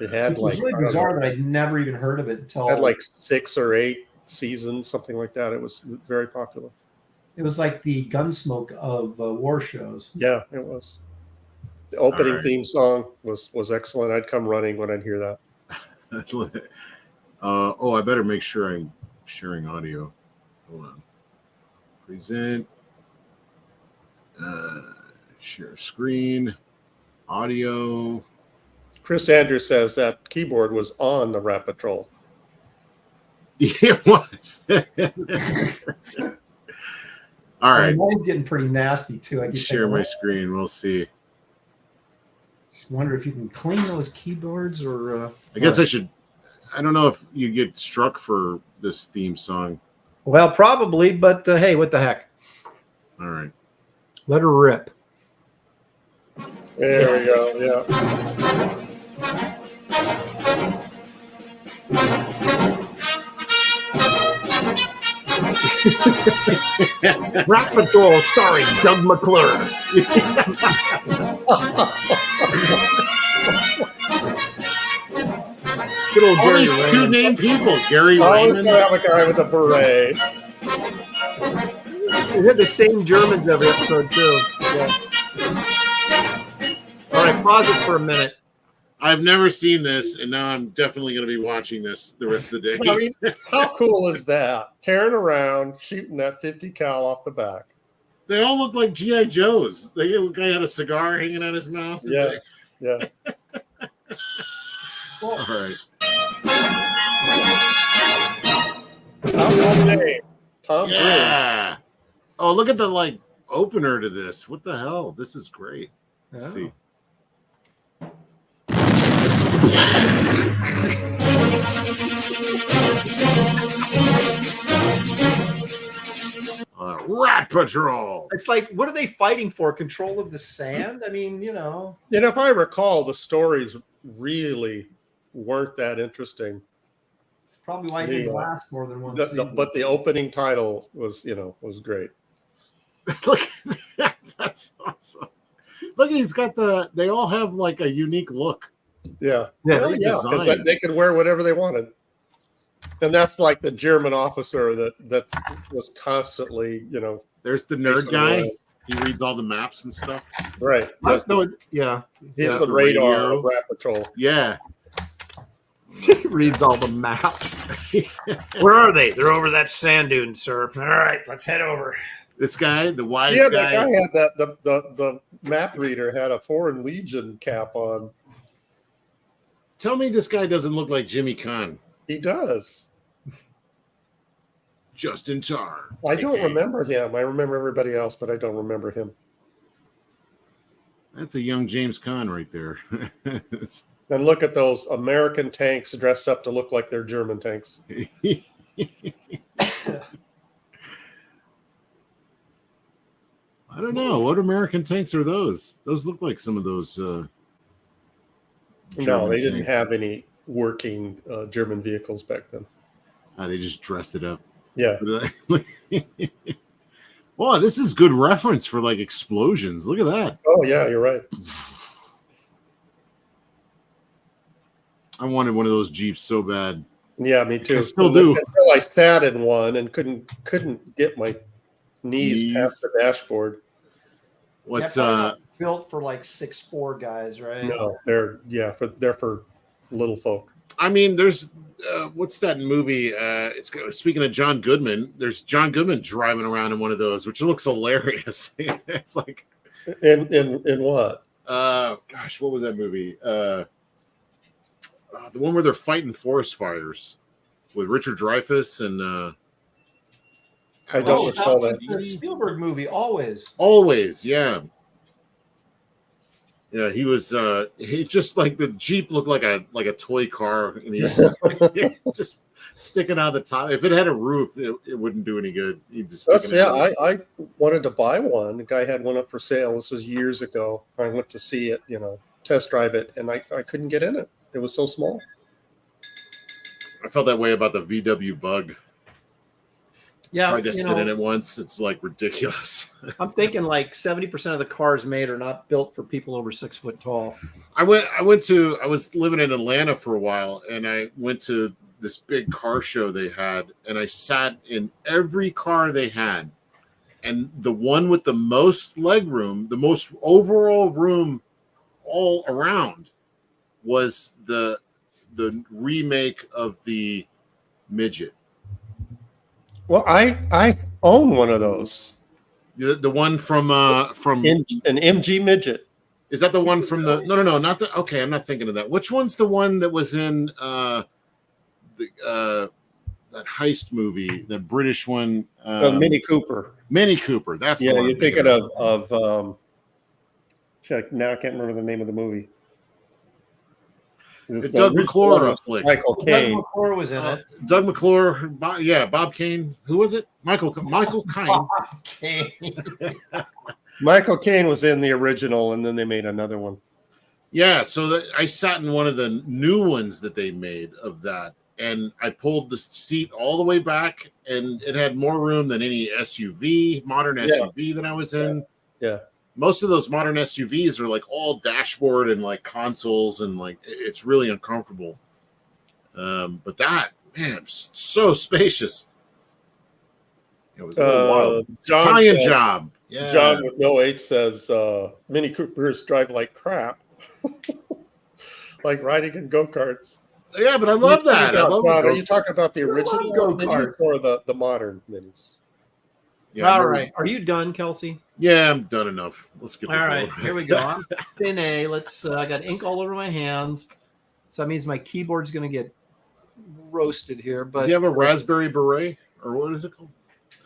It had It was like really bizarre that I'd never even heard of it until had like 6 or 8 seasons, something like that. It was very popular. it was like the Gunsmoke of war shows. Yeah, it was. The opening right. theme song was excellent. I'd come running when I'd hear that. I better make sure I'm sharing audio. Hold on. Present. Share screen. Audio. Chris Andrews says that keyboard was on the Rat Patrol. It was. All right. Mine's getting pretty nasty too. I keep Share thinking, my screen. We'll see. just wonder if you can clean those keyboards or. I guess I should. I don't know if you get struck for this theme song. Well, probably, but hey, what the heck? All right. Let her rip. There we go. Yeah. Rat Patrol starring Doug McClure. Good old All Gary these two Raymond. named people. Gary Always Raymond. gonna have a guy with a beret. We had the same Germans every episode too. Yeah. All right, pause it for a minute. I've never seen this, and now I'm definitely going to be watching this the rest of the day. I mean, how cool is that? Tearing around, shooting that 50 cal off the back. They all look like G.I. Joes. The guy had a cigar hanging out his mouth. Yeah, yeah. All right. How's name? Tom Cruise. Yeah. Oh, look at the opener to this. What the hell? This is great. Let's see. Rat Patrol. It's like, what are they fighting for? Control of the sand? I mean, you know. And if I recall, the stories really weren't that interesting. It's probably why it didn't last more than one season. But the opening title was great. Look at that. That's awesome. Look, he's got they all have a unique look. Yeah. Yeah, Well, very yeah, because designed. they could wear whatever they wanted. And that's like the German officer that was constantly, There's the nerd Based on guy. the- He reads all the maps and stuff. right. I know it- yeah. He's Yeah. the The radar radio. of Rat Patrol. Yeah. Reads all the maps. Where are they? They're over that sand dune, sir. All right, let's head over. This guy, the wise Yeah, guy. that guy had the map reader had a Foreign Legion cap on. Tell me this guy doesn't look like Jimmy Kahn. He does. Justin Tar. I don't Okay. remember him. I remember everybody else, but I don't remember him. That's a young James Kahn right there. It's- And look at those American tanks dressed up to look like they're German tanks. I don't know. What American tanks are those? Those look like some of those. No, German they didn't tanks. have any working German vehicles back then. They just dressed it up. Yeah. Wow, this is good reference for like explosions. Look at that. Oh, yeah, you're right. I wanted one of those Jeeps so bad. Yeah, me too. I still do. Until I sat in one and couldn't get my knees past the dashboard. What's Yeah, probably not built for like 6'4" guys, right? No, they're for little folk. I mean, there's what's that movie? It's speaking of John Goodman. There's John Goodman driving around in one of those, which looks hilarious. It's like In what? gosh, what was that movie? The one where they're fighting forest fires with Richard Dreyfuss and I don't Oh, recall that that. was the Spielberg movie, Always. Always, yeah. Yeah, he was he just like the Jeep looked like a toy car and he was just sticking out the top. If it had a roof, it wouldn't do any good. He'd just stick That's it yeah. out. I wanted to buy one. The guy had one up for sale. This was years ago. I went to see it, test drive it, and I couldn't get in it. It was so small. I felt that way about the VW Bug. Yeah, Tried to sit in it once. It's like ridiculous. I'm thinking like 70% of the cars made are not built for people over 6 foot tall. I was living in Atlanta for a while and I went to this big car show they had and I sat in every car they had. And the one with the most leg room, the most overall room all around was the remake of the Midget. Well, I own one of those. The one from An MG Midget. is that the one from the no not the okay, I'm not thinking of that. Which one's the one that was in that heist movie, the British one? Mini Cooper. Mini Cooper. That's the Yeah, one you're I'm thinking of check, now I can't remember the name of the movie. The Doug McClure flick. Michael Doug Caine. McClure was in it. Doug McClure, Bob Kane. Who was it? Michael Caine. Michael Caine was in the original, and then they made another one. Yeah, so I sat in one of the new ones that they made of that, and I pulled the seat all the way back, and it had more room than any SUV, modern SUV that I was in. Yeah. Most of those modern SUVs are like all dashboard and like consoles, and like it's really uncomfortable. But that, man, so spacious. It was a little wild. John Tie-in said- job. Yeah. John with no H says Mini Coopers drive like crap, like riding in go-karts. Yeah, but I love that. I love John, the are you talking about the I love original go-karts. minis or the modern minis? Yeah, All right. Are you done, Kelsey? Yeah, I'm done enough. Let's get All this right. over with. Here we go. I'm in A. Let's. I got ink all over my hands. So that means my keyboard's going to get roasted here. Does But he have a raspberry beret? Or what is it called?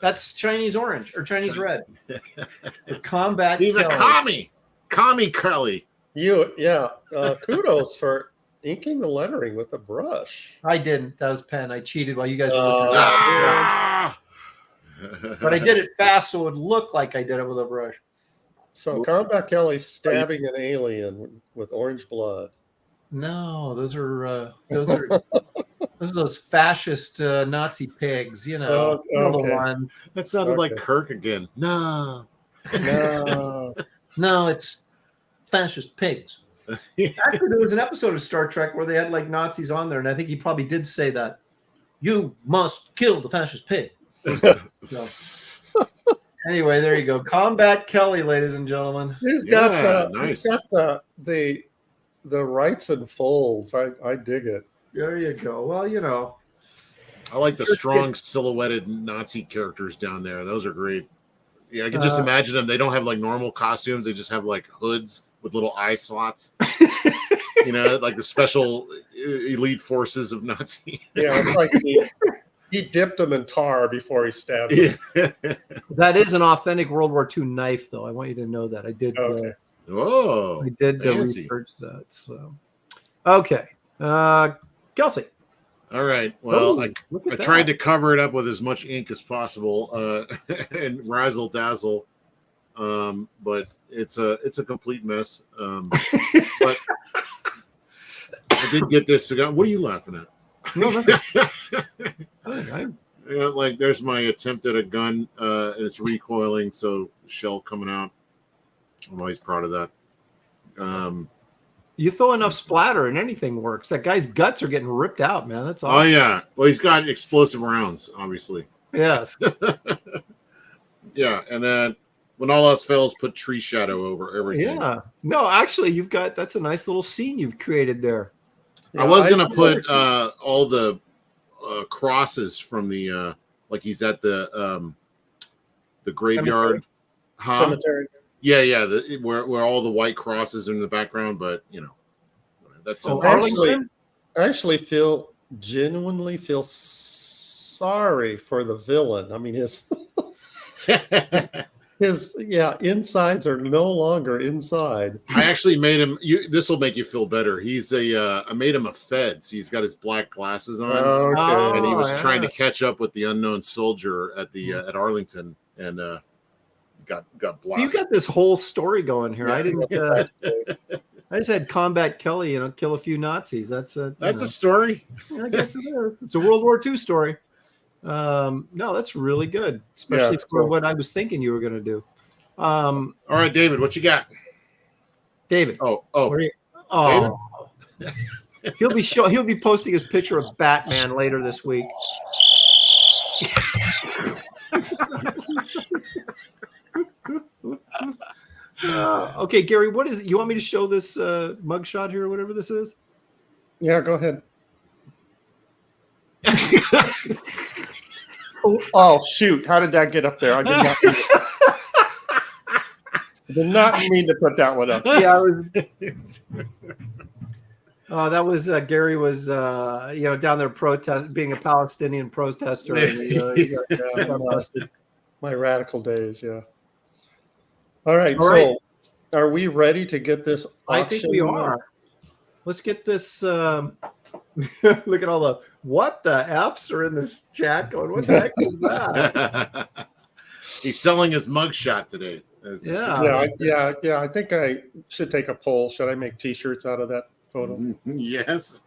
that's Chinese orange or Chinese red. The combat. He's a Kelly. commie. Commie Kelly. Kudos for inking the lettering with a brush. I didn't. That was pen. I cheated while you guys were looking. Ah! But I did it fast so it would look like I did it with a brush. So Combat Kelly's stabbing an alien with orange blood. No, those are those fascist Nazi pigs. You know, Oh, you know the okay. ones. That sounded like Okay. Kirk again. No. No. No, it's fascist pigs. Actually, there was an episode of Star Trek where they had like Nazis on there, and I think he probably did say that. You must kill the fascist pig. So, anyway, there you go. Combat Kelly, ladies and gentlemen. He's Yeah, got nice. he's got the rights and folds. I dig it. There you go. Well, you know. I like the strong silhouetted Nazi characters down there. Those are great. Yeah, I can just imagine them. They don't have like normal costumes. They just have like hoods with little eye slots. You know, like the special elite forces of Nazi. Yeah, it's like he dipped them in tar before he stabbed them. Yeah. That is an authentic World War II knife, though. I want you to know that. I did. Okay. Oh, I did fancy. research that. So, okay, Kelsey. All right. Well, Look at I that. tried to cover it up with as much ink as possible and razzle dazzle, but it's a complete mess. But I did get this cigar. What are you laughing at? No. Yeah, like there's my attempt at a gun. And it's recoiling, so shell coming out. I'm always proud of that. You throw enough splatter and anything works. That guy's guts are getting ripped out, man. That's awesome. Oh yeah. Well, he's got explosive rounds, obviously. Yes. Yeah, and then when all else fails, put tree shadow over everything. Yeah. No, actually, that's a nice little scene you've created there. I was gonna put all the crosses from the like he's at the graveyard, Cemetery. Yeah, where all the white crosses are in the background, but you know, that's all. I actually genuinely feel sorry for the villain. I mean, his insides are no longer inside. I actually made him. This will make you feel better. I made him a Fed. So he's got his black glasses on, Okay. and he was trying to catch up with the unknown soldier at the at Arlington, and got blasted. You got this whole story going here. Yeah, I didn't. I just had Combat Kelly, kill a few Nazis. That's a story. I guess it is. It's a World War II story. No, that's really good, especially for what I was thinking you were going to do. All right, David, what you got? David. Oh, he'll be posting his picture of Batman later this week. Okay, Gary, what is it? You want me to show this mugshot here or whatever this is? Yeah, go ahead. Oh shoot! How did that get up there? I did not mean to put that one up. Yeah, that was Gary was down there being a Palestinian protester. And, he got busted. My radical days, yeah. All right, are we ready to get this auction? I think we are. Let's get this. Look at all the what the F's are in this chat going, what the heck is that? He's selling his mugshot today. Yeah. I think I should take a poll. Should I make T-shirts out of that photo? Yes.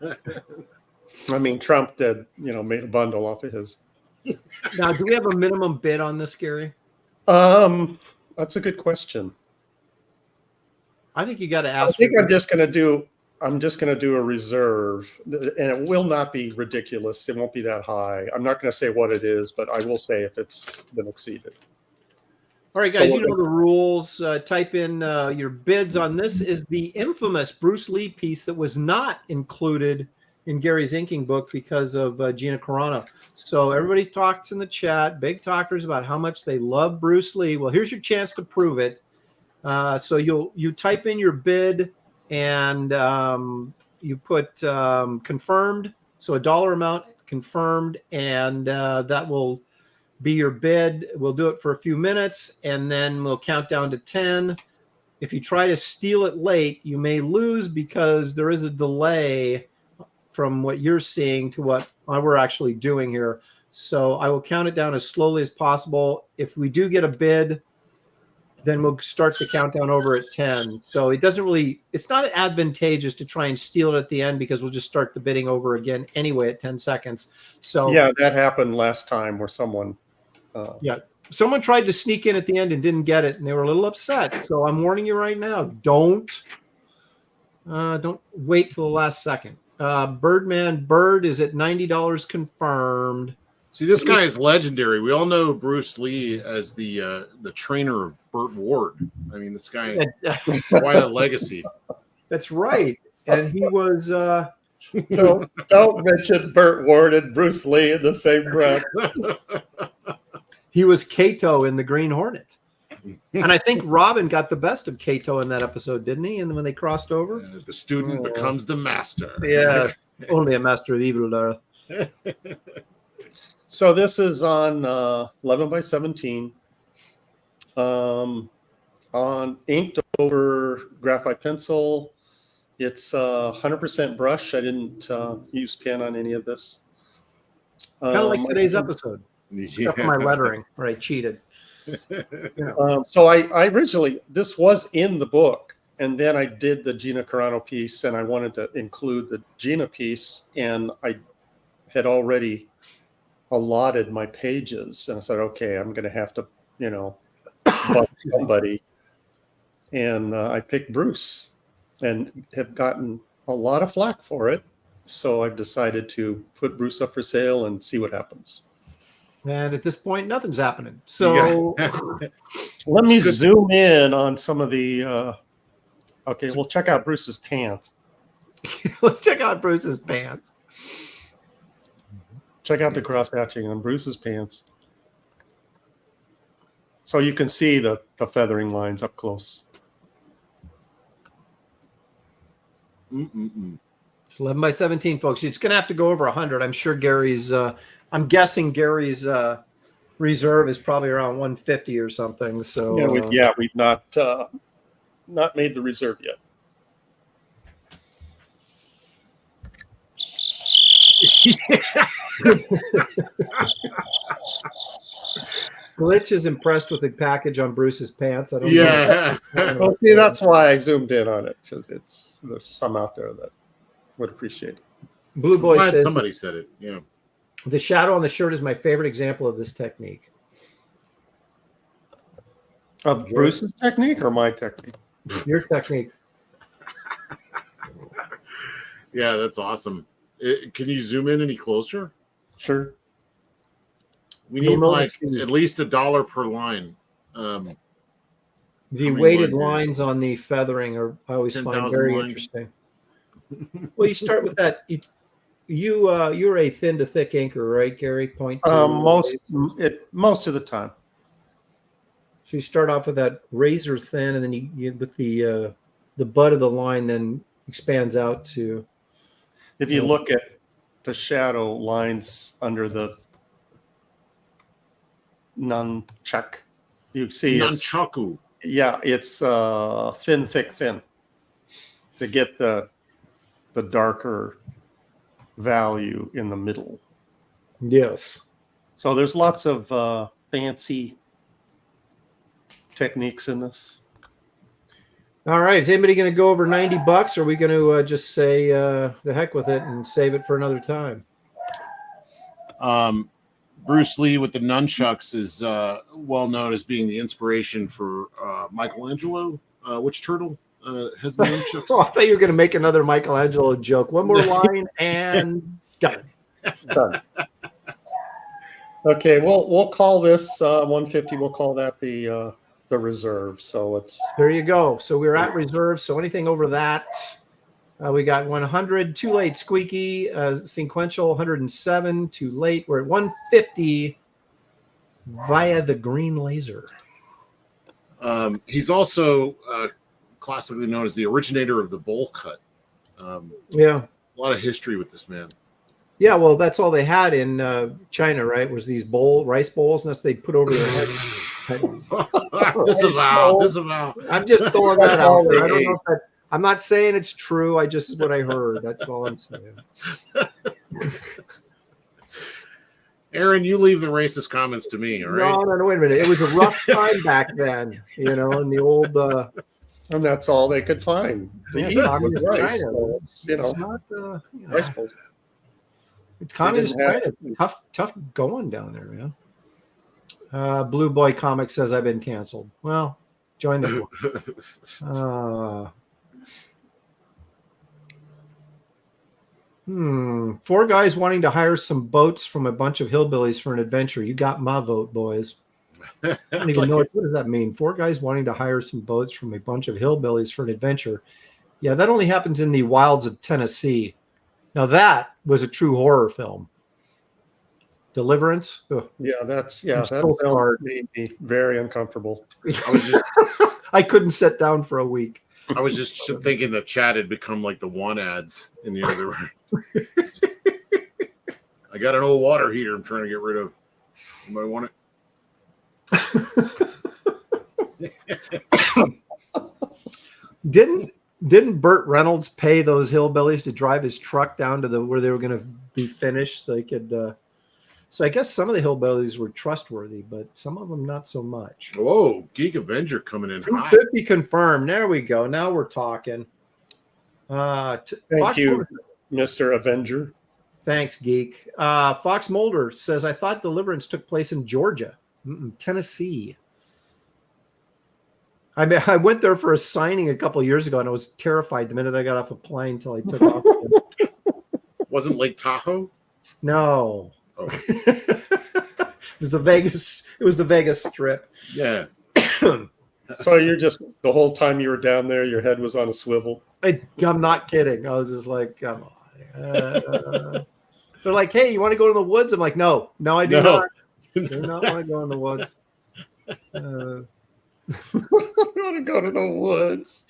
I mean, Trump did, made a bundle off of his. Now, do we have a minimum bid on this, Gary? That's a good question. I think you got to ask. I think I'm just going to do a reserve, and it will not be ridiculous. It won't be that high. I'm not going to say what it is, but I will say if it's been exceeded. All right, guys, you know the rules. Type in your bids on this. Is the infamous Bruce Lee piece that was not included in Gary's inking book because of Gina Carano. So everybody talks in the chat, big talkers about how much they love Bruce Lee. Well, here's your chance to prove it. So you type in your bid and you put confirmed, so a dollar amount confirmed, and that will be your bid. We'll do it for a few minutes, and then we'll count down to 10. If you try to steal it late, you may lose because there is a delay from what you're seeing to what we're actually doing here. So I will count it down as slowly as possible. If we do get a bid, then we'll start the countdown over at 10. So it's not advantageous to try and steal it at the end because we'll just start the bidding over again anyway at 10 seconds. So yeah, that happened last time where someone tried to sneak in at the end and didn't get it, and they were a little upset. So I'm warning you right now, don't wait till the last second. Birdman Bird is at $90 confirmed. See, this guy is legendary. We all know Bruce Lee as the trainer of Burt Ward. I mean, this guy quite a legacy. That's right. And he was Don't mention Burt Ward and Bruce Lee in the same breath. he was Kato in the Green Hornet. And I think Robin got the best of Kato in that episode, didn't he? And when they crossed over, The student becomes the master. yeah, only a master of evil on earth. So this is on 11 by 17, on inked over graphite pencil. It's 100% brush. I didn't use pen on any of this. Kind of like today's episode. Yeah. Except for my lettering, where I cheated. So I originally, this was in the book, and then I did the Gina Carano piece, and I wanted to include the Gina piece, and I had already allotted my pages, and I said, okay, I'm going to have to, bug somebody. And I picked Bruce and have gotten a lot of flack for it. So I've decided to put Bruce up for sale and see what happens. And at this point, nothing's happening. So Let me zoom in on some of the, okay, we'll check out Bruce's pants. let's check out Bruce's pants. Check out the cross hatching on Bruce's pants. So you can see the feathering lines up close. It's 11 by 17, folks. It's going to have to go over 100. I'm sure Gary's, I'm guessing Gary's reserve is probably around 150 or something. So we've not made the reserve yet. Glitch is impressed with the package on Bruce's pants. I don't know. Yeah. Well, see, that's why I zoomed in on it, because there's some out there that would appreciate it. Blue Boy Glad says somebody said it. Yeah. the shadow on the shirt is my favorite example of this technique. Of Bruce's technique or my technique? Your technique. Yeah, that's awesome. Can you zoom in any closer? Sure. We You'll need know like it's the- at least $1 per line. The many weighted lines lines on the feathering are I always find 10,000 very lines. interesting. Well, you start with that. You're a thin to thick inker, right, Gary? Point. Most of the time. So you start off with that razor thin, and then you with the butt of the line then expands out to. If you look at the shadow lines under the nunchuck, you see Nunchaku. it's thin, thick, thin to get the darker value in the middle. Yes. So there's lots of fancy techniques in this. All right. Is anybody going to go over $90? Or are we going to just say the heck with it and save it for another time? Bruce Lee with the nunchucks is well known as being the inspiration for Michelangelo. Which turtle has the nunchucks? Oh, I thought you were going to make another Michelangelo joke. One more line and done. Done. Okay, we'll call this 150. We'll call that the reserve. So it's There you go. So we're at reserve. So anything over that, we got 100, too late, squeaky, sequential, 107, too late. We're at 150 via the green laser. He's also classically known as the originator of the bowl cut. Yeah. A lot of history with this man. Yeah, well, that's all they had in China, right? Was these rice bowls, and that's they put over their head. Disavow. I'm just throwing that out there. I don't know if that. I'm not saying it's true. I just what I heard. That's all I'm saying. Aaron, you leave the racist comments to me, all right? No, wait a minute. It was a rough time back then, in the old. and that's all they could find. To eat Communist was rice. China. So it's, It's not. rice bowls. It's communist They China. Tough going down there, man. Blue Boy Comics says I've been canceled. Well, join the Four guys wanting to hire some boats from a bunch of hillbillies for an adventure. You got my vote, boys. I don't even know what does that mean. Four guys wanting to hire some boats from a bunch of hillbillies for an adventure. Yeah, that only happens in the wilds of Tennessee. Now that was a true horror film. Deliverance. Ugh. That so film scarred. made me very uncomfortable. I couldn't sit down for a week. I was just thinking that Chad had become like the one ads in the other room. I got an old water heater I'm trying to get rid of. Anybody want it? Didn't Burt Reynolds pay those hillbillies to drive his truck down to where they were going to be finished so they could so I guess some of the hillbillies were trustworthy, but some of them not so much. Whoa, Geek Avenger coming in hot. 250 confirmed. There we go. Now we're talking. Thank you, Mr. Avenger. Thanks, Geek. Fox Mulder says, I thought Deliverance took place in Georgia. Tennessee. I went there for a signing a couple of years ago, and I was terrified the minute I got off a plane until I took off. Wasn't Lake Tahoe? No. Oh. It was the Vegas Strip. Yeah. So you're just the whole time you were down there, your head was on a swivel. I'm not kidding. I was just like, come on. They're like, hey, you want to go to the woods? I'm like, no, I do not. I do not want to go in the woods. I want to go to the woods.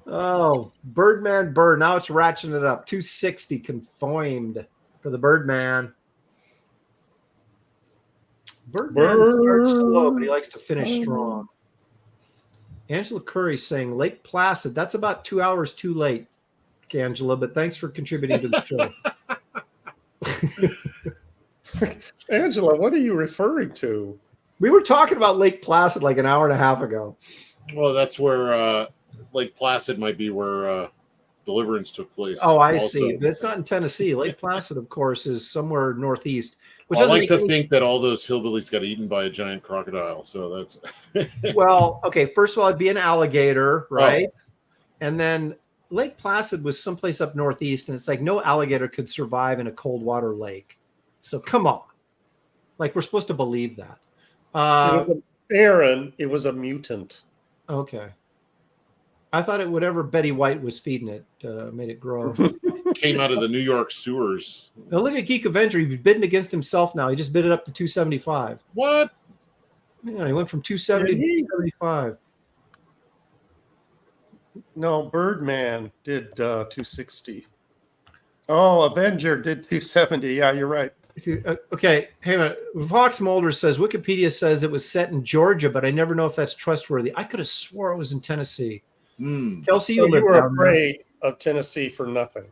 Oh, Birdman Bird. Now it's ratcheting it up. 260 confirmed for the Birdman. Birdman starts slow, but he likes to finish strong. Angela Curry saying Lake Placid. That's about 2 hours too late, Angela, but thanks for contributing to the show. Angela, what are you referring to? We were talking about Lake Placid like an hour and a half ago. Well, that's where Lake Placid might be where Deliverance took place. Oh, I see. But it's not in Tennessee. Lake Placid, of course, is somewhere northeast. Which I like to think that all those hillbillies got eaten by a giant crocodile. So that's well, okay. First of all, it'd be an alligator, right? Oh. And then Lake Placid was someplace up northeast, and it's like no alligator could survive in a cold water lake. So come on, like we're supposed to believe that. Aaron, it was a mutant. Okay. I thought it whatever Betty White was feeding it made it grow. Came out of the New York sewers. Now look at Geek Avenger. He's bidding against himself now. He just bid it up to 275. What? Yeah, he went from 270 to 275. No, Birdman did 260. Oh, Avenger did 270. Yeah, you're right. Okay, hey man. Fox Mulder says Wikipedia says it was set in Georgia, but I never know if that's trustworthy. I could have swore it was in Tennessee. Kelsey, so you were afraid of Tennessee for nothing.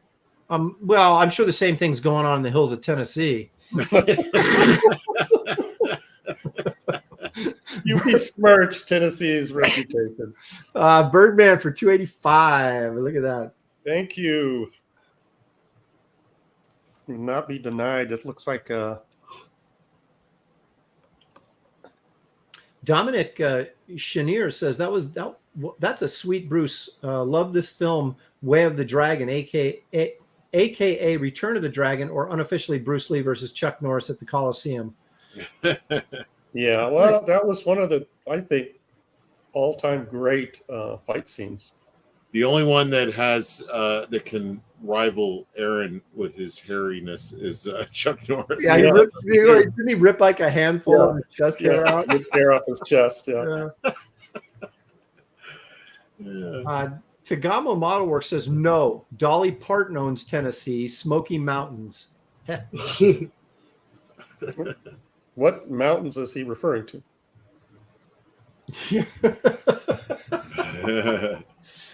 Well, I'm sure the same thing's going on in the hills of Tennessee. You besmirched Tennessee's reputation. Birdman for 285. Look at that. Thank you. Will not be denied. It looks like Dominic Chenier says that's a sweet Bruce. Love this film, Way of the Dragon, aka Return of the Dragon, or unofficially Bruce Lee versus Chuck Norris at the Coliseum. Yeah, well, that was one of the, I think, all-time great fight scenes. The only one that has that can rival Aaron with his hairiness is Chuck Norris. Yeah, didn't he rip like a handful of his chest hair out? Hair off his chest, yeah. Tagamo Model Works says no. Dolly Parton owns Tennessee, Smoky Mountains. What mountains is he referring to?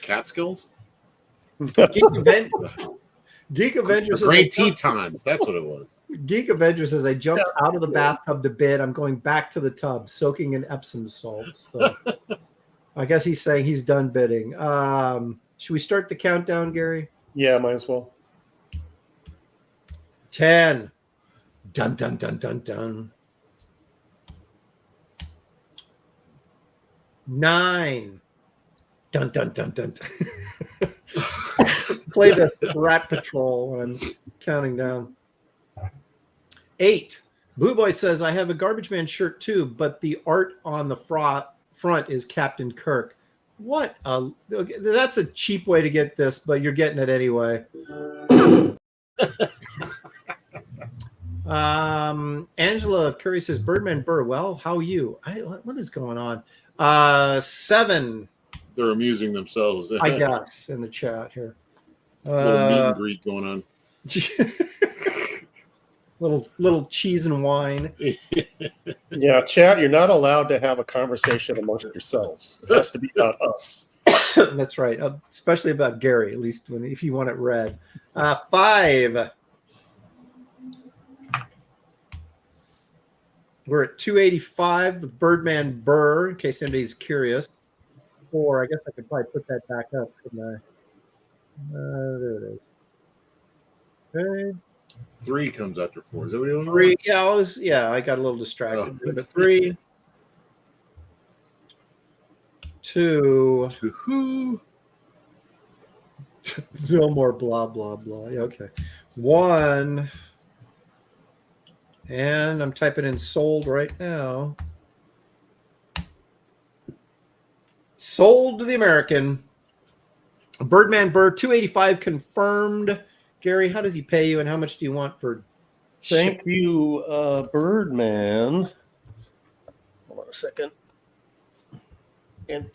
Catskills? Geek Avenger says Great Tetons. That's what it was. Geek Avenger says I jumped out of the bathtub to bed. I'm going back to the tub, soaking in Epsom salts. So I guess he's saying he's done bidding. Should we start the countdown, Gary? Yeah, might as well. 10. Dun dun dun dun dun. 9. Dun dun dun dun. Play the Rat Patrol when I'm Counting down. 8. Blue Boy says, I have a Garbage Man shirt too, but the art on the front is Captain Kirk. What a that's a cheap way to get this, but you're getting it anyway. Angela Curry says, Birdman Burr, well, how are you? What is going on? 7. They're amusing themselves. I guess in the chat here. A little meet and greet going on. little cheese and wine. Yeah, chat, you're not allowed to have a conversation amongst yourselves. It has to be about us. That's right, especially about Gary. At least if you want it read. 5. We're at 285 with Birdman Burr, in case anybody's curious. 4. I guess I could probably put that back up, couldn't I? There it is. Okay. 3 comes after 4. Is that what you're 3. Yeah, I got a little distracted. Oh. But 3, 2. No more blah blah blah. Yeah, okay. 1. And I'm typing in sold right now. Sold to the American. Birdman Burr, 285 confirmed. Gary, how does he pay you, and how much do you want for? Thank you, Birdman. Hold on a second. And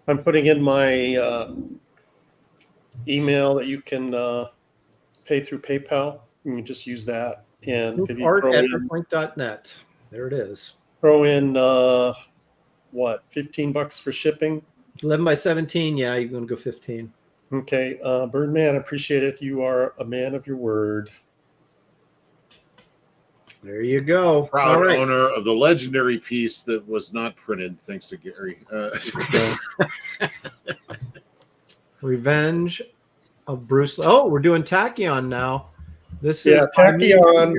I'm putting in my email that you can pay through PayPal. You can just use that. And if you art@point.net. There it is. throw in what, $15 for shipping? 11 by 17. Yeah, you're going to go 15. Okay, Birdman, appreciate it. You are a man of your word. There you go. Proud All right. owner of the legendary piece that was not printed, thanks to Gary. Revenge of Bruce. Oh, we're doing Tachyon now. This is Tachyon.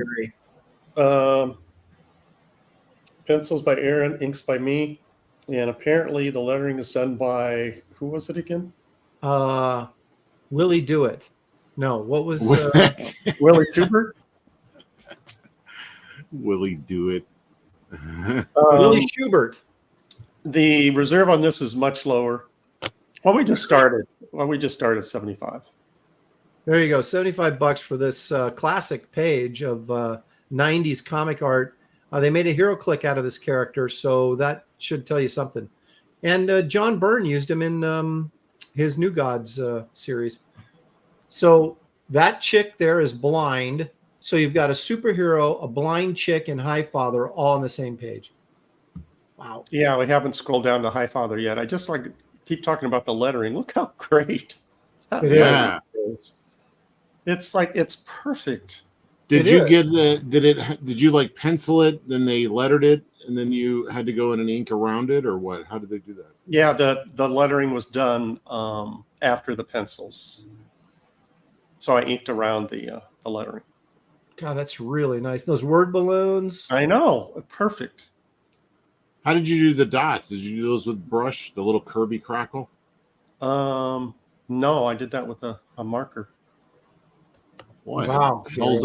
Pencils by Aaron, inks by me, and apparently the lettering is done by, who was it again? Willie Do It. No, what was Willie Schubert? Willie Do It. Willie Schubert. The reserve on this is much lower. Well, we just started 75. There you go. $75 for this classic page of 90s comic art. They made a hero click out of this character, so that should tell you something. And John Byrne used him in his New Gods series. So that chick there is blind. So you've got a superhero, a blind chick, and Highfather all on the same page. Wow. Yeah, we haven't scrolled down to Highfather yet. I just keep talking about the lettering. Look how great that Yeah. is. It's perfect. Did you like pencil it, then they lettered it, and then you had to go in and ink around it, or what? How did they do that? Yeah, the lettering was done after the pencils. So I inked around the lettering. God, that's really nice. Those word balloons. I know. Perfect. How did you do the dots? Did you do those with brush, the little Kirby crackle? No, I did that with a marker. Boy, Wow. holds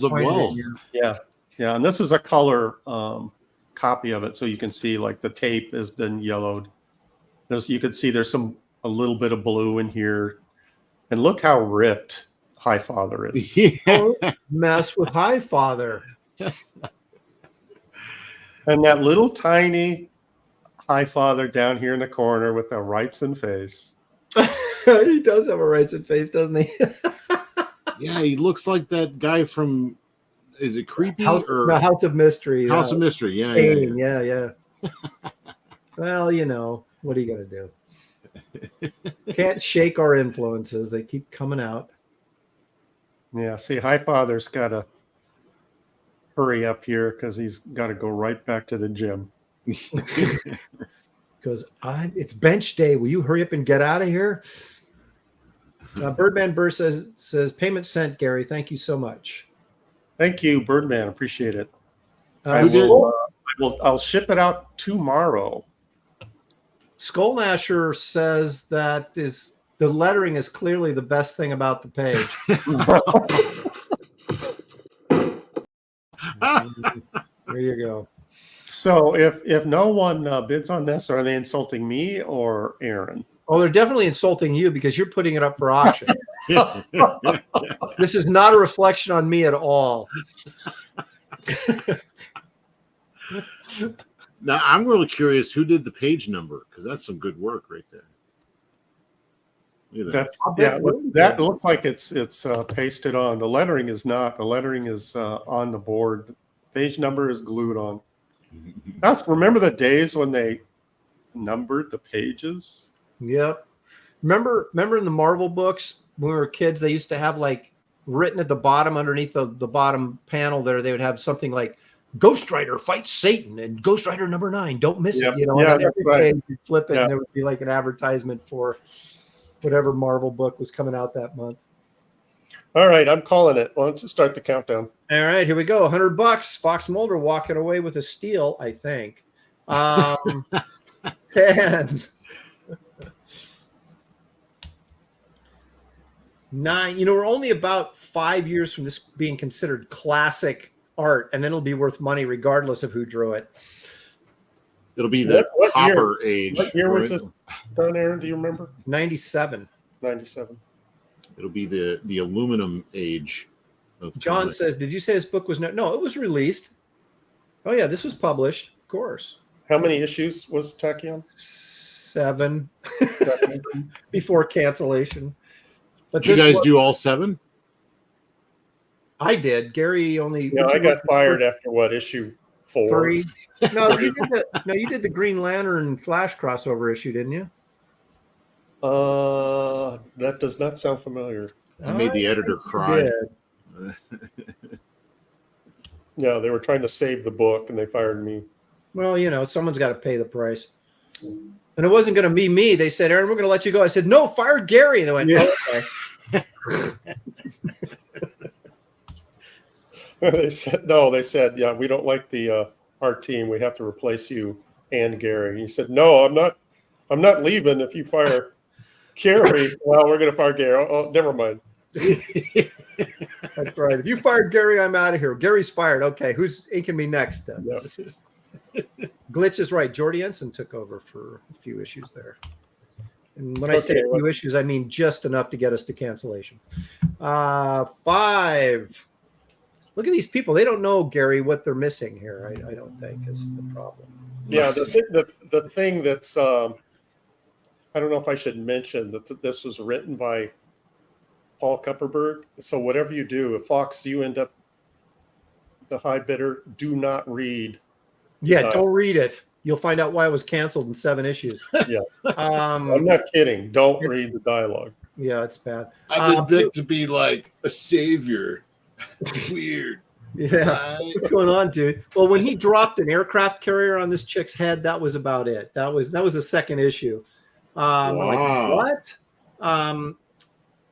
up well. Yeah. And this is a color copy of it, so you can see like the tape has been yellowed. You can see there's a little bit of blue in here, and look how ripped Highfather is. Yeah. Mess with Highfather. And that little tiny Highfather down here in the corner with the Wrightson face. He does have a Wrightson face, doesn't he? Yeah, he looks like that guy from, is it Creepy House of Mystery. House of Mystery? Yeah. Yeah. Well, what are you going to do? Can't shake our influences. They keep coming out. Yeah, see, Highfather's got to hurry up here because he's got to go right back to the gym. Because it's bench day. Will you hurry up and get out of here? Birdman Burr says payment sent, Gary. Thank you so much. Thank you, Birdman. Appreciate it. Who did? I'll ship it out tomorrow. Skullnasher says that the lettering is clearly the best thing about the page. There you go. So if no one bids on this, are they insulting me or Aaron? Oh, they're definitely insulting you because you're putting it up for auction. This is not a reflection on me at all. Now, I'm really curious who did the page number, because that's some good work right there. Look at that. That looks like it's pasted on. The lettering is not. The lettering is on the board. The page number is glued on. Remember the days when they numbered the pages? Yep. Remember in the Marvel books when we were kids, they used to have like written at the bottom underneath the bottom panel there, they would have something like Ghost Rider fights Satan and Ghost Rider number 9. Don't miss it. You know, and then every page you'd flip it and there would be like an advertisement for whatever Marvel book was coming out that month. All right, I'm calling it. Why don't you start the countdown? All right, here we go. $100. Fox Mulder walking away with a steal, I think. 10. 9. You know, we're only about 5 years from this being considered classic art, and then it'll be worth money regardless of who drew it. It'll be the What copper age. What year was this done, Aaron? Do you remember? 97. 97. It'll be the aluminum age of John comics. says, did you say this book was no, it was released. Oh yeah, this was published, of course. How many issues was Tachyon? 7 before cancellation. But did you guys do all 7? I did. Gary only. Yeah, I got fired after what, issue 4? 3. No, you did the Green Lantern Flash crossover issue, didn't you? That does not sound familiar. I made the editor cry. Yeah, they were trying to save the book and they fired me. Well, you know, someone's got to pay the price. And it wasn't going to be me. They said, Aaron, we're going to let you go. I said, no, fire Gary. And they went, oh, okay. They said, no, they said, yeah, we don't like our team. We have to replace you and Gary. And you said, no, I'm not leaving if you fire Gary. Well, we're going to fire Gary. Oh, never mind. That's right. If you fired Gary, I'm out of here. Gary's fired. Okay, who's inking me next then? Yeah. Glitch is right. Jordy Ensign took over for a few issues there. And when I say a few issues, I mean just enough to get us to cancellation. 5. Look at these people. They don't know, Gary, what they're missing here. I don't think is the problem. Yeah, the thing that's I don't know if I should mention that this was written by Paul Kupperberg. So whatever you do, if Fox, you end up the high bidder, do not read. Yeah, don't read it. You'll find out why it was canceled in 7 issues. Yeah, I'm not kidding. Don't read the dialogue. Yeah, it's bad. I've been picked to be like a savior. Weird. Yeah, Right? what's going on, dude? Well, when he dropped an aircraft carrier on this chick's head, that was about it. That was the 2nd issue. Wow. Like, what?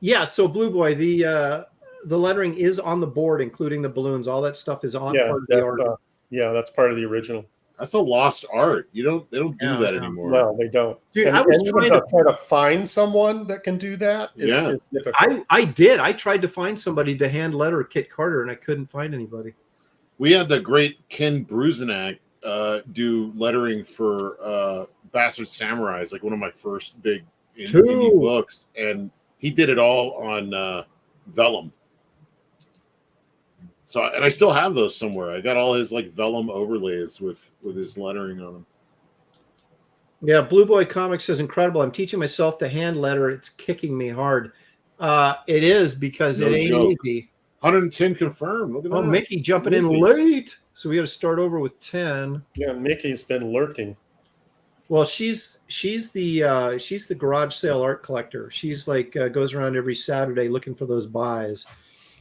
Yeah. So Blue Boy, the lettering is on the board, including the balloons. All that stuff is on part of the art. Yeah, that's part of the original. That's a lost art. They don't do that anymore. No, they don't. Dude, and, I was and trying to try to find someone that can do that. Yeah. Difficult. I did. I tried to find somebody to hand letter Kit Carter, and I couldn't find anybody. We had the great Ken Bruzenak do lettering for Bastard Samurais, like one of my first big indie books, and he did it all on vellum. So, and I still have those somewhere. I got all his like vellum overlays with his lettering on them. Yeah, Blue Boy Comics says incredible. I'm teaching myself to hand letter. It's kicking me hard. It is because it ain't easy. 110 confirmed. Look at that. Oh, Mickey jumping in late. So we got to start over with 10. Yeah, Mickey's been lurking. Well, she's the garage sale art collector. She's like goes around every Saturday looking for those buys.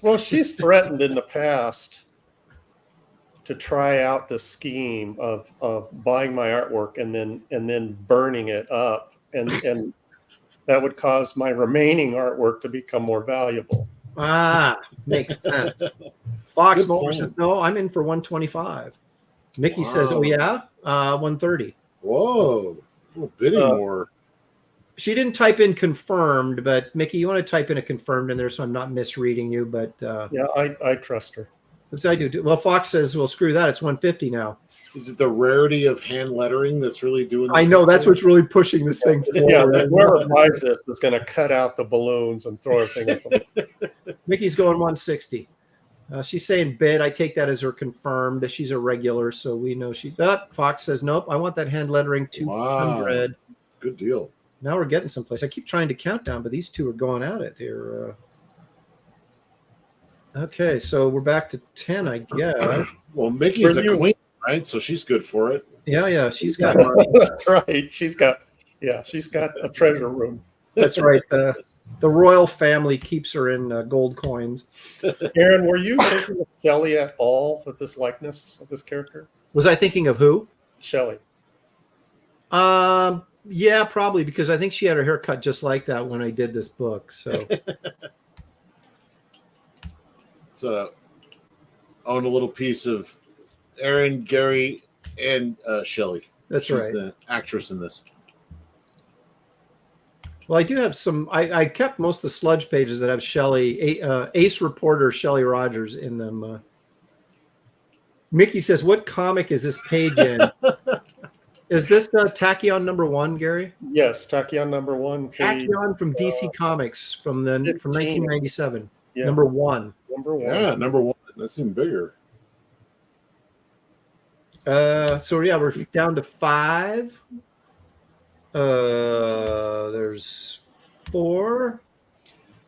Well, she's threatened in the past to try out the scheme of buying my artwork and then burning it up, and that would cause my remaining artwork to become more valuable. Ah, makes sense. Fox Mulder says no. I'm in for 125. Mickey says, oh yeah, 130. Whoa. little bidding war. She didn't type in confirmed, but Mickey, you want to type in a confirmed in there so I'm not misreading you. But Yeah, I trust her. what's I do? Well, Fox says, well, screw that. It's 150 now. Is it the rarity of hand lettering that's really doing this? I know that's what's really pushing this thing Yeah, forward. whoever buys this is going to cut out the balloons and throw everything at them. Mickey's going 160. She's saying bid. I take that as her confirmed. She's a regular, so we know she. Fox says nope. I want that hand lettering 200. Wow. Good deal. Now we're getting someplace. I keep trying to count down, but these two are going at it here. Okay, so we're back to 10, I guess. Well, Mickey's a queen, right? So she's good for it. Yeah, she's got money. That's right. She's got a treasure room. That's right. The royal family keeps her in gold coins. Aaron, were you thinking of Shelley at all with this likeness of this character? Was I thinking of who? Shelley. Yeah, probably, because I think she had her hair cut just like that when I did this book. So, own a little piece of Aaron, Gary, and Shelley. That's She's right. the actress in this. Well, I do have some. I kept most of the sludge pages that have Shelley, ace reporter Shelley Rogers in them. Mickey says, "What comic is this page in?" Is this Tachyon #1, Gary? Yes, Tachyon #1. Tachyon from DC Comics from 1997. Yeah. Number 1. Number 1. Yeah, #1. That's even bigger. So yeah, we're down to 5. There's 4.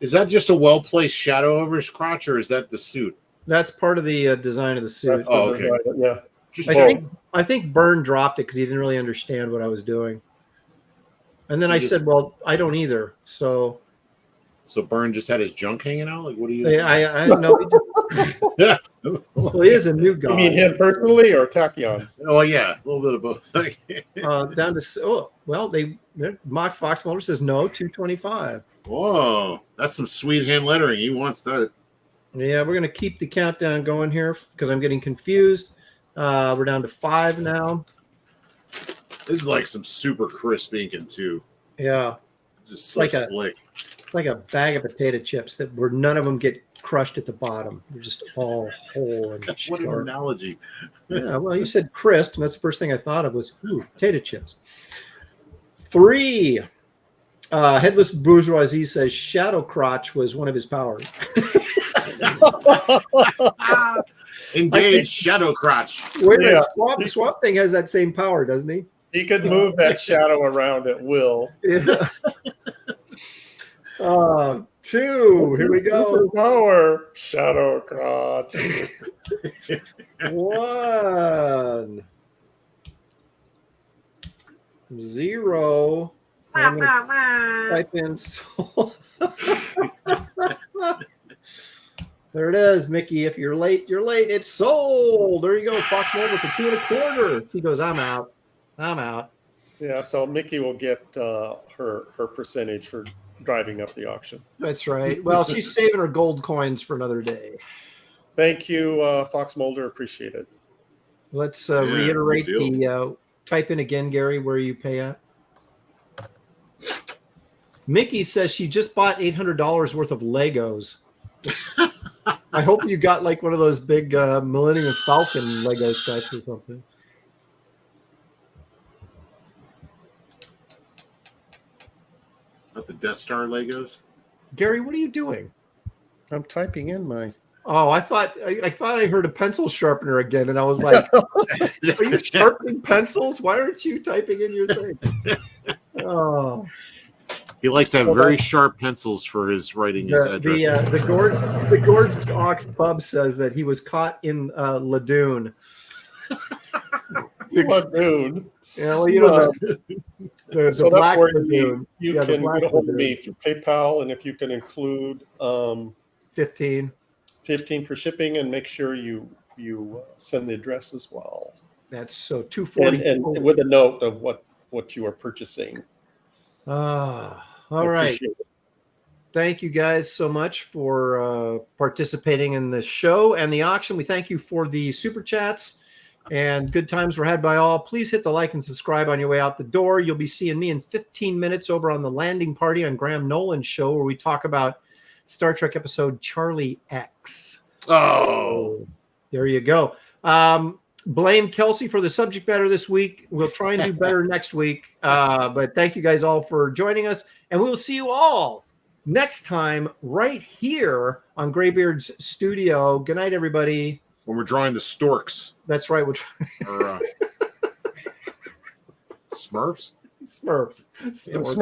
Is that just a well-placed shadow over his crotch, or is that the suit? That's part of the design of the suit. That's Oh, okay. Yeah. Just I think Byrne dropped it because he didn't really understand what I was doing. And then I said, "Well, I don't either." So Byrne just had his junk hanging out. Like, what do you? I know. Well, he is a new guy. You mean him personally or Tachyon's? Oh yeah, a little bit of both. Down to Mock Fox Mulder says no, 225. Whoa, that's some sweet hand lettering. He wants that. Yeah, we're gonna keep the countdown going here because I'm getting confused. We're down to 5 now. This is like some super crisp inking too. Yeah, Just so like slick. it's like a bag of potato chips where none of them get crushed at the bottom. They're just all whole and What an sharp. analogy. Yeah, well, you said crisp, and that's the first thing I thought of was potato chips. 3. Headless Bourgeoisie says Shadow Crotch was one of his powers. Engage shadow crotch. Wait a Yeah. minute, Swamp Thing has that same power, doesn't he? He could move that shadow around at will. Yeah. 2. Here we go. Power. Shadow crotch. 1. 0. I'm gonna type in soul. There it is, Mickey. If you're late, you're late. It's sold. There you go. Fox Mulder for 2 1/4. He goes, I'm out. Yeah, so Mickey will get her percentage for driving up the auction. That's right. Well, she's saving her gold coins for another day. Thank you, Fox Mulder. Appreciate it. Let's Yeah, reiterate good the type in again, Gary, where you pay at. Mickey says she just bought $800 worth of Legos. I hope you got like one of those big Millennium Falcon Lego sets or something. Not the Death Star Legos. Gary, what are you doing? I'm typing in my. Oh, I thought I heard a pencil sharpener again, and I was like, "Are you sharpening pencils? Why aren't you typing in your thing?" Oh, He likes to have very sharp pencils for his writing his addresses. the Gord Ox Pub says that he was caught in Ladoon. Ladoon. Yeah, well, you know the So black that's where Ladoon. you Yeah, the can black get a hold of Ladoon. me through PayPal, and if you can include 15. 15 for shipping, and make sure you send the address as well, That's so 240. and with a note of what you are purchasing. All I right. appreciate it. Thank you guys so much for participating in the show and the auction. We thank you for the super chats And good times were had by all. Please hit the like and subscribe on your way out the door. You'll be seeing me in 15 minutes over on the Landing Party on Graham Nolan's show, where we talk about Star Trek episode Charlie X. Oh, There you go. Blame Kelsey for the subject matter this week. We'll try and do better next week. But thank you guys all for joining us. And we will see you all next time right here on Graybeards Studio. Good night, everybody. when we're drawing the storks That's right. or Smurfs. Smurfs. Smurf.